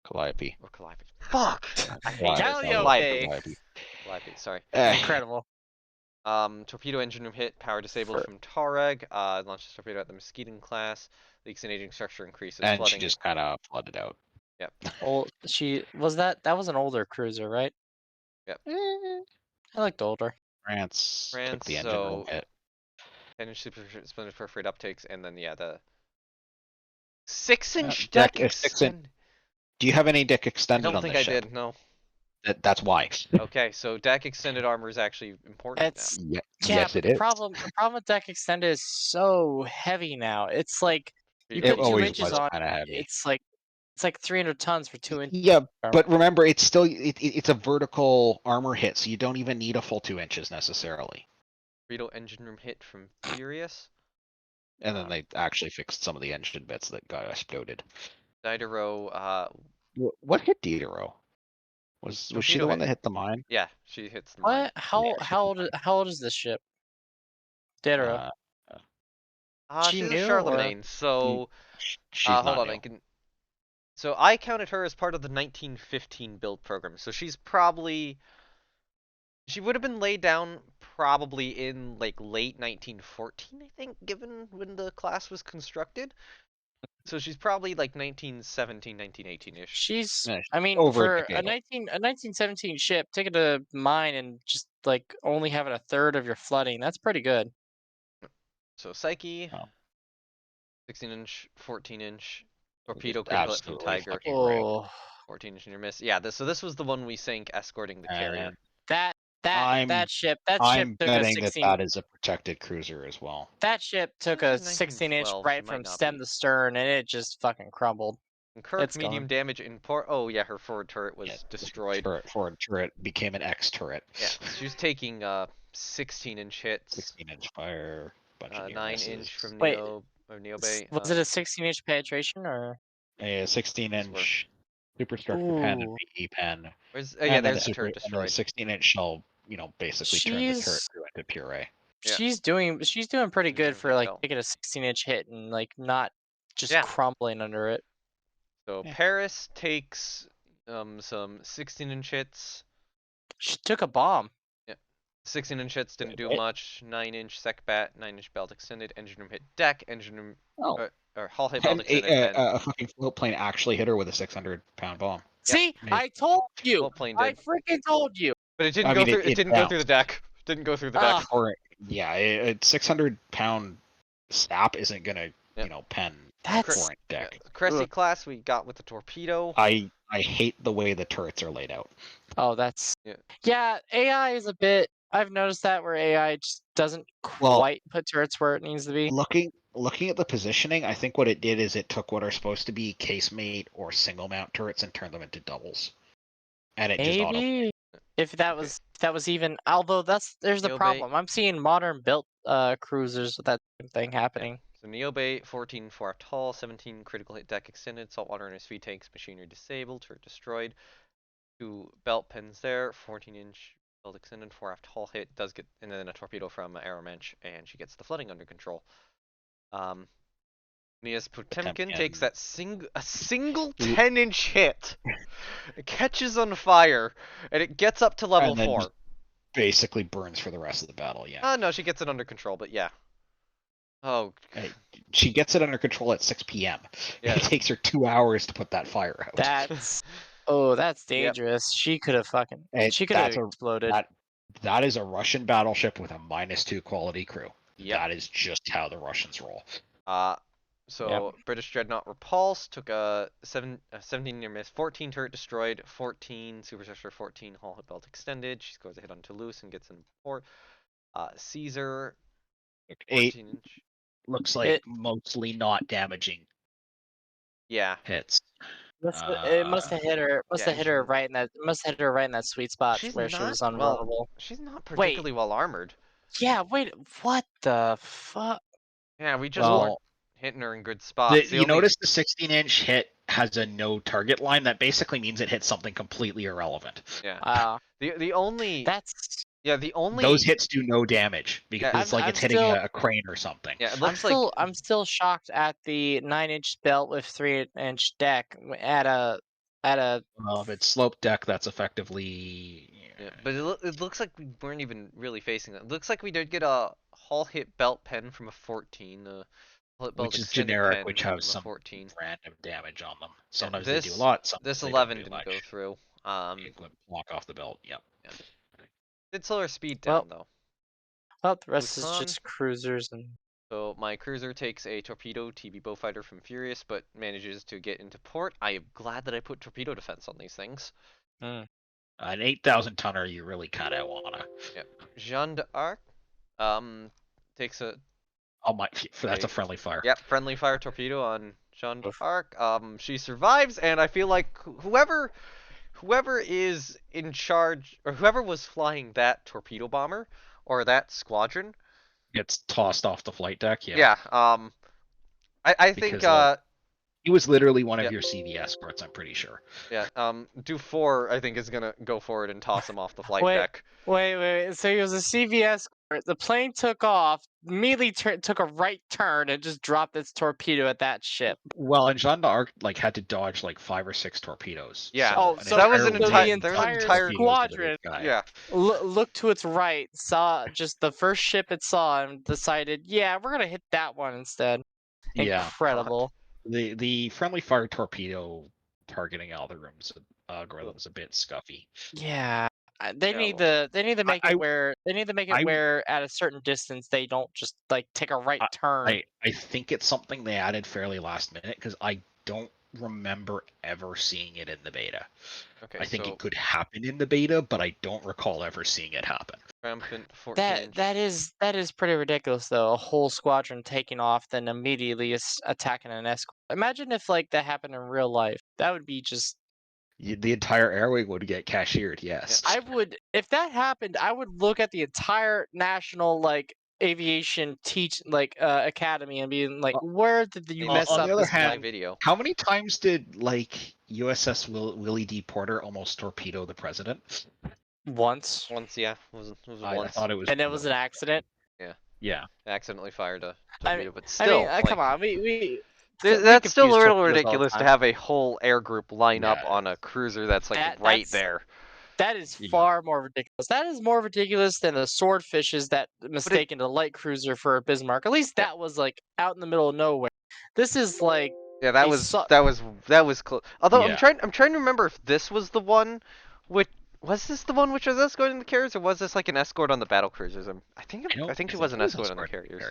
Calliope. or Calliope? Fuck! I hate this. Calliope. Calliope, sorry. Incredible. Torpedo engine room hit, power disabled For- from Tareg. Launches torpedo at the Mosquitoon class. Leaks in aging structure increases. And flooding. she just kind of flooded out. Yep. She was that was an older cruiser, right? Yep. I liked older. France took the engine room so hit. 10-inch splendid perforated uptakes, and then the 6-inch deck deck is 6 in- extend. Do you have any deck I extended don't on think this I ship? did. No. That's why. Okay, so deck extended armor is actually important It's now. Yes, but it is. the problem with deck extended is so heavy now. It's like you It put 2 always inches was on. kind of heavy. It's like 300 tons for 2 inches. Yeah, armor. but remember, it's still it's a vertical armor hit, so you don't even need a full 2 inches necessarily. Torpedo engine room hit from Furious. And then they actually fixed some of the engine bits that got exploded. Diderot, What hit Diderot? Was she Torpedo the one hit. that hit the mine? yeah, she hits the mine. What? How old is this ship? Diderot. She She's a new, or- Charlemagne, so She's hold not on, new. So I counted her as part of the 1915 build program. So she would have been laid down probably in like late 1914, I think, given when the class was constructed. So she's probably like 1917, 1918-ish. She's. Yeah, I mean, over a for decade. a 1917 ship, take it to mine and just like only having a third of your flooding. That's pretty good. So Psyche, Oh. 16-inch, 14-inch, torpedo, Just critical hit from absolutely Tiger, fucking wrecked. Oh, 14-inch near miss. Yeah, so this was the one we sank escorting the carrier. And that I'm ship I'm took a betting that 16. that is a protected cruiser as well. That ship took This a is 16-inch 1912, right she might from not stem be. to stern, and it just fucking crumbled. Kirk, It's medium gone. damage in port. Oh yeah, her forward turret was Yeah, destroyed. Forward turret became an X turret. Yeah, she was taking 16-inch hits. 16-inch fire, bunch of near 9-inch misses. from Wait, Neo Bay. Was it a 16-inch penetration or? A 16-inch superstructure pen and Ooh, VE pen, Where's, oh yeah, and then there's the turret and then the destroyed. 16-inch shall basically turn the turret she's through into puree. Yeah. she's doing pretty good Engineering for hit like belt. taking a 16-inch hit and like not just Yeah. crumbling under it. So Yeah. Paris takes some 16-inch hits. She took a bomb. 16-inch hits didn't do Right. much. 9-inch SecBat, 9-inch belt extended, engine room hit deck, engine room Oh, or hull hit belt and extended, and a fucking float plane actually hit her with a 600-pound bomb. Yep. See, Amazing. I told you. float plane I did, freaking told you. but it didn't I go mean, through. It it didn't go through the bounced. deck. Didn't go through the Ah. deck. Or yeah, a 600-pound sap isn't gonna Yep. pen That's- 4-inch deck. Cressy Ugh. class we got with the torpedo. I hate the way the turrets are laid out. Oh, that's Yeah. yeah. AI is a bit. I've noticed that where AI just doesn't Well- quite put turrets where it needs to be. Looking at the positioning, I think what it did is it took what are supposed to be casemate or single mount turrets and turned them into doubles. And it just auto. Maybe if that was even. Although there's the Neo Bay- problem. I'm seeing modern built cruisers with that same thing happening. So Neo Bay, 14 4 aft hull, 17 critical hit deck extended, saltwater in his feed tanks, machinery disabled, turret destroyed. 2 belt pens there, 14-inch belt extended, 4 aft hull hit, does get, and then a torpedo from Aeromensch, and she gets the flooding under control. Nias Potemkin takes that a single 10-inch hit. It catches on fire, and it gets up to level And then 4. just basically burns for the rest of the battle. Yeah. No, she gets it under control, but yeah. Oh, She gets it under control at 6 p.m. Yeah. It takes her 2 hours to put that fire out. That's that's dangerous. She could have fucking. And She could have that's a- exploded. That is a Russian battleship with a -2 quality crew. Yep. That is just how the Russians roll. So British Dreadnought Repulse took a 17 near miss, 14 turret destroyed, 14 superstructure, 14 hull hit belt extended. She scores a hit on Toulouse and gets in port. Caesar, 8 14-inch. looks like mostly not damaging Yeah, hits. It must have hit her. Must yeah, have hit her she- right in that. Must have hit her right in that sweet spot she's where she not was well. unvulnerable. She's not particularly well armored. Yeah. Wait. What the fuck? Yeah, we just Well, weren't hitting her in good spots. you notice the 16-inch hit has a no target line. That basically means it hits something completely irrelevant. Yeah. Wow. The only That's. the only Those hits do no damage because Yeah, it's like I'm it's hitting still- a crane or something. Yeah, it I'm looks like still. I'm still shocked at the 9-inch belt with 3-inch deck at a. Well, if it's slope deck, that's effectively. Yeah, but it looks like we weren't even really facing that. It looks like we did get a hull hit belt pen from a 14, hull hit belt Which is extended generic, pen which from has a some 14. random damage on them. Sometimes this- they do a lot. Sometimes This they 11 don't do didn't much. go through. It would block off the belt. Yep. Did slow our speed Well- down though. Well, the rest is Busan. just cruisers and. So my cruiser takes a torpedo TB Bowfighter from Furious, but manages to get into port. I am glad that I put torpedo defense on these things. An 8,000 tonner, you really kind of wanna. Jeanne d'Arc, takes a Oh my! That's a friendly fire. friendly fire torpedo on Jeanne d'Arc. She survives, and I feel like whoever is in charge, or whoever was flying that torpedo bomber or that squadron, Gets tossed off the flight deck. Yeah. yeah. I think Because, he was literally one of yeah. your CV escorts. I'm pretty sure. yeah. Dufour I think is gonna go for it and toss him off the flight Wait. deck. Wait. So he was a CVS. The plane took off, immediately took a right turn, and just dropped its torpedo at that ship. Well, and Jeanne d'Arc had to dodge like 5 or 6 torpedoes. Yeah. Oh, an so that was an entire entire- wave there was of an entire torpedoes squadron. into this guy. Yeah. Looked to its right, saw just the first ship it saw, and decided, yeah, we're gonna hit that one instead. Yeah. Incredible. The friendly fire torpedo targeting algorithm's a bit scuffy. Yeah. They Yeah, need well, they need to make I- it where they need to make it I- where at a certain distance they don't just like take a right turn. I think it's something they added fairly last minute because I don't remember ever seeing it in the beta. Okay, I think so it could happen in the beta, but I don't recall ever seeing it happen. triumphant 14-inch. That is pretty ridiculous though. A whole squadron taking off, then immediately attacking an escort. Imagine if like that happened in real life. That would be just. The entire air wing would get cashiered. Yes. I would, if that happened, I would look at the entire national like aviation academy and be like, where did you Hey, mess this on up the other this hand, time? video. How many times did like USS Willie D. Porter almost torpedo the president? Once, Once, yeah, it was I once. thought it was. and it was an accident. Yeah. Accidentally fired a I torpedo, mean, but still, like, come on, we that's still confuse a little torpedoes all the ridiculous to time. have a whole air group line up Yeah. on a cruiser that's like right That's- there. That is Yeah. far more ridiculous. That is more ridiculous than the swordfishes that mistaken the light cruiser for a Bismarck. At least Yeah. that was like out in the middle of nowhere. This is like Yeah, that a was su- close. Although Yeah. I'm trying to remember if this was the one, which was this the one which was escorting the carriers, or was this like an escort on the battle cruisers? I think she was an escort on the carriers.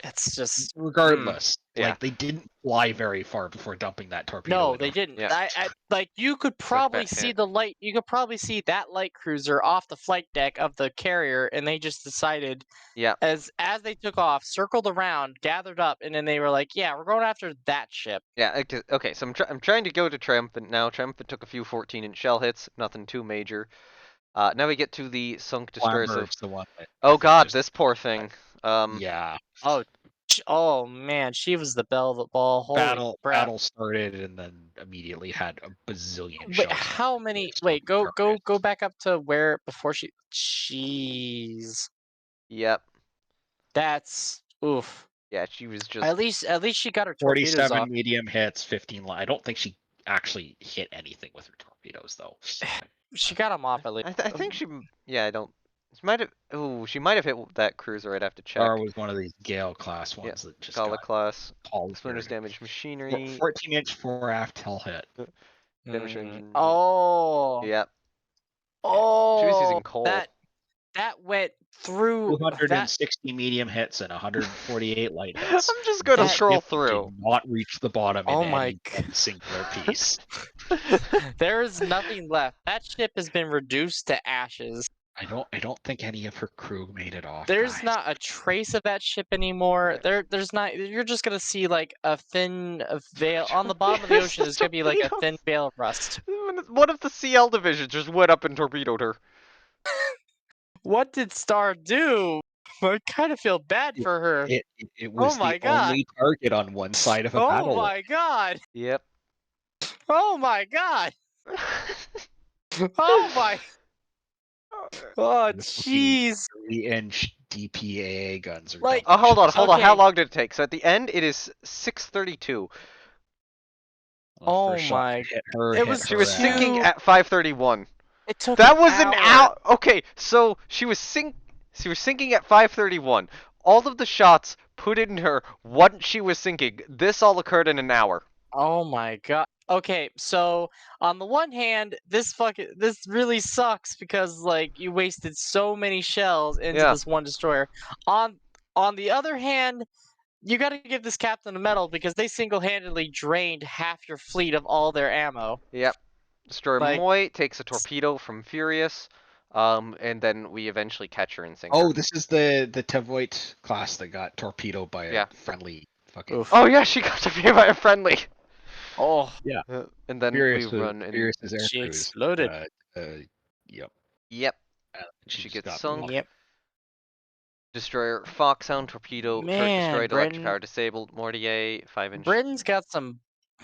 it's just Regardless, Yeah. like they didn't fly very far before dumping that torpedo. no, in they the- didn't. Yeah. I like you could probably see the light. You could probably see that light cruiser off the flight deck of the carrier, and they just decided. Yeah. As they took off, circled around, gathered up, and then they were like, "Yeah, we're going after that ship." Yeah. Okay. So I'm trying to go to Triumphant now. Triumphant took a few 14-inch shell hits, nothing too major. Now we get to the sunk destroyer. Flamber's the one that I Oh think God, just- this poor thing. Yeah. Oh man, she was the belle of the ball. Holy crap! Battle started and then immediately had a bazillion Wait, shells. how many? It's Wait, fucking go back up to where before she. Jeez, Yep. that's oof. Yeah, she was just. At least she got her torpedoes 47 off. medium hits, 15 light. I don't think she actually hit anything with her torpedoes though. She got them off at least. I think she. Yeah, I don't. She might have. Oh, she might have hit that cruiser. I'd have to check. Or was one of these Gale class ones that just Gala got class. hauled Exploders here. damage machinery. 14-inch 4-aft hell hit. Damage engine. Oh. Yep. Oh. She was using coal. That went through. 260 medium hits and 148 light hits. I'm just gonna That scroll Ship through. Did not reach the bottom Oh in my any one singular piece. There is nothing left. That ship has been reduced to ashes. I don't think any of her crew made it off. There's guys. not a trace of that ship anymore. Yeah. There's not. You're just gonna see like a thin veil on the bottom of the ocean. Is gonna be like a thin veil of rust. One of the CL divisions just went up and torpedoed her. What did Star do? I kind of feel bad for her. It was my the God. only target on one side of a Oh battle. my god! Yep. Oh my god! Oh my! Oh jeez! 3-inch DPAA guns are Like- dumping Hold on. ships. How Okay. long did it take? So at the end, it is 6:32. The Oh first shot my- hit her, it hit was- She her was ass. sinking Two- at 5:31. It took. That was an hour. hour. Okay, so she was sinking at 5:31. All of the shots put in her once she was sinking. This all occurred in an hour. Oh my god. Okay, so on the one hand, this really sucks because like you wasted so many shells into Yeah. this one destroyer. On the other hand, you got to give this captain a medal because they single-handedly drained half your fleet of all their ammo. Yep. Destroyer Like- Moy takes a torpedo from Furious, and then we eventually catch her and sink her. Oh, this is the Tevoit class that got torpedoed by a Yeah. friendly fucking. Oof. Oh yeah, she got torpedoed by a friendly. Oh, And then Furious we was- run and Furious's air she crews, exploded. Yep. yep. She She just gets got sunk. blown. Yep. Destroyer Foxhound torpedo Man, destroyed, electric Britain- power disabled, Mortier 5-inch.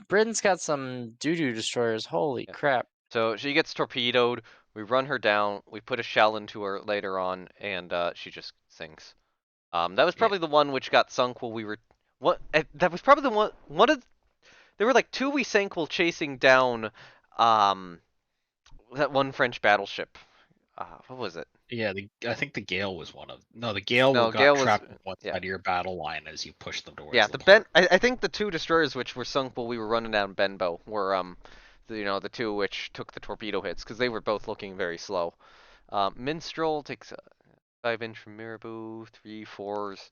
Britain's got some doo-doo destroyers. Holy Yeah. crap. So she gets torpedoed. We run her down. We put a shell into her later on, and she just sinks. That was probably the one which got sunk while we were. That was probably the one. One of. There were like two we sank while chasing down. That one French battleship. What was it? Yeah, I think the Gale was one of. No, the Gale No, got Gale was- trapped on one yeah. side of your battle line as you pushed them towards. Yeah, the the port. I think the two destroyers which were sunk while we were running down Benbow were the two which took the torpedo hits because they were both looking very slow. Minstrel takes a 5-inch from Marabou, 3 4s,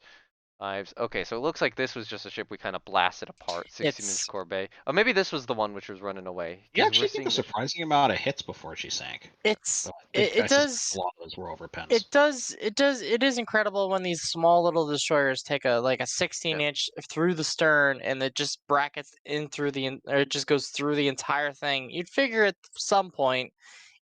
5s. Okay, so it looks like this was just a ship we kind of blasted apart. 16-inch It's Corbeil. Oh, maybe this was the one which was running away. You 'Cause we're actually get seeing a this. surprising amount of hits before she sank. it's So it, I it suspect does a lot of those were over it pens. it is incredible when these small little destroyers take a 16-inch through the stern and it just brackets in through or it just goes through the entire thing. You'd figure at some point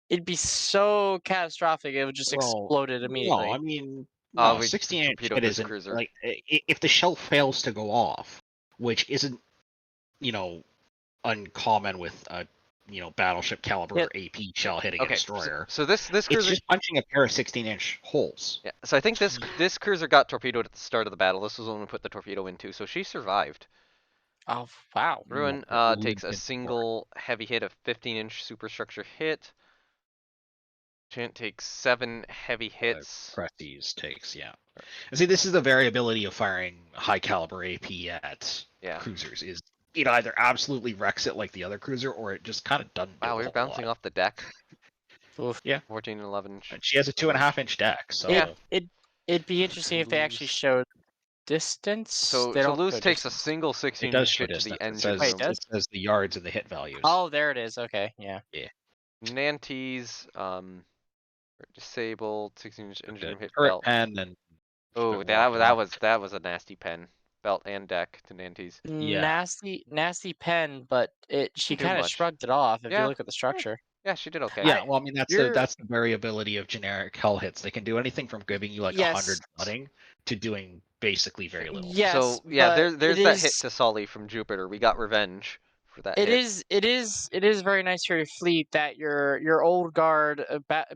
it'd be so catastrophic it would just Well, explode it no, immediately. I mean, no, We 16-inch torpedoed hit this isn't cruiser. like if the shell fails to go off, which isn't, uncommon with a, battleship caliber Yep. AP shell hitting a Okay, destroyer. so this It's cruiser. just punching a pair of 16-inch holes. Yeah, so I think this cruiser got torpedoed at the start of the battle. This was when we put the torpedo into, so she survived. Oh wow. Ruin Well, takes a it's single heavy hit of 15-inch superstructure hit. Chant takes 7 heavy hits. Prestige takes, yeah. And see, this is the variability of firing high caliber AP at cruisers. Is it either absolutely wrecks it like the other cruiser, or it just kind of doesn't do Wow, a we were whole bouncing lot. off the deck. Oof. Yeah. 14 and 11 inch. And she has a 2.5-inch deck, so It'd be interesting if they actually showed distance. So They don't Toulouse show takes a distance. single it 16 does inch show hit to distance. the It engine says, Wait, room. does? it says the yards and the hit values. Oh, there it is. Okay, yeah. Nantes, disabled, 16 inch engine room hit turret belt. pen and Oh, that was a nasty pen. Belt and deck to Nantes. Yeah. Nasty pen, but she Didn't do kind of much. shrugged it off if you Yeah. look at the structure. Yeah, she did okay. Yeah, well, I mean that's you're- the variability of generic hull hits. They can do anything from giving you like 100 Yes. flooding to doing basically very little. Yes, So yeah, but there's it that hit is- to Sully from Jupiter. We got revenge for that It hit. is very nice for your fleet that your old guard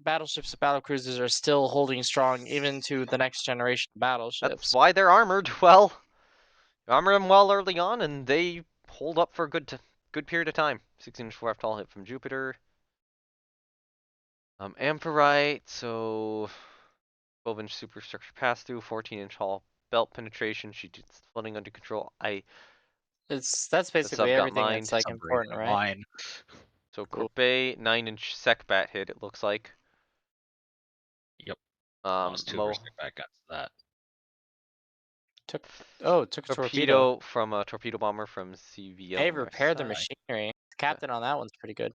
battleships and battle cruisers are still holding strong even to the next generation of battleships. That's why they're armored well. Armor them well early on, and they hold up for a good period of time. 16-inch 4F tall hit from Jupiter. Amphitrite, so 12-inch superstructure pass through, 14-inch hull belt penetration. She gets flooding under control. That's sub basically got everything mined. that's important, right? Mine. So Cool. Corbeil, 9-inch sec bat hit. It looks like. Yep. Um, Lost 2 Mo back guns to that. Took a torpedo. torpedo from a torpedo bomber from CVL. Hey, repaired the Side. machinery. The captain on that one's pretty good.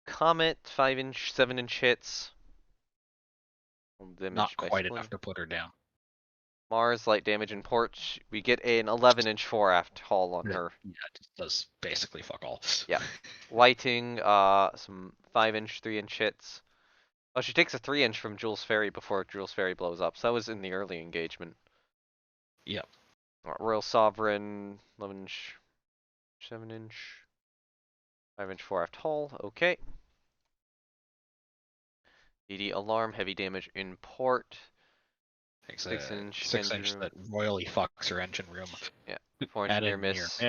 Comet, 5-inch, 7-inch hits. Not quite enough to put her down. Mars, light damage in port. We get an 11-inch 4-aft hull on her. Yeah, it does basically fuck all. Yeah. Whiting, some 5-inch, 3-inch hits. Oh, she takes a 3-inch from Jules Ferry before Jules Ferry blows up. So that was in the early engagement. Yep. Royal Sovereign, 11-inch, 7-inch, 5-inch 4-aft hull. Okay. DD alarm, heavy damage in port. Takes 6-inch 6-inch that royally fucks her engine room. Yeah. 4-inch Add near in miss.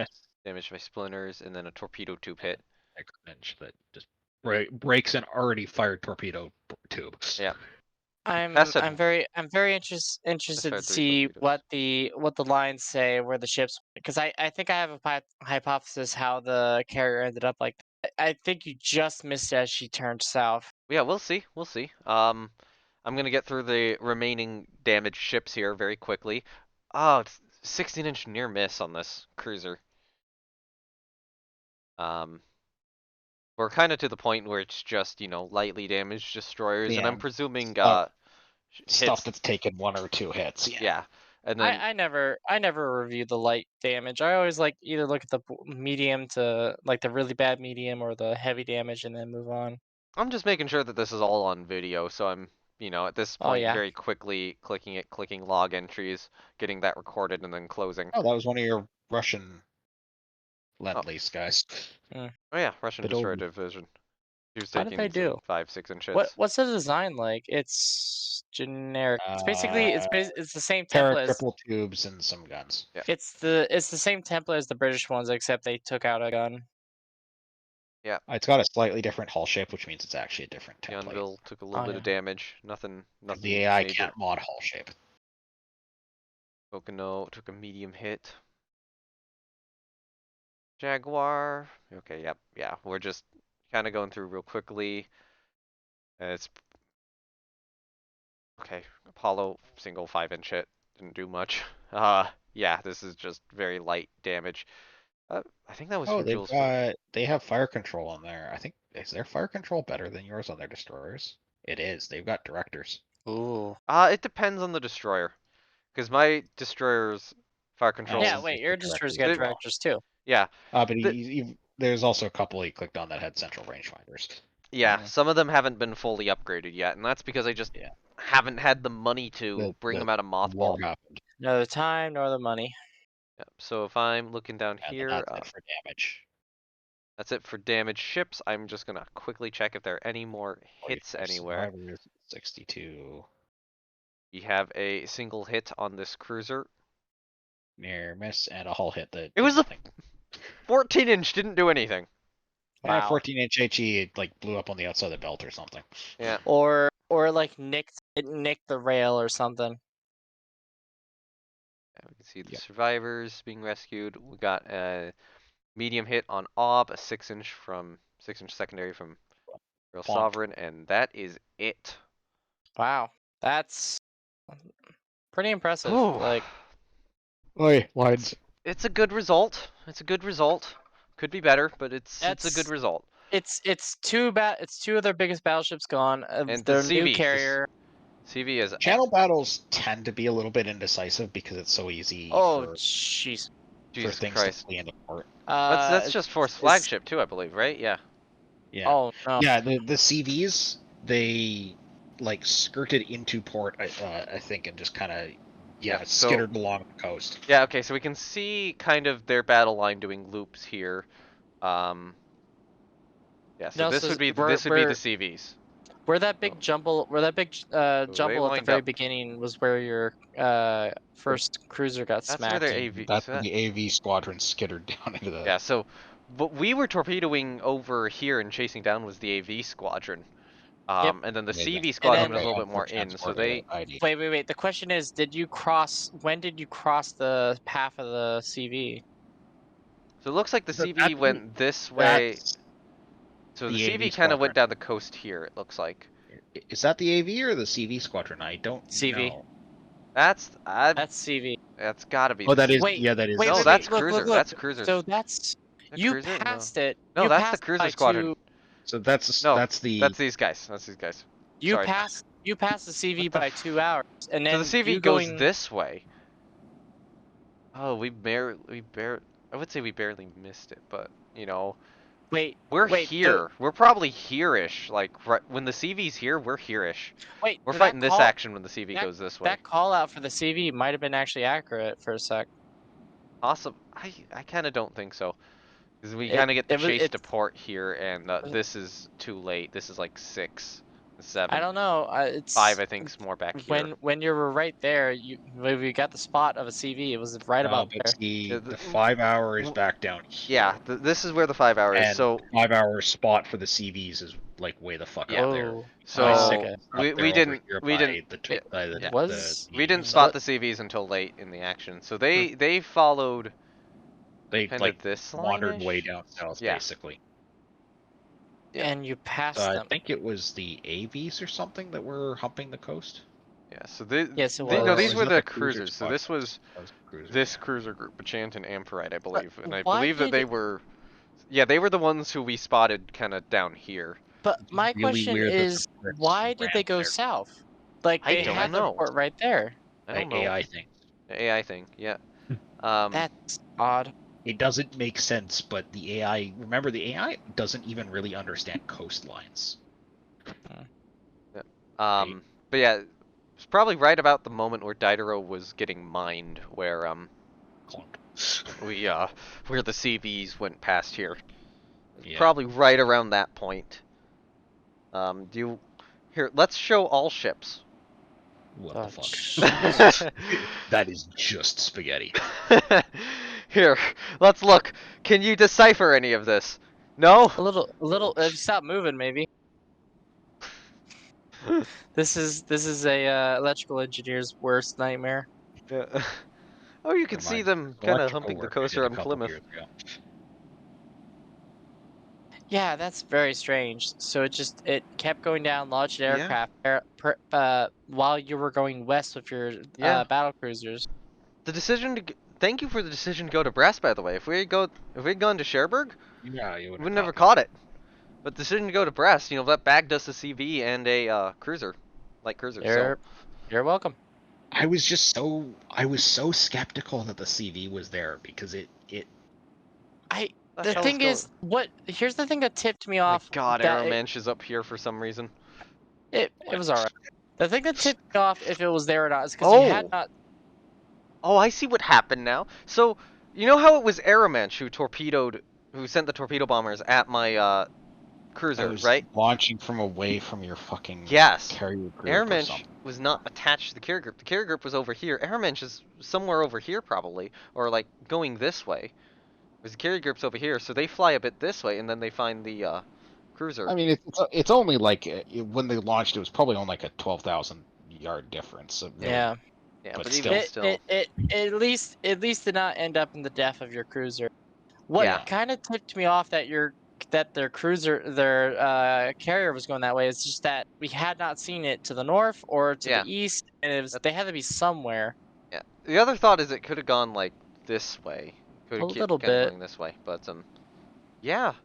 Damaged by splinters, and then a torpedo tube hit. 6-inch that just breaks an already fired torpedo tube. Yeah. I'm very interested to fired 3 see torpedoes. what the lines say where the ships, because I think I have a hypothesis how the carrier ended up like that. I think you just missed as she turned south. Yeah, we'll see. We'll see. I'm gonna get through the remaining damaged ships here very quickly. Oh, it's 16-inch near miss on this cruiser. We're kind of to the point where it's just, lightly damaged destroyers, and Yeah. I'm presuming Stuff hits. that's taken 1 or 2 hits. Yeah. And then I never review the light damage. I always either look at the medium to the really bad medium or the heavy damage and then move on. I'm just making sure that this is all on video, so I'm, at this Oh, point yeah. very quickly clicking log entries, getting that recorded, and then closing. Oh, that was one of your Russian Lend-Lease guys. Oh yeah, Russian Destroyer Bedouin. Division. She was How did they taking do? 5, 6-inch hits. What's the design like? It's generic. It's basically it's the same Pair of template as triple tubes and some guns. Yeah. it's the same template as the British ones, except they took out a gun. Yeah. It's got a slightly different hull shape, which means it's actually a different template. Yonville took a little bit of damage. Nothing. The AI major. can't mod hull shape. Pocono took a medium hit. Jaguar. Okay, yep, yeah. We're just kind of going through real quickly. It's okay. Apollo single 5-inch hit didn't do much. Yeah, this is just very light damage. I think that was Oh, for they've Jules. got they have fire control on there. I think is their fire control better than yours on their destroyers? It is. They've got directors. Ooh. It depends on the destroyer, because my destroyer's fire control. Yeah, Yes, wait, it's your the destroyers directors got as well. directors too. Yeah, But The- there's also a couple he clicked on that had central rangefinders. yeah. Some of them haven't been fully upgraded yet, and that's because I just Yeah. haven't had the money to bring them out of War mothball. happened, Neither the time nor the money. Yep. So if I'm looking down and then here, that's it for damage. that's it for damaged ships. I'm just gonna quickly check if there are any more hits 44 anywhere. survivors, 62 We have a single hit on this cruiser. near miss and a hull hit that. It was did a nothing. 14-inch, didn't do anything. Yeah, Wow. 14-inch HE it, like blew up on the outside of the belt or something. Yeah. Or like nicked the rail or something. We can see the Yep. survivors being rescued. We got a medium hit on Ob, a 6-inch secondary from Real Plonked. Sovereign, and that is it. Wow, that's pretty impressive. Ooh. Like, Oi, lines. It's a good result. It's a good result. Could be better, but it's a good That's- result. it's two of their biggest battleships gone. And Their the new CV, carrier. CV is Channel battles tend to be a little bit indecisive because it's so easy Oh, for jeez. Jesus things Christ. to flee into port. That's just Force flagship too, I believe, right? Yeah. Yeah. Oh no. Yeah, the CVs they like skirted into port, I think, and just kind of Yeah, so- skittered along the coast. Yeah. Okay, so we can see kind of their battle line doing loops here. Yeah. So No, this so would be we're- the CVs. Where that big jumble at the lined very up. beginning was where your first cruiser got That's where smacked. their AV. That's so where that- the AV squadron skittered down into the. Yeah. So what we were torpedoing over here and chasing down was the AV squadron. Yep. And then the Yeah, CV And squadron then- was a little Right, bit more for in. So transport they. ID. Wait. The question is, when did you cross the path of the CV? So it looks like the So CV that's- went this way. That's, So the the CV AV kind of went squadron. down the coast here. It looks like. is that the AV or the CV squadron? I don't CV. know. That's CV. that's gotta be. Oh, the that is. CV. Wait, Yeah, that is. Wait, No, wait, that's wait, cruiser. Look. That's cruiser. So that's The you cruiser? passed No. it. No, you that's passed the cruiser by squadron. two- So that's No, the. That's these guys. That's these guys. You Sorry. passed the CV What the by f- 2 hours, and then So the CV you goes going. this way. Oh, we barely. I would say we barely missed it, but you know, Wait, we're wait, here. We're probably here-ish. Like right when the CV's here, we're here-ish. wait. We're that fighting this call- action when the CV that- goes this way. That call out for the CV might have been actually accurate for a sec. Awesome. I kind of don't think so. Because we It- kind of get the it was- chase to it's- port here, and this is too late. This is like 6, 7. I don't know. It's 5, I think, is more back here. when you were right there. We got the spot of a CV. It was right about but there. see, Yeah, the 5 hours back down here. Yeah, this is where the 5 hour is. And So 5 hour spot for the CVs is like way the fuck Yeah. up there. Oh, So okay. we didn't Was we didn't so- spot the CVs until late in the action. So they followed They kind like of this wandered line-ish. way down south, Yeah. basically. Yeah. And you passed I them. think it was the AVs or something that were humping the coast. Yeah. So Yes, it no, was. these Or were is that the cruiser cruisers. So squadron? this was That was the cruiser, this yeah. cruiser group, Bachant and Amperite, I believe, and I why believe that did they it- were. Yeah, they were the ones who we spotted kind of down here. But my really question weird that the is, Brits why did they ran go there. south? Like I they don't had know. the port right there. I don't know. AI thing. The AI thing. Yeah. That's odd. It doesn't make sense, but the AI. Remember, the AI doesn't even really understand coastlines. But yeah, it's probably right about the moment where Diderot was getting mined, where Clunk. where the CVs went past here. Yeah. Probably right around that point. Let's show all ships. What Oh, the fuck? jeez. That is just spaghetti. Here, let's look. Can you decipher any of this? No? A little. If you stop moving, maybe. This is a electrical engineer's worst nightmare. Yeah. Oh, you can Never see mind. them kind of Electrical humping the work I did coaster a on couple Plymouth. years ago. Yeah, that's very strange. So it kept going down, launched Yeah. aircraft while you were going west with your Yeah. battle cruisers. The decision to thank you for the decision to go to Brest, by the way. If we'd gone to Cherbourg, Yeah, you we would would have never caught it. But the decision to go to Brest, that bagged us a CV and a cruiser, light cruiser. So You're welcome. I was so skeptical that the CV was there because the The hell thing is, here's the thing that tipped me my off. God, that Aeromanch is up here for some reason. it was alright. The thing that tipped me off if it was there or not is because Oh. you had not. Oh, I see what happened now. So, you know how it was Aeromanch who sent the torpedo bombers at my cruiser, I was right? launching from away from your fucking Yes. carrier group or Aeromanch something. was not attached to the carrier group. The carrier group was over here. Aeromanch is somewhere over here probably, or like going this way. Because the carrier group's over here, so they fly a bit this way, and then they find the cruiser. I mean, it's only like when they launched, it was probably on like a 12,000 yard difference. So really, Yeah. Yeah, but but still. even still. It at least did not end up in the death of your cruiser. What Yeah. kind of tipped me off that their carrier was going that way is just that we had not seen it to the north or to Yeah. the east, and they had to be somewhere. Yeah. The other thought is it could have gone like this way. Could A have little kept bit. going this way, but yeah.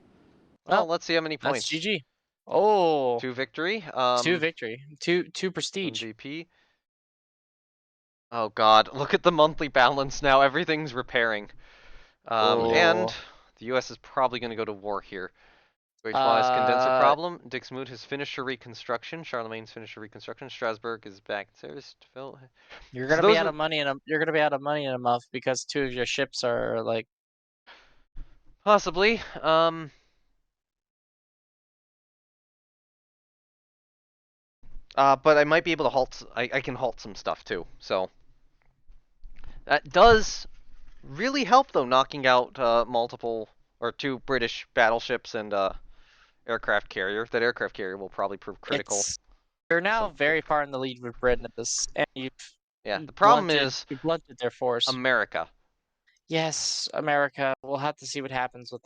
Well, let's see how many That's points. GG. Oh, 2 victory. 2 victory, 2 prestige. MVP. Oh God, look at the monthly balance now. Everything's repairing. And Oh. the U.S. is probably going to go to war here. Great condenser problem. Dixmude has finished her reconstruction. Charlemagne's finished her reconstruction. Strasbourg is back in service. You're gonna be out of money in a month because 2 of your ships are like. Possibly. But I might be able to halt. I can halt some stuff too. So that does really help though, knocking out multiple or 2 British battleships and aircraft carrier. That aircraft carrier will probably prove critical. You're now very far in the lead with Britain at this, and Yeah, the problem is you blunted their force. America. Yes, America. We'll have to see what happens with.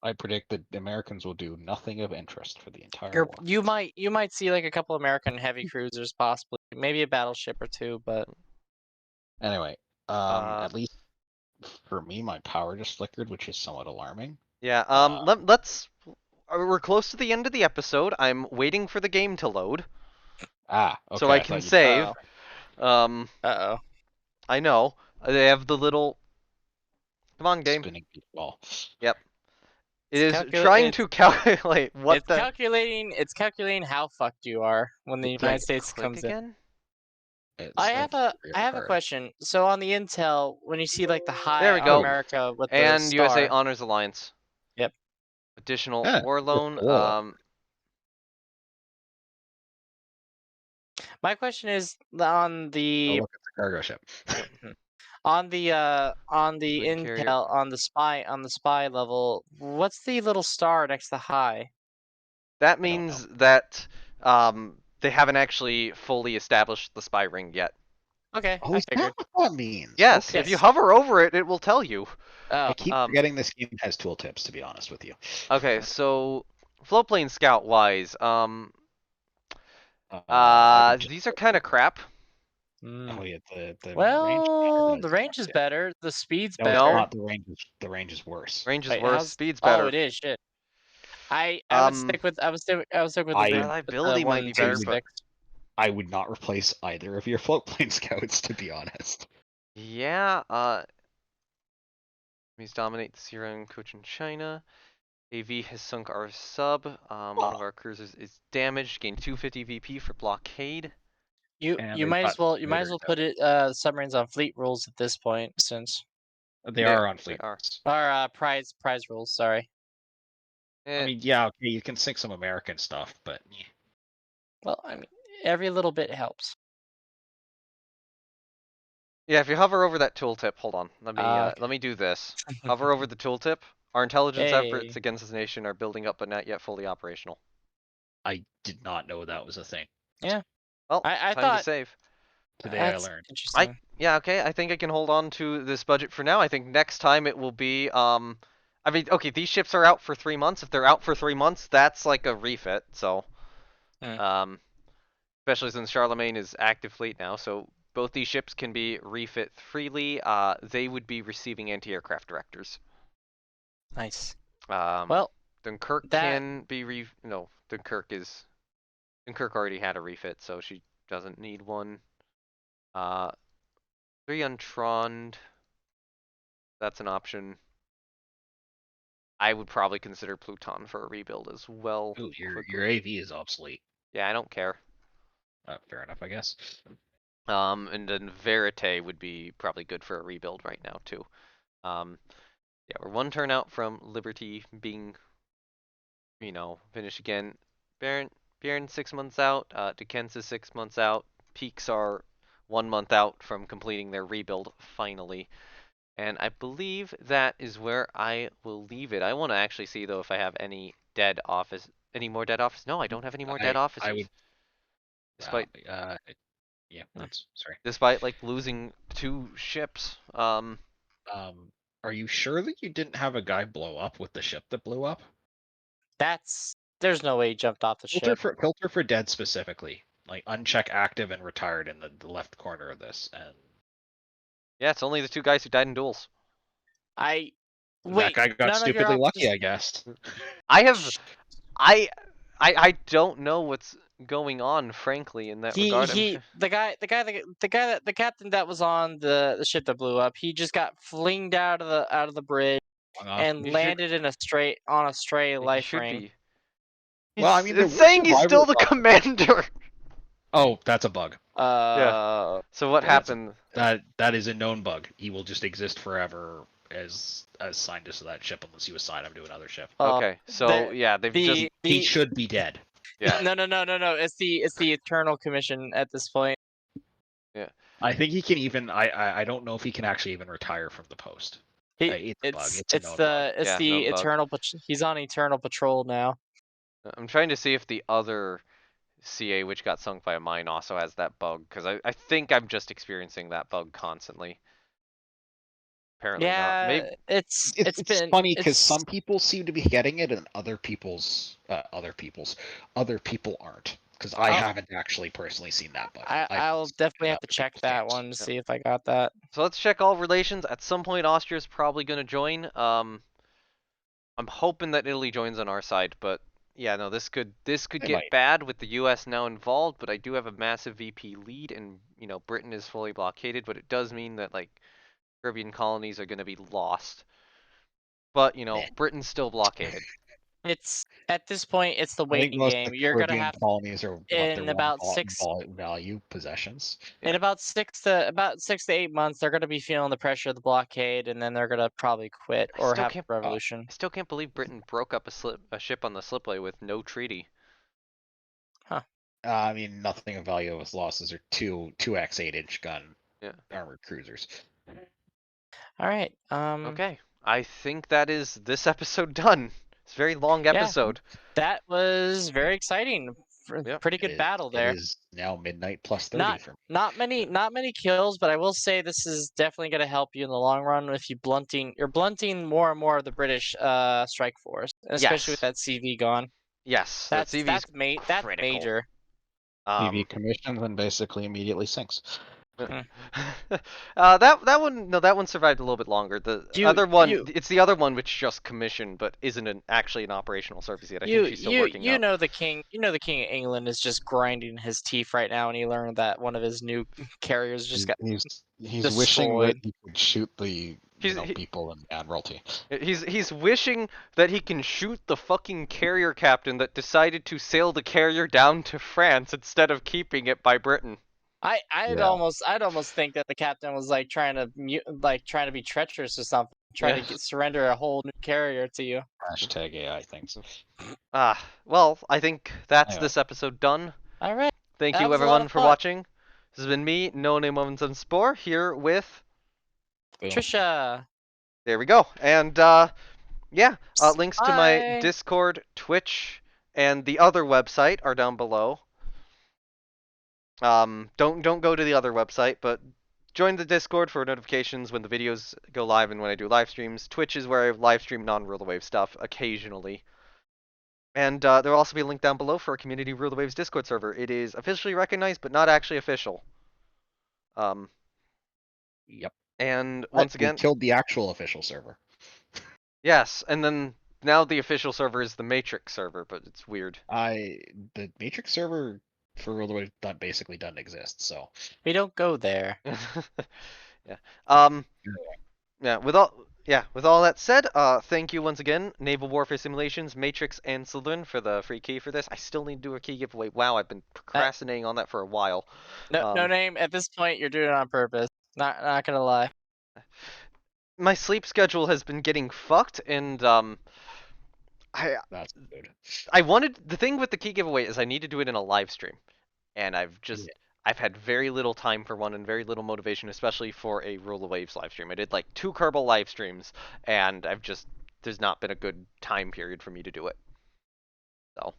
I predict that the Americans will do nothing of interest for the entire war. You might see like a couple American heavy cruisers, possibly, maybe a battleship or 2, but Anyway, at least for me, my power just flickered, which is somewhat alarming. Yeah. Let's. We're close to the end of the episode. I'm waiting for the game to load. Okay, so I can save. Uh-oh. I know. They have the little. Come on, game. Spinning ball. Yep. It is trying to calculate what it's calculating how fucked you are when the United States comes in. I have a question. So on the intel, when you see like the high there we go. America with and the star, USA Honors Alliance. Yep. Additional war loan. Cool. My question is on the look at the cargo ship. on the Good intel carrier. on the spy level, what's the little star next to high? That means that they haven't actually fully established the spy ring yet. Okay. Oh, is that what that means? Yes, Okay. if you hover over it, it will tell you. Oh. I keep forgetting this game has tooltips, to be honest with you. Okay, so floatplane scout wise, these are kind of crap. Oh yeah, the well, range the range is better. The speed's no, better. it's not. The range is worse. Range is Wait, worse. Speed's better. Oh, it is. Shit. I would stick with the reliability might be better, but I would not replace either of your floatplane scouts, to be honest. Yeah. Enemies dominate the Sierra and Cochinchina. AV has sunk our sub. One of our cruisers is damaged. Gained 250 VP for blockade. You might as well put it submarines on fleet rules at this point, since they are on fleet. Or prize rules. Sorry. I mean, yeah, okay, you can sink some American stuff, but well, I mean, every little bit helps. Yeah, if you hover over that tooltip, hold on. Let me do this. Hover over the tooltip. Our intelligence efforts against this nation are building up, but not yet fully operational. I did not know that was a thing. Yeah. Well, I time thought to save. Today I learned. Interesting. Yeah, okay. I think I can hold on to this budget for now. I think next time it will be I mean, okay, these ships are out for 3 months. If they're out for 3 months, that's like a refit. So, especially since Charlemagne is active fleet now, so both these ships can be refit freely. They would be receiving anti-aircraft directors. Nice. Well, Dunkirk that- can be no, Dunkirk already had a refit, so she doesn't need one. 3 untroned. That's an option. I would probably consider Pluton for a rebuild as well. Ooh, your AV is obsolete. Yeah, I don't care. Fair enough, I guess. And then Verite would be probably good for a rebuild right now too. Yeah, we're 1 turn out from Liberty being, finished again. Baron 6 months out. Defense is 6 months out. Peaks are 1 month out from completing their rebuild finally. And I believe that is where I will leave it. I want to actually see though if I have any dead office, any more dead office. No, I don't have any more dead officers. I would. Despite yeah, that's sorry. Despite like losing 2 ships. Are you sure that you didn't have a guy blow up with the ship that blew up? There's no way he jumped off the ship. Filter for dead specifically. Like uncheck active and retired in the left corner of this, and yeah, it's only the 2 guys who died in duels. That guy got stupidly lucky, I guess. I don't know what's going on, frankly, in that regard. The captain that was on the ship that blew up, he just got flinged out of the bridge and landed on a stray life ring. Well, I mean, it's saying he's still the commander. Oh, that's a bug. Yeah. So what happened? That is a known bug. He will just exist forever as scientist of that ship unless you assign him to another ship. Okay, so yeah, he should be dead. Yeah. No. It's the Eternal Commission at this point. Yeah. I think he can even. I don't know if he can actually even retire from the post. It's a bug. It's the Eternal. He's on Eternal Patrol now. I'm trying to see if the other CA which got sunk by a mine also has that bug, because I think I'm just experiencing that bug constantly. Apparently not. Maybe it's funny because some people seem to be getting it and other people aren't. Because I haven't actually personally seen that bug. I'll definitely have to check that one to see if I got that. So let's check all relations. At some point, Austria's probably going to join. I'm hoping that Italy joins on our side, but yeah, no, this could get bad with the U.S. now involved. But I do have a massive VP lead, and Britain is fully blockaded. But it does mean that like Caribbean colonies are going to be lost. But Britain's still blockaded. It's at this point, it's the waiting game. You're gonna have colonies are in about 6 value possessions. In about 6 to 8 months, they're gonna be feeling the pressure of the blockade, and then they're gonna probably quit or have a revolution. I still can't believe Britain broke up a ship on the slipway with no treaty. Huh. I mean, nothing of value was lost. Those are 2x 8-inch gun armored cruisers. All right. Okay. I think that is this episode done. It's a very long episode. That was very exciting. Pretty good battle there. It is now midnight plus 30 for me. Not many kills, but I will say this is definitely going to help you in the long run if you're blunting more and more of the British strike force, especially with that CV gone. Yes, that's major. CV commissions and basically immediately sinks. That one survived a little bit longer. It's the other one which just commissioned but isn't actually an operational service yet. I think she's still working out. The king of England is just grinding his teeth right now, and he learned that one of his new carriers just got he's wishing that he could shoot the people in Admiralty. He's wishing that he can shoot the fucking carrier captain that decided to sail the carrier down to France instead of keeping it by Britain. I'd almost think that the captain was like trying to be treacherous or something, trying to surrender a whole new carrier to you. Hashtag AI thinks. Well, I think that's this episode done. All right. Thank you everyone for watching. This has been me, No Name Moments on Spore, here with Trisha. There we go. And links to my Discord, Twitch, and the other website are down below. Don't go to the other website, but Join the Discord for notifications when the videos go live and when I do live streams. Twitch is where I live stream non-Rule the Wave stuff occasionally. And there will also be a link down below for a community Rule the Waves Discord server. It is officially recognized, but not actually official. Yep. And But once we again, killed the actual official server. yes, and then now the official server is the Matrix server, but it's weird. The Matrix server for World of Warcraft basically doesn't exist. So We don't go there. Yeah. Yeah. With all that said, thank you once again, Naval Warfare Simulations, Matrix, and Slytherin for the free key for this. I still need to do a key giveaway. Wow, I've been procrastinating on that for a while. No name. At this point, you're doing it on purpose. Not gonna lie. My sleep schedule has been getting fucked, and that's good. I wanted the thing with the key giveaway is I need to do it in a live stream, and I've had very little time for one and very little motivation, especially for a Rule of Waves live stream. I did like 2 Kerbal live streams, and there's not been a good time period for me to do it. So.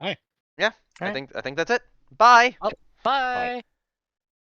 Hi. Yeah, All I think that's it. Bye. Bye.